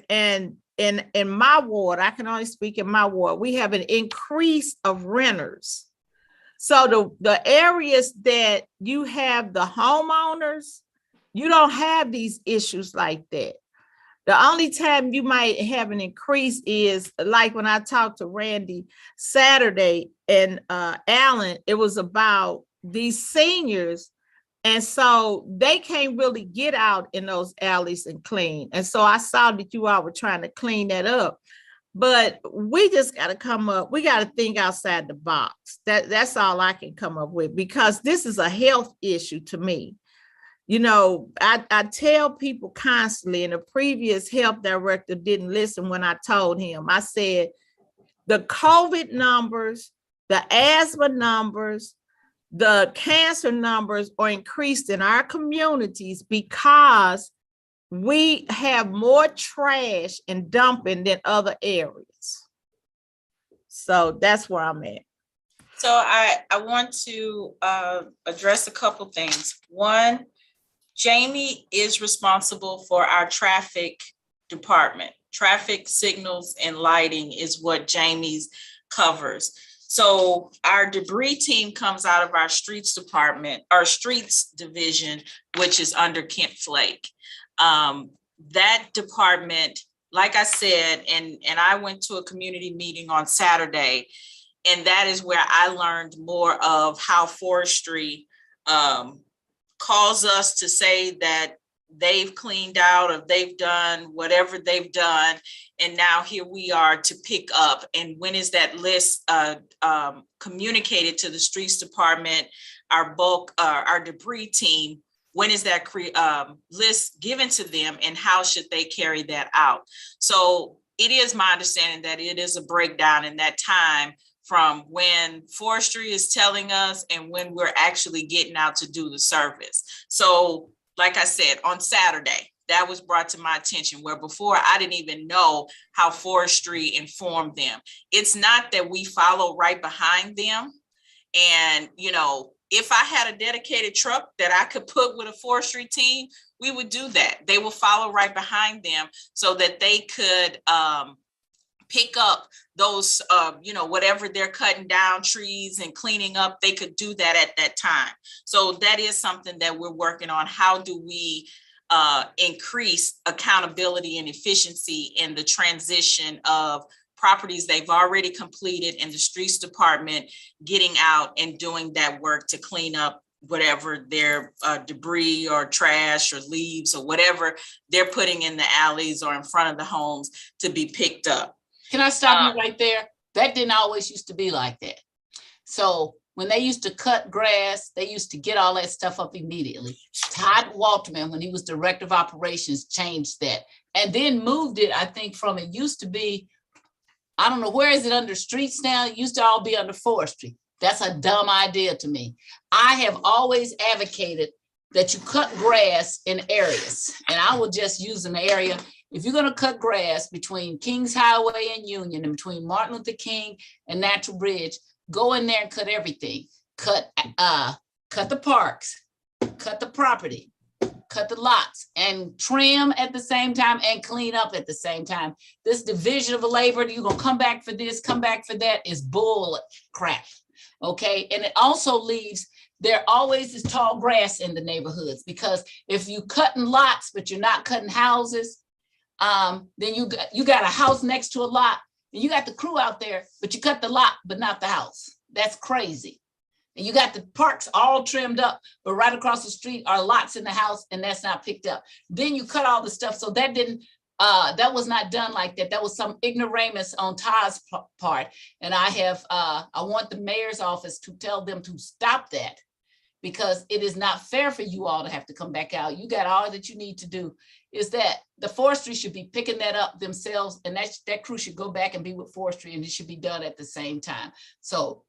And in my ward, I can only speak in my ward, we have an increase of renters. So the areas that you have the homeowners, you don't have these issues like that. The only time you might have an increase is like when I talked to Randy Saturday and Alan, it was about these seniors. And so they can't really get out in those alleys and clean. And so I saw that you all were trying to clean that up. But we just got to come up, we got to think outside the box. That's all I can come up with, because this is a health issue to me. You know, I tell people constantly, and the previous health director didn't listen when I told him. I said, the COVID numbers, the asthma numbers, the cancer numbers are increased in our communities because we have more trash and dumping than other areas. So that's where I'm at. So I want to address a couple things. One, Jamie is responsible for our traffic department. Traffic signals and lighting is what Jamie's covers. So our debris team comes out of our streets department, our streets division, which is under Kent Flake. That department, like I said, and I went to a community meeting on Saturday, and that is where I learned more of how forestry calls us to say that they've cleaned out or they've done whatever they've done. And now here we are to pick up. And when is that list communicated to the streets department, our bulk, our debris team? When is that list given to them, and how should they carry that out? So it is my understanding that it is a breakdown in that time from when forestry is telling us and when we're actually getting out to do the service. So like I said, on Saturday, that was brought to my attention, where before I didn't even know how forestry informed them. It's not that we follow right behind them. And, you know, if I had a dedicated truck that I could put with a forestry team, we would do that. They will follow right behind them so that they could pick up those, you know, whatever they're cutting down trees and cleaning up, they could do that at that time. So that is something that we're working on. How do we increase accountability and efficiency in the transition of properties they've already completed in the streets department, getting out and doing that work to clean up whatever their debris or trash or leaves or whatever they're putting in the alleys or in front of the homes to be picked up. Can I stop you right there? That didn't always used to be like that. So when they used to cut grass, they used to get all that stuff up immediately. Todd Walterman, when he was director of operations, changed that and then moved it, I think, from it used to be, I don't know, where is it under streets now? It used to all be under forestry. That's a dumb idea to me. I have always advocated that you cut grass in areas, and I will just use an area. If you're going to cut grass between Kings Highway and Union and between Martin Luther King and Natural Bridge, go in there and cut everything. Cut the parks, cut the property, cut the lots, and trim at the same time and clean up at the same time. This division of labor, you're going to come back for this, come back for that, is bull crap. Okay. And it also leaves, there always is tall grass in the neighborhoods, because if you cutting lots, but you're not cutting houses, then you got a house next to a lot and you got the crew out there, but you cut the lot, but not the house. That's crazy. And you got the parks all trimmed up, but right across the street are lots in the house, and that's not picked up. Then you cut all the stuff. So that didn't, that was not done like that. That was some ignoramus on Todd's part. And I want the mayor's office to tell them to stop that, because it is not fair for you all to have to come back out. You got all that you need to do. Is that the forestry should be picking that up themselves, and that crew should go back and be with forestry, and it should be done at the same time. So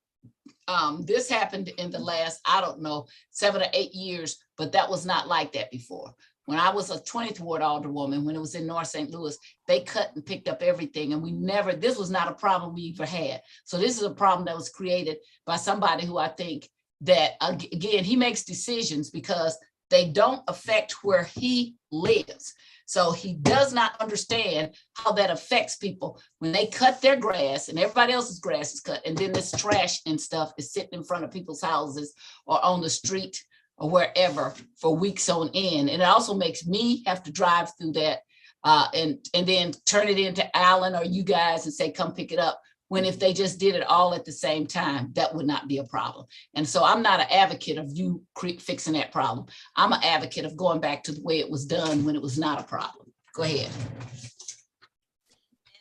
this happened in the last, I don't know, 7 or 8 years, but that was not like that before. When I was a 20th Ward Alderwoman, when it was in North St. Louis, they cut and picked up everything, and this was not a problem we ever had. So this is a problem that was created by somebody who I think that, again, he makes decisions because they don't affect where he lives. So he does not understand how that affects people when they cut their grass and everybody else's grass is cut, and then this trash and stuff is sitting in front of people's houses or on the street or wherever for weeks on end. And it also makes me have to drive through that and then turn it into Alan or you guys and say, come pick it up. When if they just did it all at the same time, that would not be a problem. And so I'm not an advocate of you fixing that problem. I'm an advocate of going back to the way it was done when it was not a problem. Go ahead.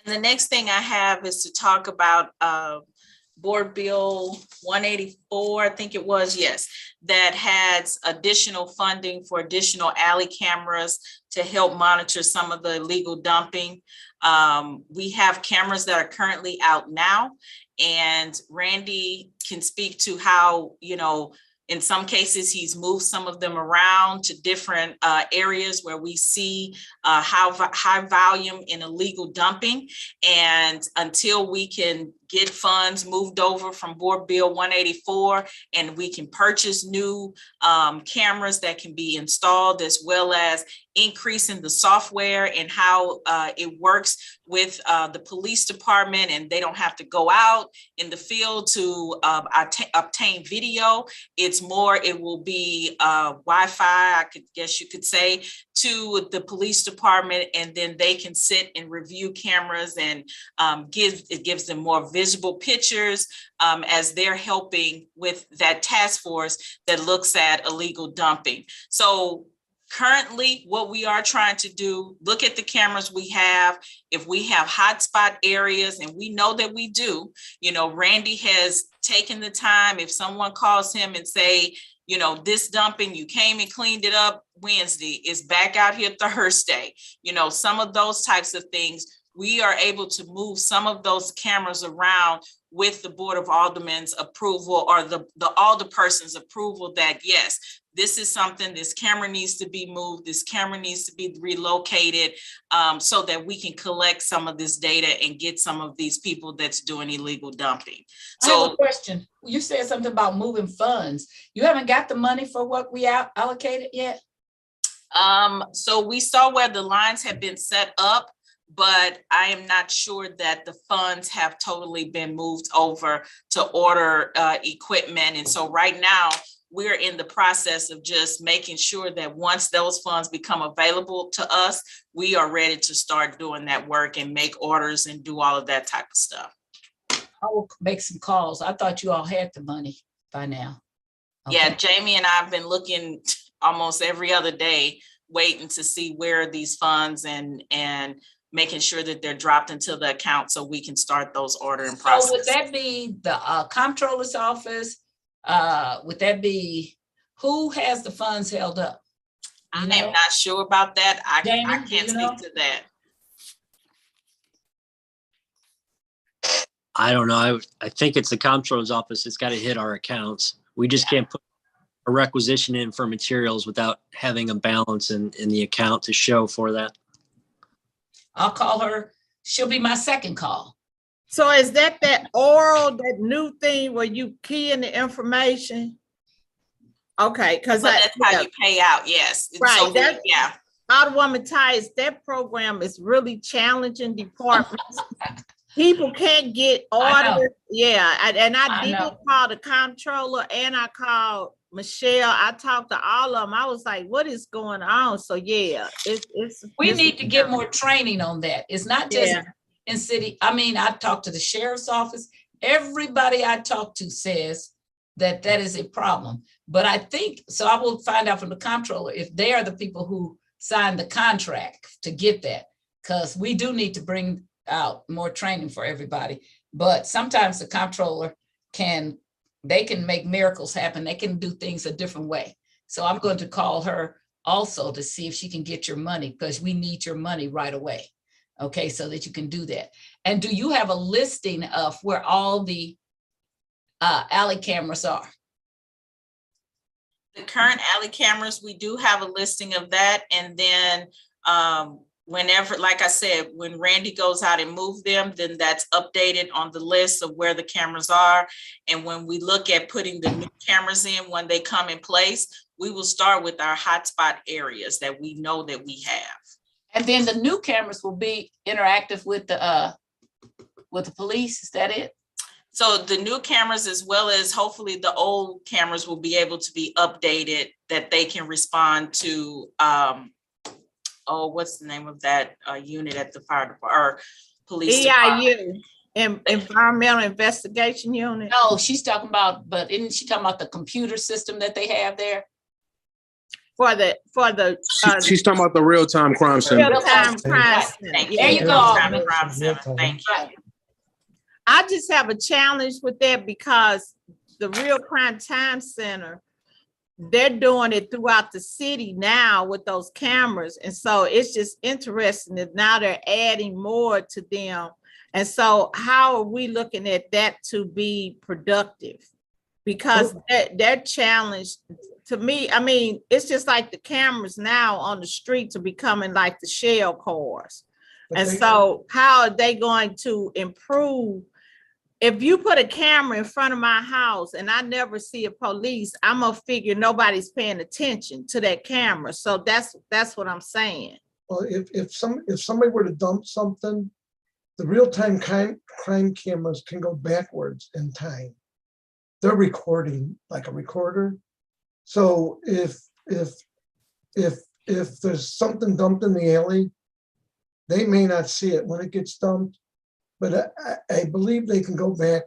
And the next thing I have is to talk about Board Bill 184, I think it was, yes, that has additional funding for additional alley cameras to help monitor some of the illegal dumping. We have cameras that are currently out now, and Randy can speak to how, in some cases, he's moved some of them around to different areas where we see high volume in illegal dumping. And until we can get funds moved over from Board Bill 184 and we can purchase new cameras that can be installed, as well as increasing the software and how it works with the police department, and they don't have to go out in the field to obtain video. It's more, it will be Wi-Fi, I guess you could say, to the police department, and then they can sit and review cameras, and it gives them more visible pictures as they're helping with that task force that looks at illegal dumping. So currently, what we are trying to do, look at the cameras we have. If we have hotspot areas, and we know that we do, Randy has taken the time. If someone calls him and say, this dumping, you came and cleaned it up Wednesday, is back out here Thursday, some of those types of things, we are able to move some of those cameras around with the Board of Aldermen's approval, or the alderperson's approval, that yes, this is something, this camera needs to be moved, this camera needs to be relocated, so that we can collect some of this data and get some of these people that's doing illegal dumping. So I have a question. You said something about moving funds. You haven't got the money for what we allocated yet? So we saw where the lines have been set up, but I am not sure that the funds have totally been moved over to order equipment. And so right now, we're in the process of just making sure that once those funds become available to us, we are ready to start doing that work and make orders and do all of that type of stuff. I will make some calls. I thought you all had the money by now. Okay. Yeah, Jamie and I have been looking almost every other day, waiting to see where are these funds and making sure that they're dropped into the account so we can start those ordering processes. So would that be the comptroller's office, would that be, who has the funds held up? I You am know? not sure about that. I Damon, do can't you know? speak to that. I don't know. I think it's the comptroller's office. It's got to hit our accounts. We just can't put a requisition in for materials without having a balance in the account to show for that. I'll call her. She'll be my second call. So is that oral, that new thing where you key in the information? Okay, because But that's how you pay out, yes. Right, So, that's- yeah. Alderwoman Tyus, that program is really challenging departments. People can't get I know. orders. Yeah, and I I did know. call the comptroller and I called Michelle. I talked to all of them. I was like, what is going on? So yeah, it's. We need to get more training on that. It's not just Yeah. in city. I mean, I talked to the sheriff's office. Everybody I talk to says that that is a problem. But I think, so I will find out from the comptroller if they are the people who signed the contract to get that. Because we do need to bring out more training for everybody. But sometimes the comptroller they can make miracles happen. They can do things a different way. So I'm going to call her also to see if she can get your money, because we need your money right away. Okay, so that you can do that. And do you have a listing of where all the alley cameras are? The current alley cameras, we do have a listing of that. And then whenever, like I said, when Randy goes out and move them, then that's updated on the list of where the cameras are. And when we look at putting the new cameras in, when they come in place, we will start with our hotspot areas that we know that we have. And then the new cameras will be interactive with the police. Is that it? So the new cameras, as well as hopefully the old cameras, will be able to be updated that they can respond to, what's the name of that unit at the fire department or police department? EIU, Environmental Investigation Unit. No, she's talking about, but isn't she talking about the computer system that they have there? For the She's talking about the real-time crime center. real-time crime center. Thank you. There you go, Real-time Alderman. crime center. Thank you. I just have a challenge with that because the Real Crime Time Center, they're doing it throughout the city now with those cameras. And so it's just interesting that now they're adding more to them. And so how are we looking at that to be productive? Because that challenge, to me, I mean, it's just like the cameras now on the streets are becoming like the shell cars. And so how are they going to improve? If you put a camera in front of my house and I never see a police, I'm gonna figure nobody's paying attention to that camera. So that's what I'm saying. Well, if somebody were to dump something, the real-time crime cameras can go backwards in time. They're recording like a recorder. So if there's something dumped in the alley, they may not see it when it gets dumped, but I believe they can go back,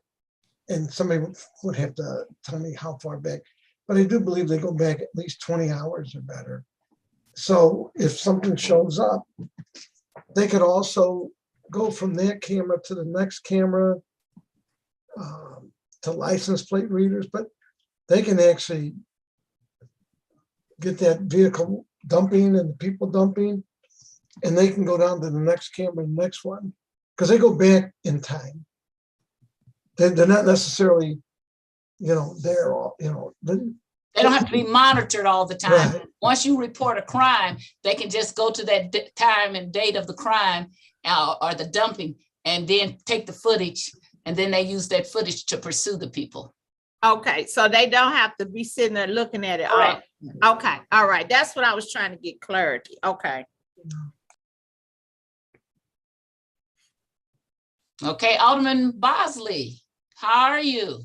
and somebody would have to tell me how far back, but I do believe they go back at least 20 hours or better. So if something shows up, they could also go from that camera to the next camera, to license plate readers, but they can actually get that vehicle dumping and the people dumping, and they can go down to the next camera, the next one, because they go back in time. They're not necessarily, there all, They don't have to be monitored all the time. Right. Once you report a crime, they can just go to that time and date of the crime or the dumping, and then take the footage, and then they use that footage to pursue the people. Okay, so they don't have to be sitting there looking at it. Right. Okay, all right. That's what I was trying to get clarity. Okay. Okay, Alderman Bosley, how are you?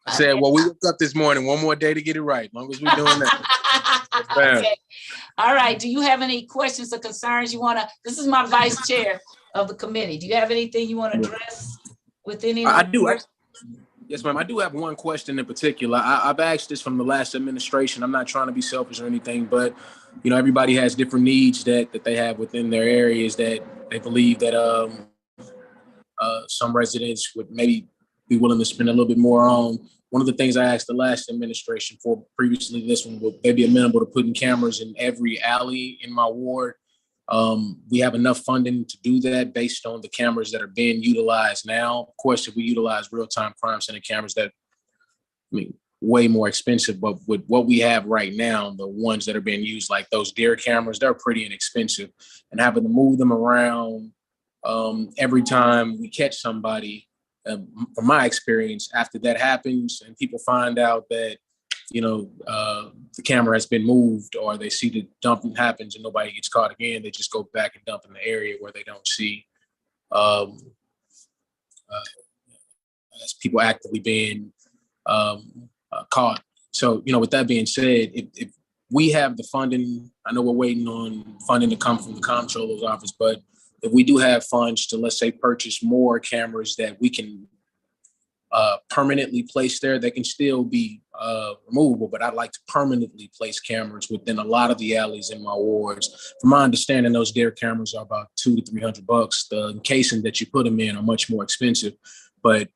I said, well, we woke up this morning, one more day to get it right, as long as we're doing that. ma'am. Okay. All right, do you have any questions or concerns you wanna, this is my vice chair of the committee. Do you have anything you wanna address with any? I do. Yes, ma'am. I do have one question in particular. I've asked this from the last administration. I'm not trying to be selfish or anything, but everybody has different needs that they have within their areas that they believe that some residents would maybe be willing to spend a little bit more on. One of the things I asked the last administration for previously, this one, would they be amenable to putting cameras in every alley in my ward? We have enough funding to do that based on the cameras that are being utilized now. Of course, if we utilize real-time crime center cameras, way more expensive, but with what we have right now, the ones that are being used, like those deer cameras, they're pretty inexpensive, and having to move them around every time we catch somebody, from my experience, after that happens and people find out that the camera has been moved, or they see the dumping happens and nobody gets caught again, they just go back and dump in the area where they don't see as people actively being caught. So, with that being said, if we have the funding, I know we're waiting on funding to come from the comptroller's office, but if we do have funds to, let's say, purchase more cameras that we can permanently place there, they can still be removable, but I'd like to permanently place cameras within a lot of the alleys in my wards. From my understanding, those deer cameras are about $200 to $300. The casing that you put them in are much more expensive, but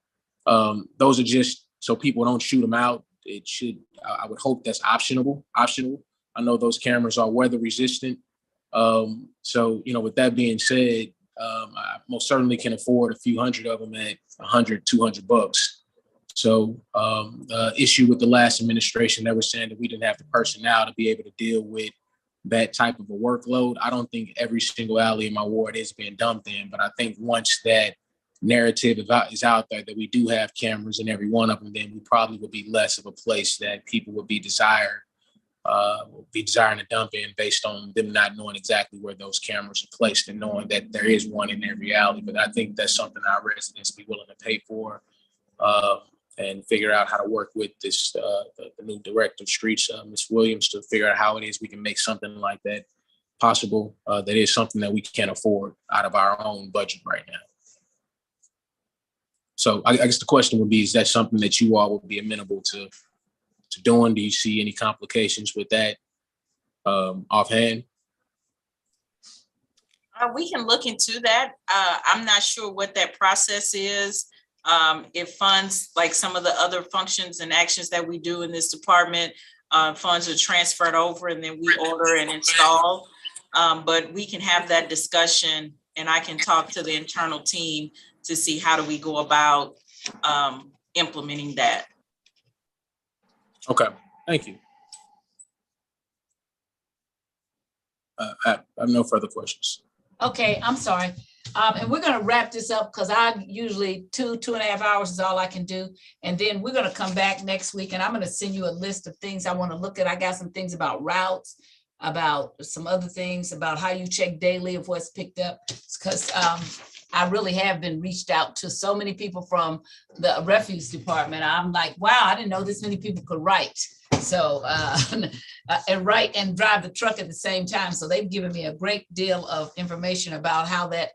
those are just so people don't shoot them out. I would hope that's optional. I know those cameras are weather resistant. So, with that being said, I most certainly can afford a few hundred of them at $100, $200. So, issue with the last administration, that was saying that we didn't have the personnel to be able to deal with that type of a workload. I don't think every single alley in my ward is being dumped in, but I think once that narrative is out there that we do have cameras in every one of them, then we probably would be less of a place that people would be desiring to dump in, based on them not knowing exactly where those cameras are placed and knowing that there is one in every alley. But I think that's something our residents be willing to pay for, and figure out how to work with this the new director of streets, Ms. Williams, to figure out how it is we can make something like that possible. That is something that we can't afford out of our own budget right now. So I guess the question would be, is that something that you all would be amenable to doing? Do you see any complications with that offhand? We can look into that. I'm not sure what that process is. If funds, like some of the other functions and actions that we do in this department, funds are transferred over and then we order and install. But we can have that discussion, and I can talk to the internal team to see how do we go about implementing that. Okay, thank you. I have no further questions. Okay, I'm sorry. And we're gonna wrap this up because I usually 2.5 hours is all I can do. And then we're gonna come back next week and I'm gonna send you a list of things I wanna look at. I got some things about routes, about some other things, about how you check daily of what's picked up. Because I really have been reached out to so many people from the refuse department. I'm like, wow, I didn't know this many people could write. So, and write and drive the truck at the same time. So they've given me a great deal of information about how that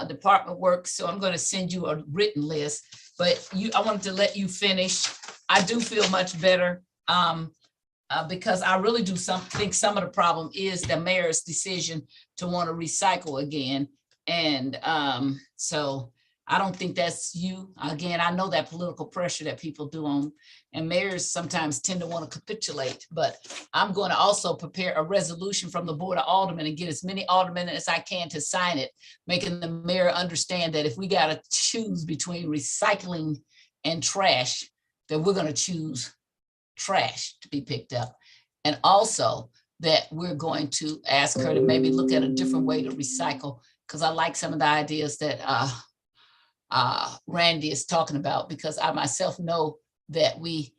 department works. So I'm going to send you a written list, but I wanted to let you finish. I do feel much better because I really do think some of the problem is the mayor's decision to want to recycle again. And so I don't think that's you. Again, I know that political pressure that people do on, and mayors sometimes tend to want to capitulate, but I'm going to also prepare a resolution from the Board of Aldermen and get as many aldermen as I can to sign it, making the mayor understand that if we got to choose between recycling and trash, that we're going to choose trash to be picked up. And also that we're going to ask her to maybe look at a different way to recycle, because I like some of the ideas that Randy is talking about, because I myself know that we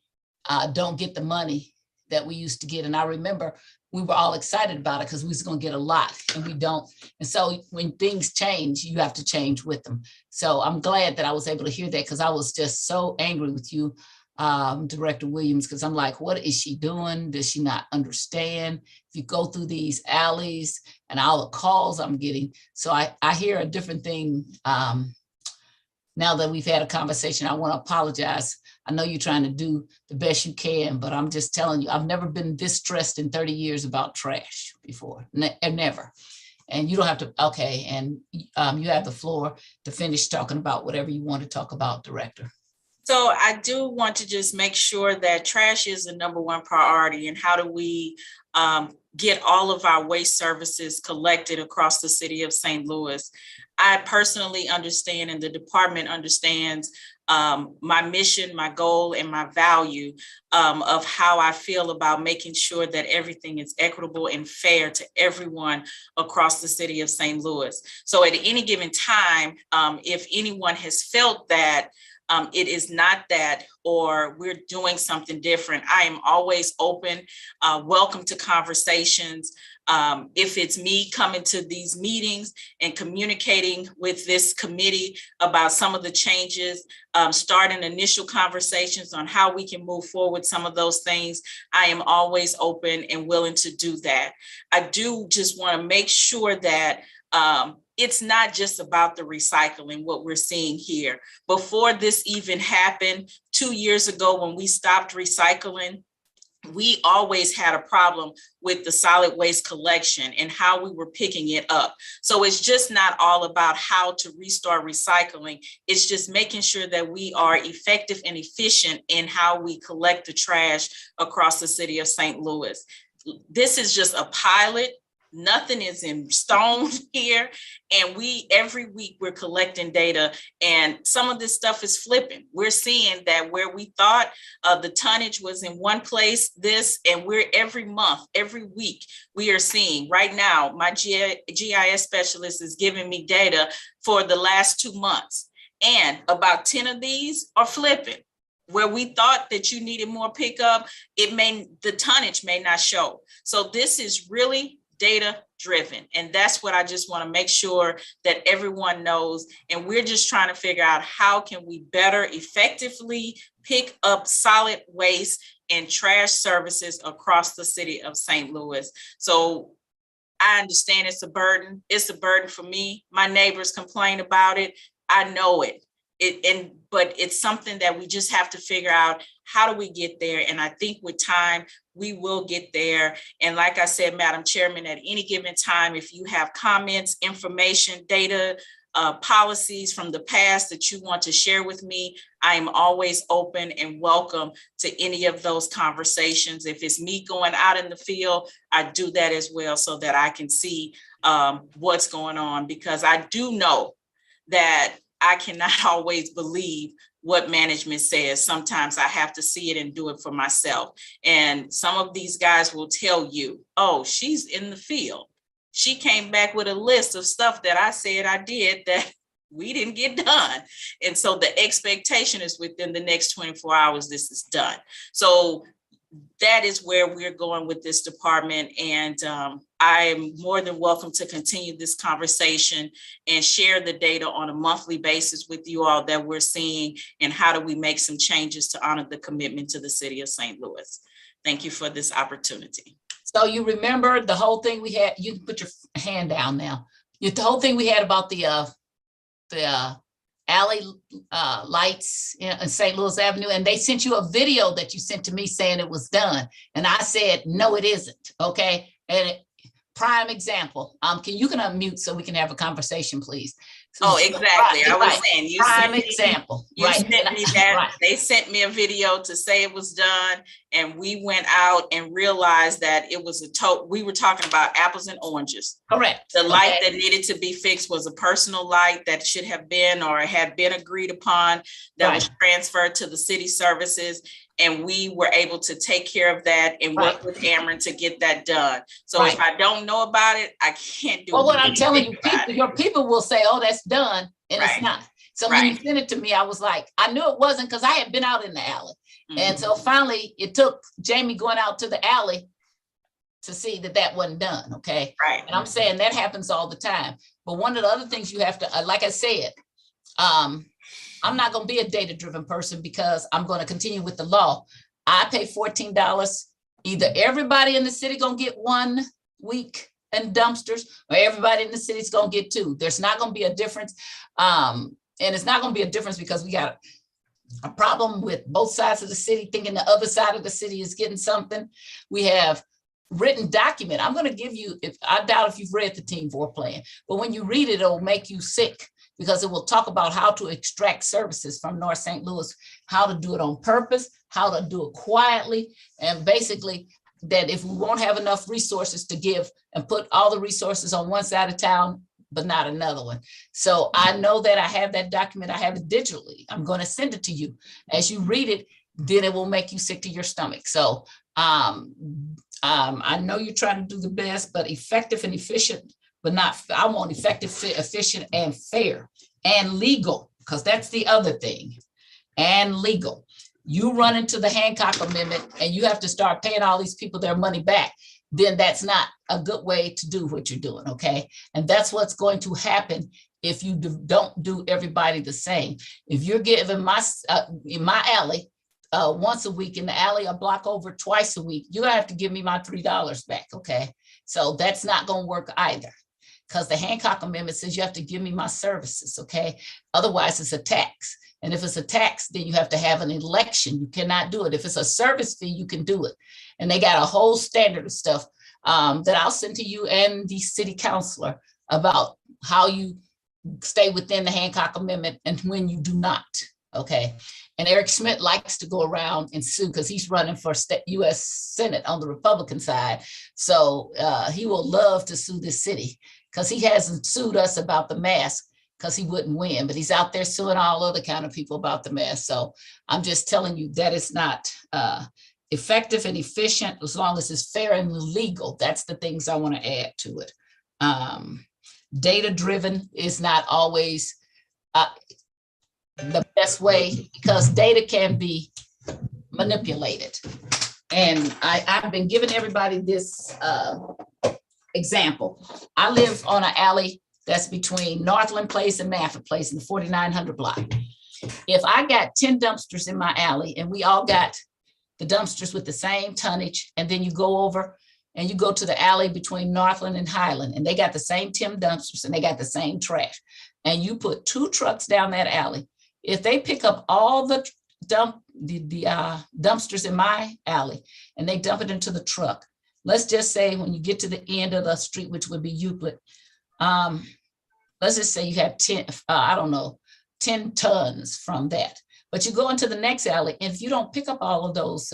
don't get the money that we used to get. And I remember we were all excited about it because we was going to get a lot and we don't. And so when things change, you have to change with them. So I'm glad that I was able to hear that, because I was just so angry with you, Director Williams, because I'm like, what is she doing? Does she not understand? If you go through these alleys and all the calls I'm getting. So I hear a different thing now that we've had a conversation, I want to apologize. I know you're trying to do the best you can, but I'm just telling you, I've never been this stressed in 30 years about trash before, never. And you don't have to, okay, and you have the floor to finish talking about whatever you want to talk about, Director. So I do want to just make sure that trash is the #1 priority, and how do we get all of our waste services collected across the city of St. Louis. I personally understand, and the department understands, my mission, my goal, and my value of how I feel about making sure that everything is equitable and fair to everyone across the city of St. Louis. So at any given time, if anyone has felt that it is not that, or we're doing something different, I am always open, welcome to conversations. If it's me coming to these meetings and communicating with this committee about some of the changes, starting initial conversations on how we can move forward some of those things, I am always open and willing to do that. I do just want to make sure that it's not just about the recycling, what we're seeing here. Before this even happened, 2 years ago when we stopped recycling, we always had a problem with the solid waste collection and how we were picking it up. So it's just not all about how to restart recycling. It's just making sure that we are effective and efficient in how we collect the trash across the city of St. Louis. This is just a pilot. Nothing is in stone here. And every week we're collecting data, and some of this stuff is flipping. We're seeing that where we thought the tonnage was in one place, and we're every month, every week, we are seeing right now, my GIS specialist is giving me data for the last 2 months. And about 10 of these are flipping. Where we thought that you needed more pickup, the tonnage may not show. So this is really data driven. And that's what I just want to make sure that everyone knows. And we're just trying to figure out how can we better effectively pick up solid waste and trash services across the city of St. Louis. So I understand it's a burden. It's a burden for me. My neighbors complain about it. I know it. But it's something that we just have to figure out, how do we get there? And I think with time, we will get there. And like I said, Madam Chairman, at any given time, if you have comments, information, data, policies from the past that you want to share with me, I am always open and welcome to any of those conversations. If it's me going out in the field, I do that as well so that I can see what's going on, because I do know that I cannot always believe what management says. Sometimes I have to see it and do it for myself. And some of these guys will tell you, oh, she's in the field. She came back with a list of stuff that I said I did that we didn't get done. And so the expectation is within the next 24 hours, this is done. So that is where we're going with this department. And I'm more than welcome to continue this conversation and share the data on a monthly basis with you all that we're seeing, and how do we make some changes to honor the commitment to the city of St. Louis. Thank you for this opportunity. So you remember the whole thing we had, you can put your hand down now. The whole thing we had about the alley lights in St. Louis Avenue, and they sent you a video that you sent to me saying it was done. And I said, no, it isn't. Okay. And prime example, you can unmute so we can have a conversation, please. Oh, exactly. I was saying, you prime example. Sent me that. Right. They sent me a video to say it was done, and we went out and realized that it was we were talking about apples and oranges. Correct. The light that needed to be fixed was a personal light that should have been, or had been agreed upon, that was transferred to the city services. And we were able to take care of that and work with Ameren to get that done. So if I don't know about it, I can't do it. Well, what I'm telling you, your people will say, oh, that's done, and it's not. So when you sent it to me, I was like, I knew it wasn't, because I had been out in the alley. And so finally it took Jamie going out to the alley to see that wasn't done. Okay. Right. And I'm saying that happens all the time. But one of the other things you have to, like I said, I'm not going to be a data-driven person, because I'm going to continue with the law. I pay $14. Either everybody in the city going to get 1 week in dumpsters, or everybody in the city is going to get 2. There's not going to be a difference. And it's not going to be a difference because we got a problem with both sides of the city thinking the other side of the city is getting something. We have written document. I'm going to give you, I doubt if you've read the Team 4 plan, but when you read it, it'll make you sick because it will talk about how to extract services from North St. Louis, how to do it on purpose, how to do it quietly, and basically that if we won't have enough resources to give and put all the resources on one side of town, but not another one. So I know that I have that document. I have it digitally. I'm going to send it to you. As you read it, then it will make you sick to your stomach. So I know you're trying to do the best, but effective and efficient, but not, I want effective, efficient, and fair and legal, because that's the other thing, and legal. You run into the Hancock Amendment and you have to start paying all these people their money back, then that's not a good way to do what you're doing, okay? And that's what's going to happen if you don't do everybody the same. If you're giving in my alley, once a week, in the alley a block over twice a week, you're gonna have to give me my $3 back, okay? So that's not gonna work either, because the Hancock Amendment says you have to give me my services, okay? Otherwise it's a tax. And if it's a tax, then you have to have an election. You cannot do it. If it's a service fee, you can do it. And they got a whole standard of stuff that I'll send to you and the city councilor about how you stay within the Hancock Amendment and when you do not, okay? And Eric Schmidt likes to go around and sue because he's running for US Senate on the Republican side. So he will love to sue this city because he hasn't sued us about the mask because he wouldn't win, but he's out there suing all other kind of people about the mask. So I'm just telling you that it's not effective and efficient as long as it's fair and legal. That's the things I want to add to it. Data-driven is not always the best way because data can be manipulated. And I've been giving everybody this example. I live on an alley that's between Northland Place and Manford Place in the 4900 block. If I got 10 dumpsters in my alley and we all got the dumpsters with the same tonnage, and then you go over and you go to the alley between Northland and Highland and they got the same 10 dumpsters and they got the same trash, and you put 2 trucks down that alley, if they pick up all the dumpsters in my alley and they dump it into the truck, let's just say when you get to the end of the street, which would be Euclid, let's just say you have 10, 10 tons from that. But you go into the next alley, and if you don't pick up all of those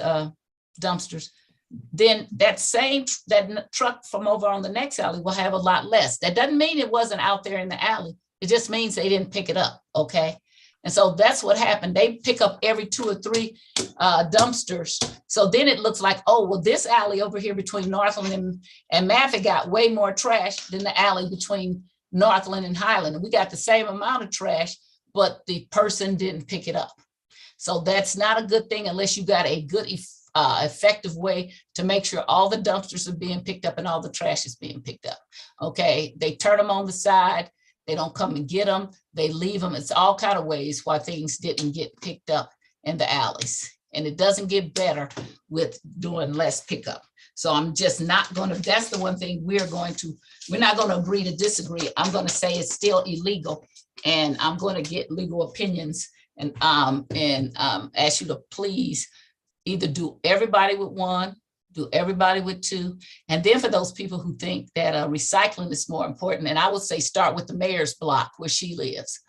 dumpsters, then that truck from over on the next alley will have a lot less. That doesn't mean it wasn't out there in the alley. It just means they didn't pick it up, okay? And so that's what happened. They pick up every 2 or 3 dumpsters. So then it looks like, oh, well, this alley over here between Northland and Manford got way more trash than the alley between Northland and Highland. And we got the same amount of trash, but the person didn't pick it up. So that's not a good thing unless you got a good, effective way to make sure all the dumpsters are being picked up and all the trash is being picked up. Okay, they turn them on the side. They don't come and get them. They leave them. It's all kind of ways why things didn't get picked up in the alleys. And it doesn't get better with doing less pickup. So I'm just not going to, that's the one thing we're not going to agree to disagree. I'm going to say it's still illegal, and I'm going to get legal opinions and ask you to please either do everybody with 1, do everybody with 2. And then for those people who think that recycling is more important, and I would say start with the mayor's block where she lives.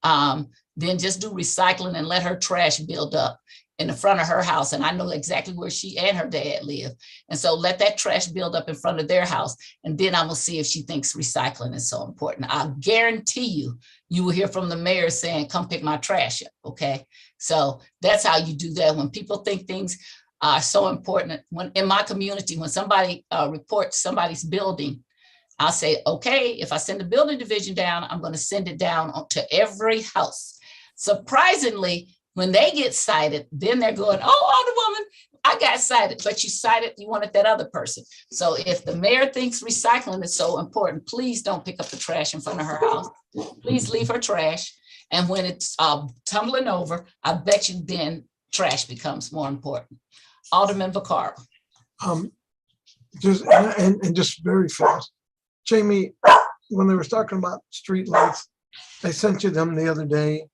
Then just do recycling and let her trash build up in the front of her house. And I know exactly where she and her dad live. And so let that trash build up in front of their house. And then I'm gonna see if she thinks recycling is so important. I guarantee you will hear from the mayor saying, come pick my trash up, okay? So that's how you do that. When people think things are so important, when in my community, when somebody reports somebody's building, I'll say, okay, if I send the building division down, I'm gonna send it down to every house. Surprisingly, when they get cited, then they're going, oh, Alderwoman, I got cited, but you cited, you wanted that other person. So if the mayor thinks recycling is so important, please don't pick up the trash in front of her house. Please leave her trash. And when it's tumbling over, I bet you then trash becomes more important. Alderman Vaccaro. Just very fast. Jamie, when they were talking about street lights, I sent you them the other day.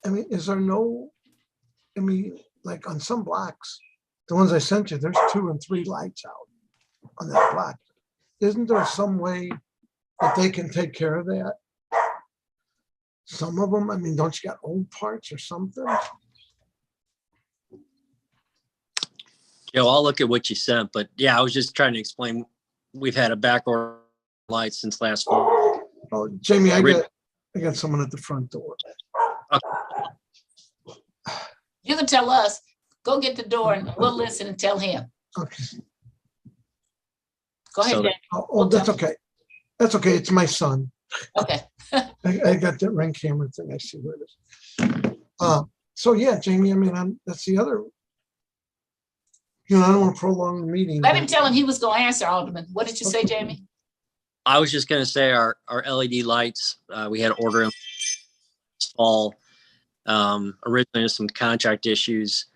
I mean, is there no, I mean, like on some blocks, the ones I sent you, there's 2 and 3 lights out on that block. Isn't there some way that they can take care of that? Some of them, I mean, don't you got old parts or something? I'll look at what you sent, but yeah, I was just trying to explain. We've had a back order light since last fall. Oh, Jamie, I got someone at the front door. You can tell us, go get the door and we'll listen and tell him. Okay. Go ahead, So- Jamie. Oh, that's okay. That's okay. It's my son. Okay. I got that ring camera thing. I see where it is. So yeah, Jamie, I mean, that's the other, I don't want to prolong the meeting. Let him tell him he was gonna answer, Alderman. What did you say, Jamie? I was just gonna say our LED lights, we had to order them this fall. Originally there's some contract issues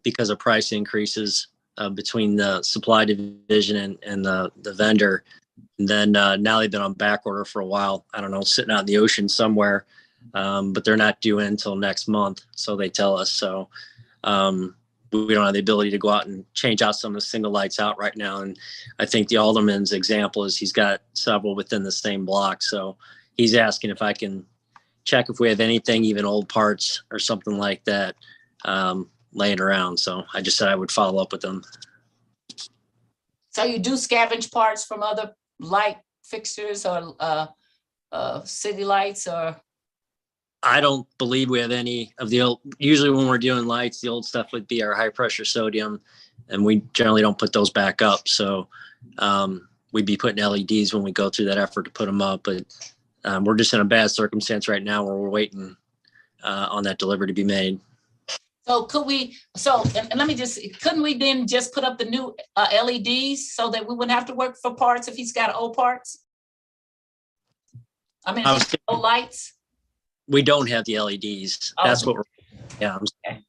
because of price increases between the supply division and the vendor. And then now they've been on back order for a while. I don't know, sitting out in the ocean somewhere, but they're not due in until next month. So they tell us. So we don't have the ability to go out and change out some of the single lights out right now. And I think the alderman's example is he's got several within the same block. So he's asking if I can check if we have anything, even old parts or something like that, laying around. So I just said I would follow up with them. So you do scavenge parts from other light fixtures or city lights or? I don't believe we have any of the old, usually when we're doing lights, the old stuff would be our high pressure sodium, and we generally don't put those back up. So we'd be putting LEDs when we go through that effort to put them up, but we're just in a bad circumstance right now where we're waiting on that delivery to be made. So could we, and let me just, couldn't we then just put up the new LEDs so that we wouldn't have to work for parts if he's got old parts? I mean, old lights? We don't have the LEDs. That's what we're, yeah. Okay.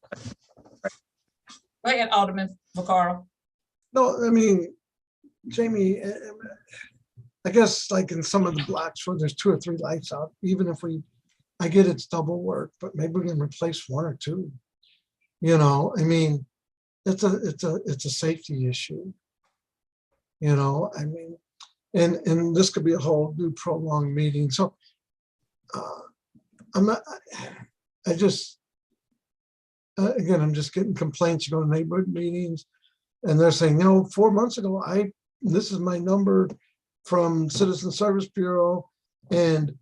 Go ahead, Alderman Vaccaro. No, I mean, Jamie, I guess like in some of the blocks where there's 2 or 3 lights out, even if I get it's double work, but maybe we can replace 1 or 2. I mean, it's a safety issue. I mean, and this could be a whole new prolonged meeting. So I'm just getting complaints. You go to neighborhood meetings and they're saying, 4 months ago, this is my number from Citizen Service Bureau. And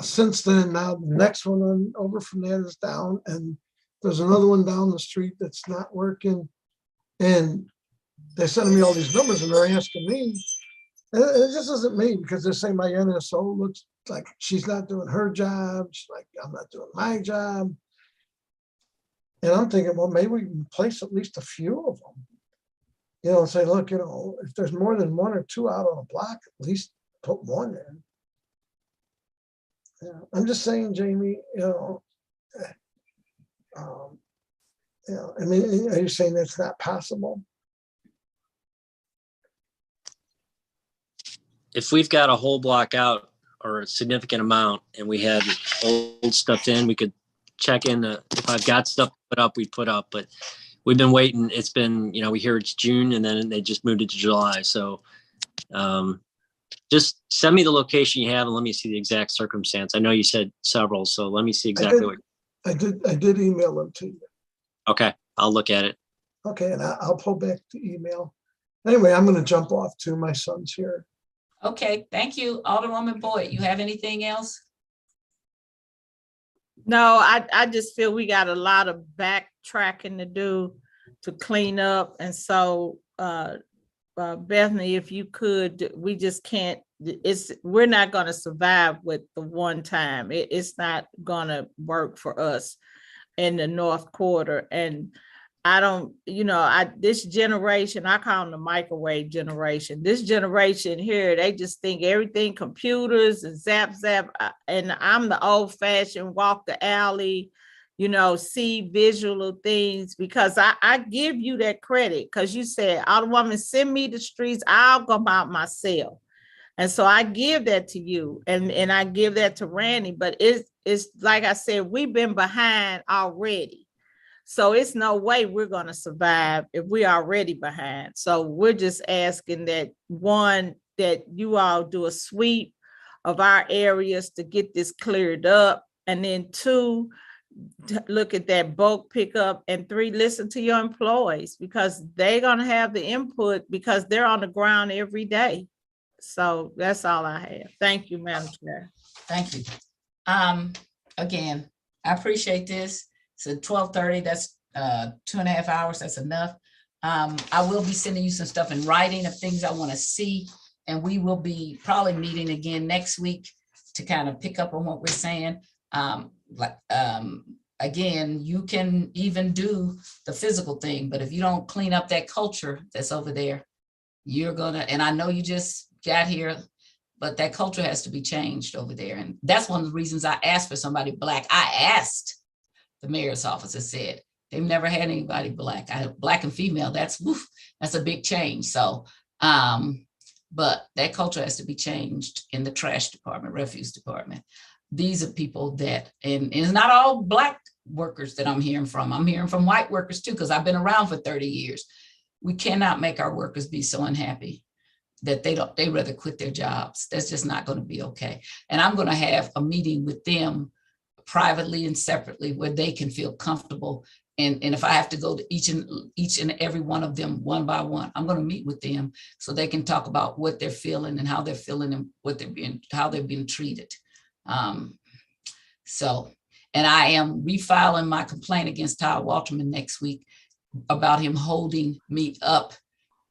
since then, now the next one over from that is down, and there's another one down the street that's not working. And they're sending me all these numbers and they're asking me. And it just isn't me, because they're saying my NSO looks like she's not doing her job. She's like, I'm not doing my job. And I'm thinking, well, maybe we can place at least a few of them. And say, look, if there's more than 1 or 2 out on a block, at least put 1 in. I'm just saying, Jamie, I mean, are you saying that's not possible? If we've got a whole block out or a significant amount and we had old stuff in, we could check in. If I've got stuff to put up, we put up, but we've been waiting. It's been, we hear it's June and then they just moved it to July. So just send me the location you have and let me see the exact circumstance. I know you said several, so let me see exactly what. I did email them to you. Okay, I'll look at it. Okay, and I'll pull back the email. Anyway, I'm going to jump off too. My son's here. Okay, thank you. Alderwoman Boyd, you have anything else? No, I just feel we got a lot of backtracking to do to clean up. And so Bethany, if you could, we just can't, we're not going to survive with the one time. It's not going to work for us in the North Quarter. And I don't, this generation, I call them the microwave generation. This generation here, they just think everything computers and zap. And I'm the old fashioned walk the alley, see visual things, because I give you that credit, because you said, Alderwoman, send me the streets, I'll go out myself. And so I give that to you, and I give that to Randy, but it's like I said, we've been behind already. So it's no way we're going to survive if we're already behind. So we're just asking that, one, that you all do a sweep of our areas to get this cleared up. And then two, look at that bulk pickup. And three, listen to your employees, because they're going to have the input because they're on the ground every day. So that's all I have. Thank you, Madam Chair. Thank you. Again, I appreciate this. So 12:30, that's 2.5 hours. That's enough. I will be sending you some stuff in writing of things I want to see, and we will be probably meeting again next week to kind of pick up on what we're saying. Again, you can even do the physical thing, but if you don't clean up that culture that's over there, you're gonna, and I know you just got here, but that culture has to be changed over there. And that's one of the reasons I asked for somebody Black. I asked the mayor's office, and said, they've never had anybody Black. Black and female, that's a big change. So, but that culture has to be changed in the trash department, refuse department. These are people that, and it's not all Black workers that I'm hearing from. I'm hearing from white workers too, because I've been around for 30 years. We cannot make our workers be so unhappy that they rather quit their jobs. That's just not going to be okay. And I'm going to have a meeting with them privately and separately where they can feel comfortable. And if I have to go to each and every one of them one by one, I'm going to meet with them so they can talk about what they're feeling and how they're feeling and how they're being treated. And I am refiling my complaint against Todd Walterman next week about him holding me up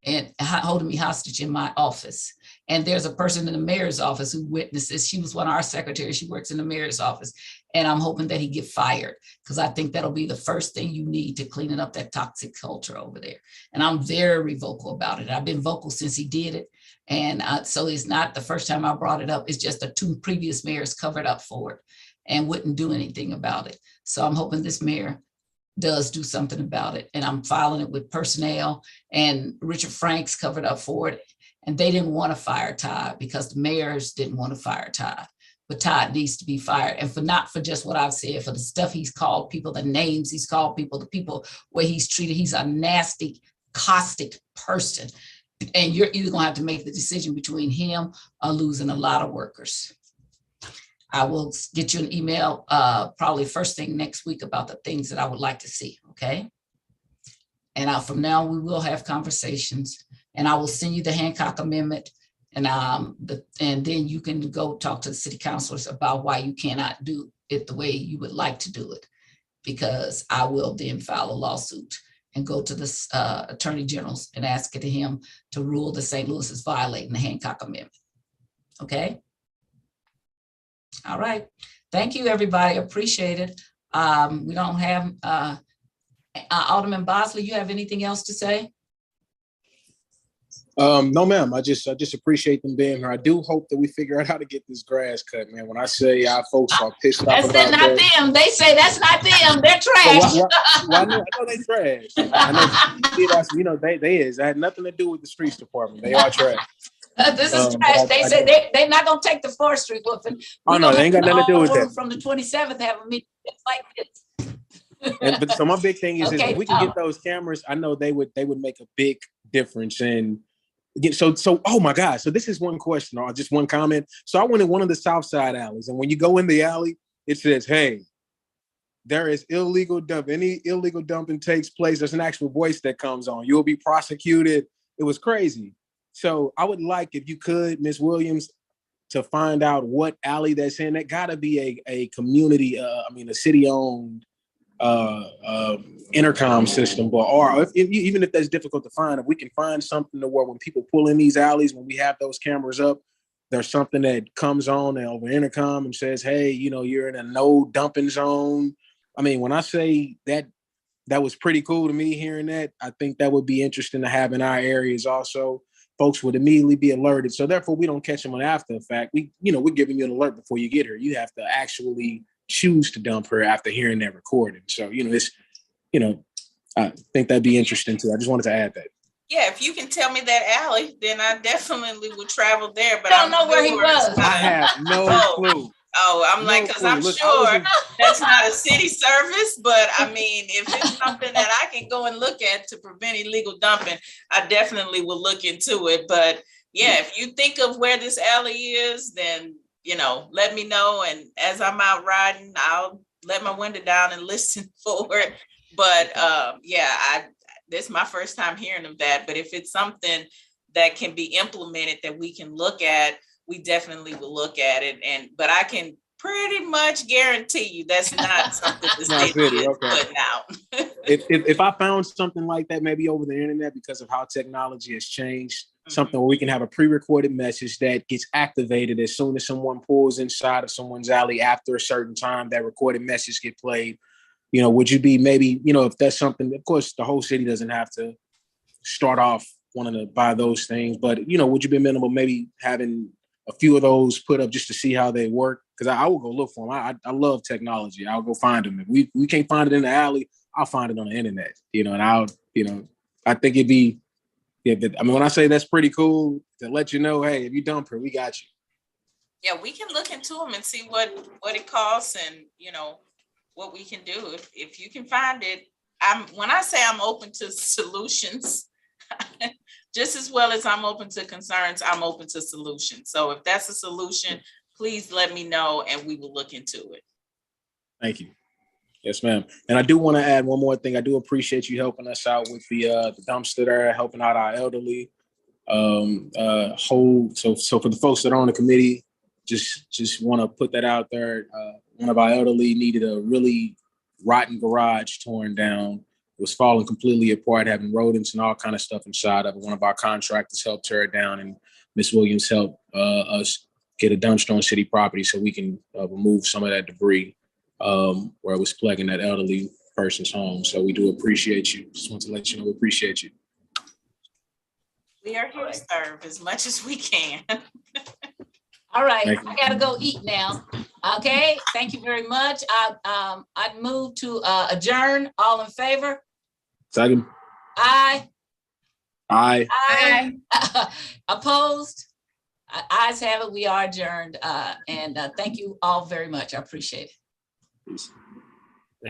and holding me hostage in my office. And there's a person in the mayor's office who witnesses. She was one of our secretaries. She works in the mayor's office. And I'm hoping that he get fired, because I think that'll be the first thing you need to cleaning up that toxic culture over there. And I'm very vocal about it. I've been vocal since he did it. And so it's not the first time I brought it up. It's just the two previous mayors covered up for it and wouldn't do anything about it. So I'm hoping this mayor does do something about it. And I'm filing it with personnel, and Richard Franks covered up for it. And they didn't want to fire Todd because the mayors didn't want to fire Todd. But Todd needs to be fired. And not for just what I've said, for the stuff he's called people, the names he's called people, the people where he's treated. He's a nasty, caustic person. And you're either going to have to make the decision between him or losing a lot of workers. I will get you an email probably first thing next week about the things that I would like to see, okay? And from now we will have conversations, and I will send you the Hancock Amendment, and then you can go talk to the city councilors about why you cannot do it the way you would like to do it, because I will then file a lawsuit and go to the attorney generals and ask him to rule that St. Louis is violating the Hancock Amendment, okay? All right. Thank you, everybody. Appreciate it. We don't have Alderman Bosley. You have anything else to say? No, ma'am. I just appreciate them being here. I do hope that we figure out how to get this grass cut, man. When I say our folks are pissed off about That's not them. They say that's not them. They're trash. Well, I know they trash. I know. They is. That had nothing to do with the streets department. They are trash. This is trash. They said they're not going to take the 4th Street woofing. Oh, no, they ain't got nothing to do with that. From the 27th, have a meeting like this. But so my big thing is, Okay, is if we can get those cameras, I know they would make a big difference in. So oh my God. So this is one question or just one comment. So I went in one of the South Side alleys, and when you go in the alley, it says, hey, there is illegal dump. Any illegal dumping takes place, there's an actual voice that comes on. You'll be prosecuted. It was crazy. So I would like, if you could, Ms. Williams, to find out what alley that's in. That gotta be a community, a city-owned intercom system, or even if that's difficult to find, if we can find something to where when people pull in these alleys, when we have those cameras up, there's something that comes on over intercom and says, hey, you're in a no dumping zone. I mean, when I say that was pretty cool to me hearing that. I think that would be interesting to have in our areas also. Folks would immediately be alerted. So therefore we don't catch them on after the fact. We're giving you an alert before you get her. You have to actually choose to dump her after hearing that recording. So, I think that'd be interesting too. I just wanted to add that. Yeah, if you can tell me that alley, then I definitely would travel there, but Don't know where he was. I have no Oh. clue. I'm like, because clue. I'm Look, I sure wasn't- that's not a city service, but I mean, if it's something that I can go and look at to prevent illegal dumping, I definitely will look into it. But yeah, if you think of where this alley is, then, let me know. And as I'm out riding, I'll let my window down and listen for it. But this is my first time hearing of that. But if it's something that can be implemented that we can look at, we definitely will look at it. But I can pretty much guarantee you that's not something the Not city city, is okay. putting out. If I found something like that, maybe over the internet, because of how technology has changed, something where we can have a pre-recorded message that gets activated as soon as someone pulls inside of someone's alley after a certain time, that recorded message get played. Would you be maybe, if that's something, of course, the whole city doesn't have to start off wanting to buy those things, but, would you be amenable maybe having a few of those put up just to see how they work? Because I will go look for them. I love technology. I'll go find them. If we can't find it in the alley, I'll find it on the internet, and I think it'd be, when I say that's pretty cool, to let you know, hey, if you dump her, we got you. Yeah, we can look into them and see what it costs and, what we can do. If you can find it, when I say I'm open to solutions, just as well as I'm open to concerns, I'm open to solutions. So if that's a solution, please let me know and we will look into it. Thank you. Yes, ma'am. And I do want to add one more thing. I do appreciate you helping us out with the dumpster there, helping out our elderly. So for the folks that are on the committee, just want to put that out there. One of our elderly needed a really rotten garage torn down. It was falling completely apart, having rodents and all kind of stuff inside of it. One of our contractors helped tear it down, and Ms. Williams helped us get a dumpster on city property so we can remove some of that debris where it was plaguing that elderly person's home. So we do appreciate you. Just want to let you know we appreciate you. We are here to serve as much as we can. All right, I gotta go eat now. Okay, thank you very much. I'd move to adjourn. All in favor? Second. Aye. Aye. Aye. Opposed? Ayes have it. We are adjourned. And thank you all very much. I appreciate it. Peace.